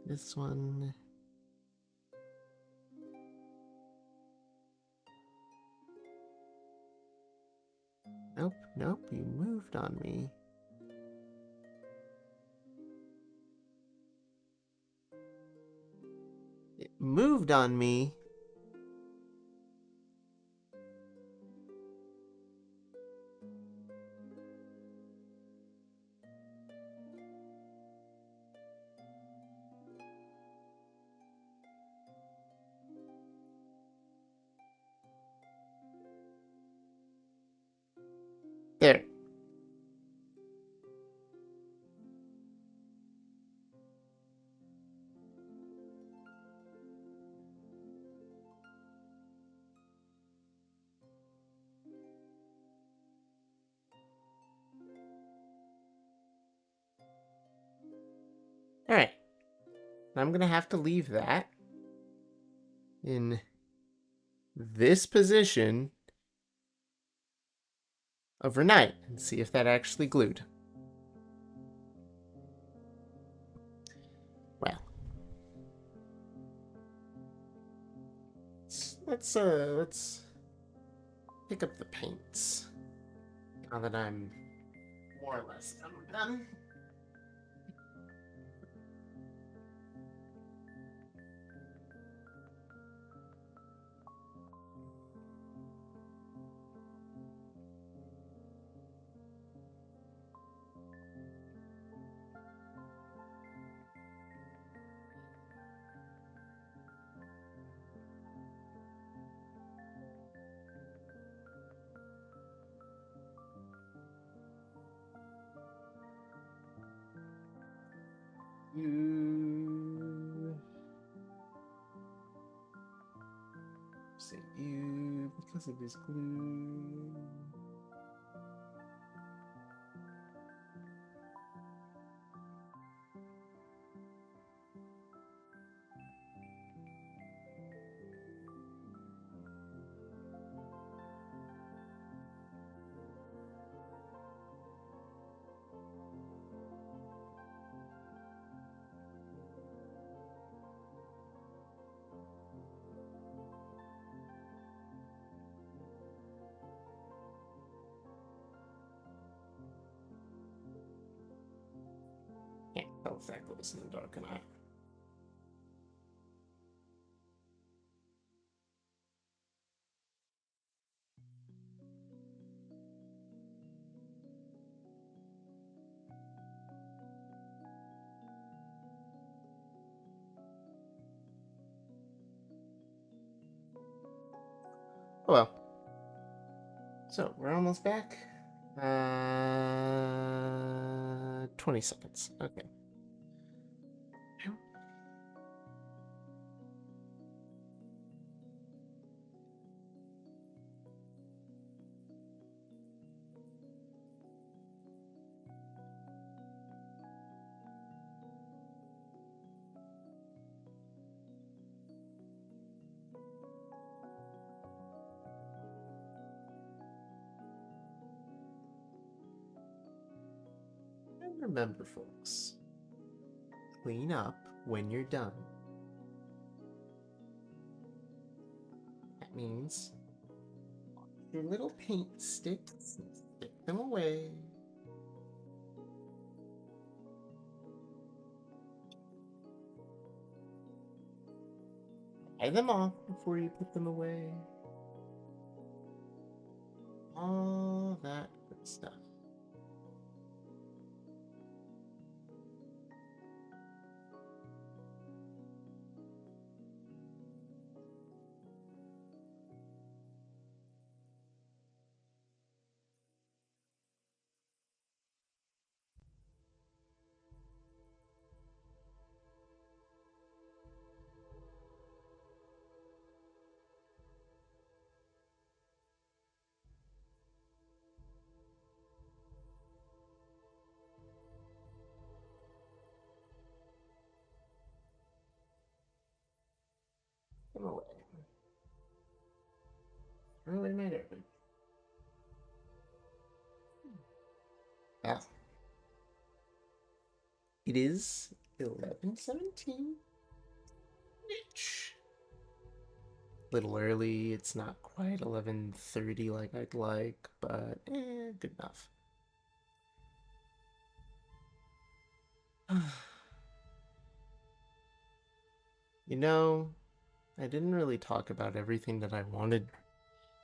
This one. Nope, nope, you moved on me. It moved on me. There. Alright. I'm gonna have to leave that in this position overnight and see if that actually glued. Well. Let's pick up the paints. Now that I'm more or less done. You say you because it is glue. Can't tell if that glows in the dark or not. Oh well. So we're almost back. 20 seconds. Okay. And remember, folks, clean up when you're done. That means your little paint sticks, stick them away. Dry them off before you put them away. All that good stuff. Put them away. Throw away my dirt. Ah, it is 11:17. Little early. It's not quite 11:30 like I'd like, but good enough. You know, I didn't really talk about everything that I wanted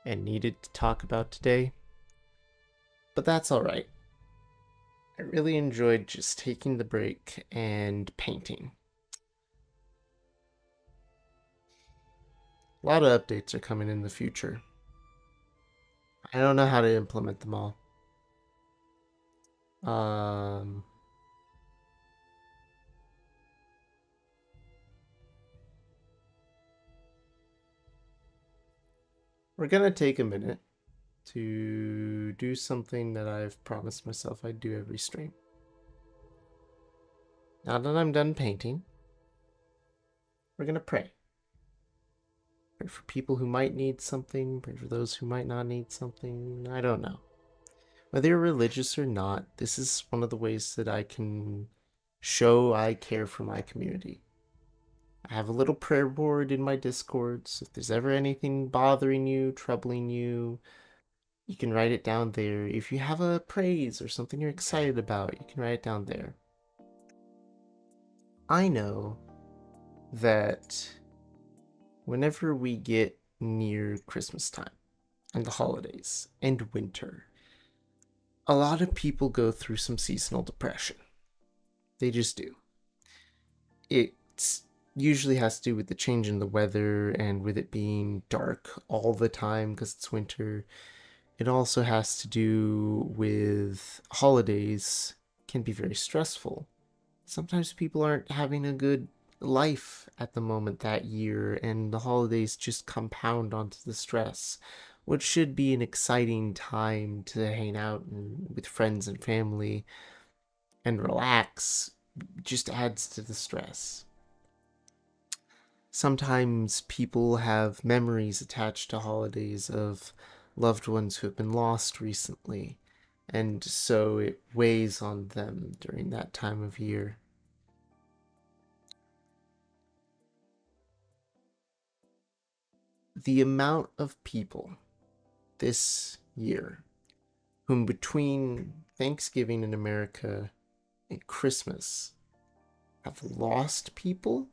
and needed to talk about today, but that's alright. I really enjoyed just taking the break and painting. A lot of updates are coming in the future. I don't know how to implement them all. We're gonna take a minute to do something that I've promised myself I'd do every stream. Now that I'm done painting, we're gonna pray. Pray for people who might need something, pray for those who might not need something. I don't know. Whether you're religious or not, this is one of the ways that I can show I care for my community. I have a little prayer board in my Discord, so if there's ever anything bothering you, troubling you, you can write it down there. If you have a praise or something you're excited about, you can write it down there. I know that whenever we get near Christmas time and the holidays and winter, a lot of people go through some seasonal depression. They just do. It usually has to do with the change in the weather and with it being dark all the time because it's winter. It also has to do with holidays can be very stressful. Sometimes people aren't having a good life at the moment that year, and the holidays just compound onto the stress, which should be an exciting time to hang out with friends and family and relax, just adds to the stress. Sometimes people have memories attached to holidays of loved ones who have been lost recently, and so it weighs on them during that time of year. The amount of people this year whom between Thanksgiving in America and Christmas have lost people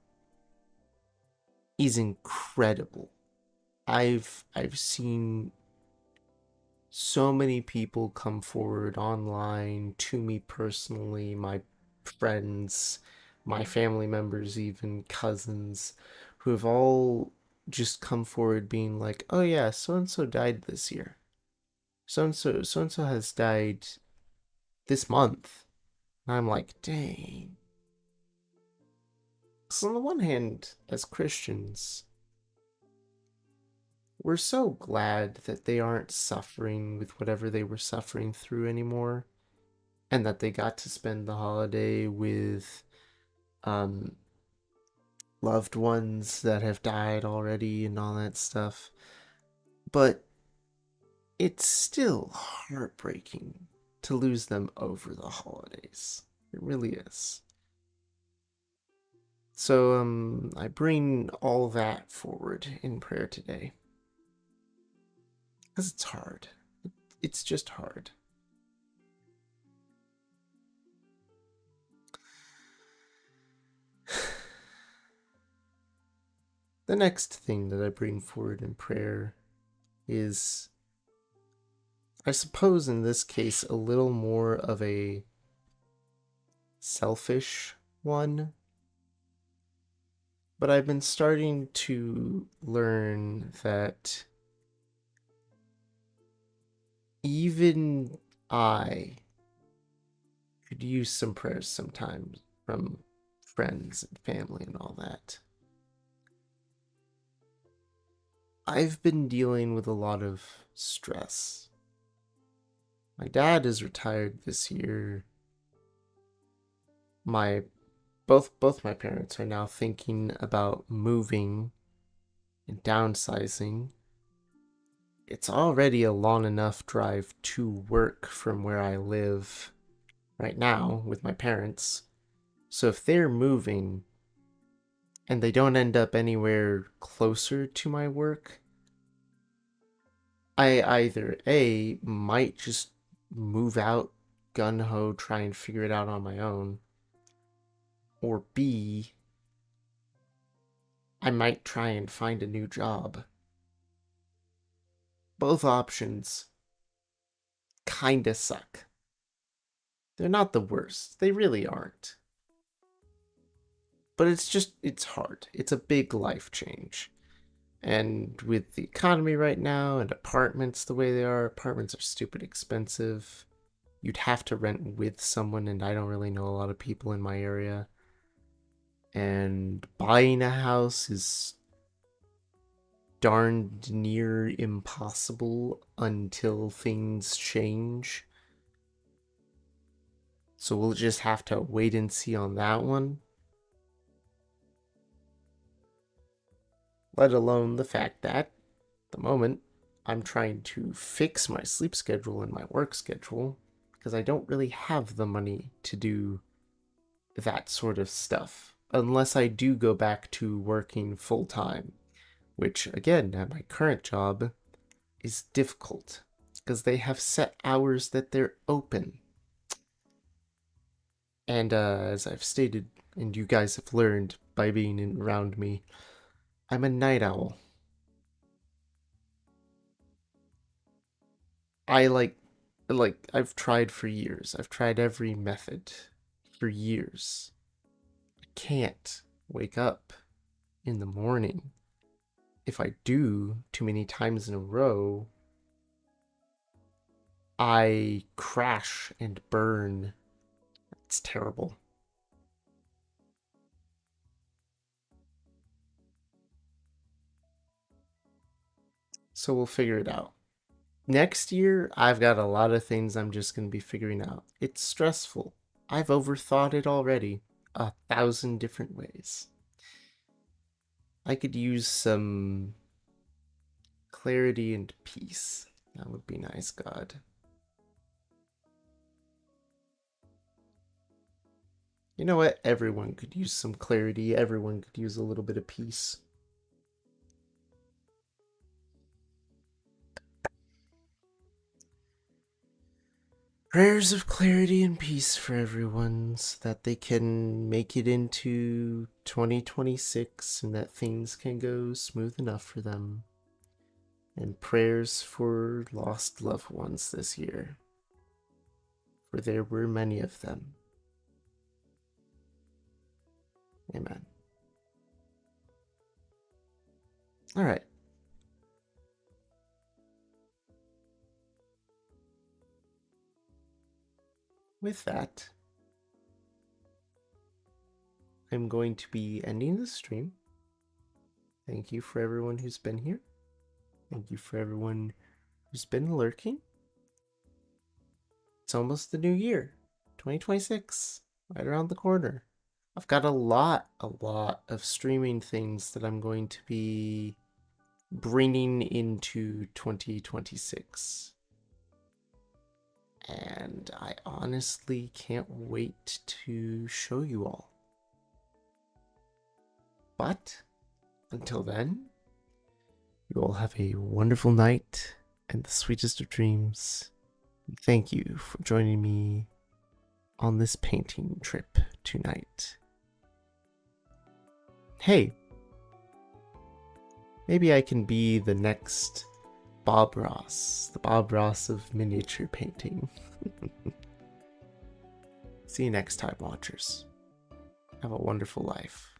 is incredible. I've seen so many people come forward online to me personally, my friends, my family members, even cousins, who have all just come forward being like, oh yeah, so and so died this year. So and so has died this month. And I'm like, dang. So on the one hand, as Christians, we're so glad that they aren't suffering with whatever they were suffering through anymore, and that they got to spend the holiday with um, loved ones that have died already and all that stuff. But it's still heartbreaking to lose them over the holidays. It really is. So, I bring all that forward in prayer today. Because it's hard. It's just hard. The next thing that I bring forward in prayer is, I suppose in this case, a little more of a selfish one. But I've been starting to learn that even I could use some prayers sometimes from friends and family and all that. I've been dealing with a lot of stress. My dad is retired this year. My both my parents are now thinking about moving and downsizing. It's already a long enough drive to work from where I live right now with my parents. So if they're moving and they don't end up anywhere closer to my work, I either A, might just move out gun ho, try and figure it out on my own, or B, I might try and find a new job. Both options kinda suck. They're not the worst, they really aren't. But it's hard. It's a big life change. And with the economy right now and apartments the way they are, apartments are stupid expensive. You'd have to rent with someone, and I don't really know a lot of people in my area. And buying a house is darned near impossible until things change. So we'll just have to wait and see on that one. Let alone the fact that, at the moment, I'm trying to fix my sleep schedule and my work schedule because I don't really have the money to do that sort of stuff unless I do go back to working full time, which again, at my current job, is difficult because they have set hours that they're open. And as I've stated, and you guys have learned by being around me, I'm a night owl. I I've tried for years. I've tried every method for years. I can't wake up in the morning. If I do too many times in a row, I crash and burn. It's terrible. So we'll figure it out. Next year, I've got a lot of things I'm just going to be figuring out. It's stressful. I've overthought it already 1,000 different ways. I could use some clarity and peace. That would be nice, God. You know what? Everyone could use some clarity. Everyone could use a little bit of peace. Prayers of clarity and peace for everyone so that they can make it into 2026 and that things can go smooth enough for them. And prayers for lost loved ones this year, for there were many of them. Amen. All right. With that, I'm going to be ending the stream. Thank you for everyone who's been here. Thank you for everyone who's been lurking. It's almost the new year, 2026, right around the corner. I've got a lot of streaming things that I'm going to be bringing into 2026. And I honestly can't wait to show you all. But until then, you all have a wonderful night and the sweetest of dreams. Thank you for joining me on this painting trip tonight. Hey, maybe I can be the next Bob Ross, the Bob Ross of miniature painting. See you next time, watchers. Have a wonderful life.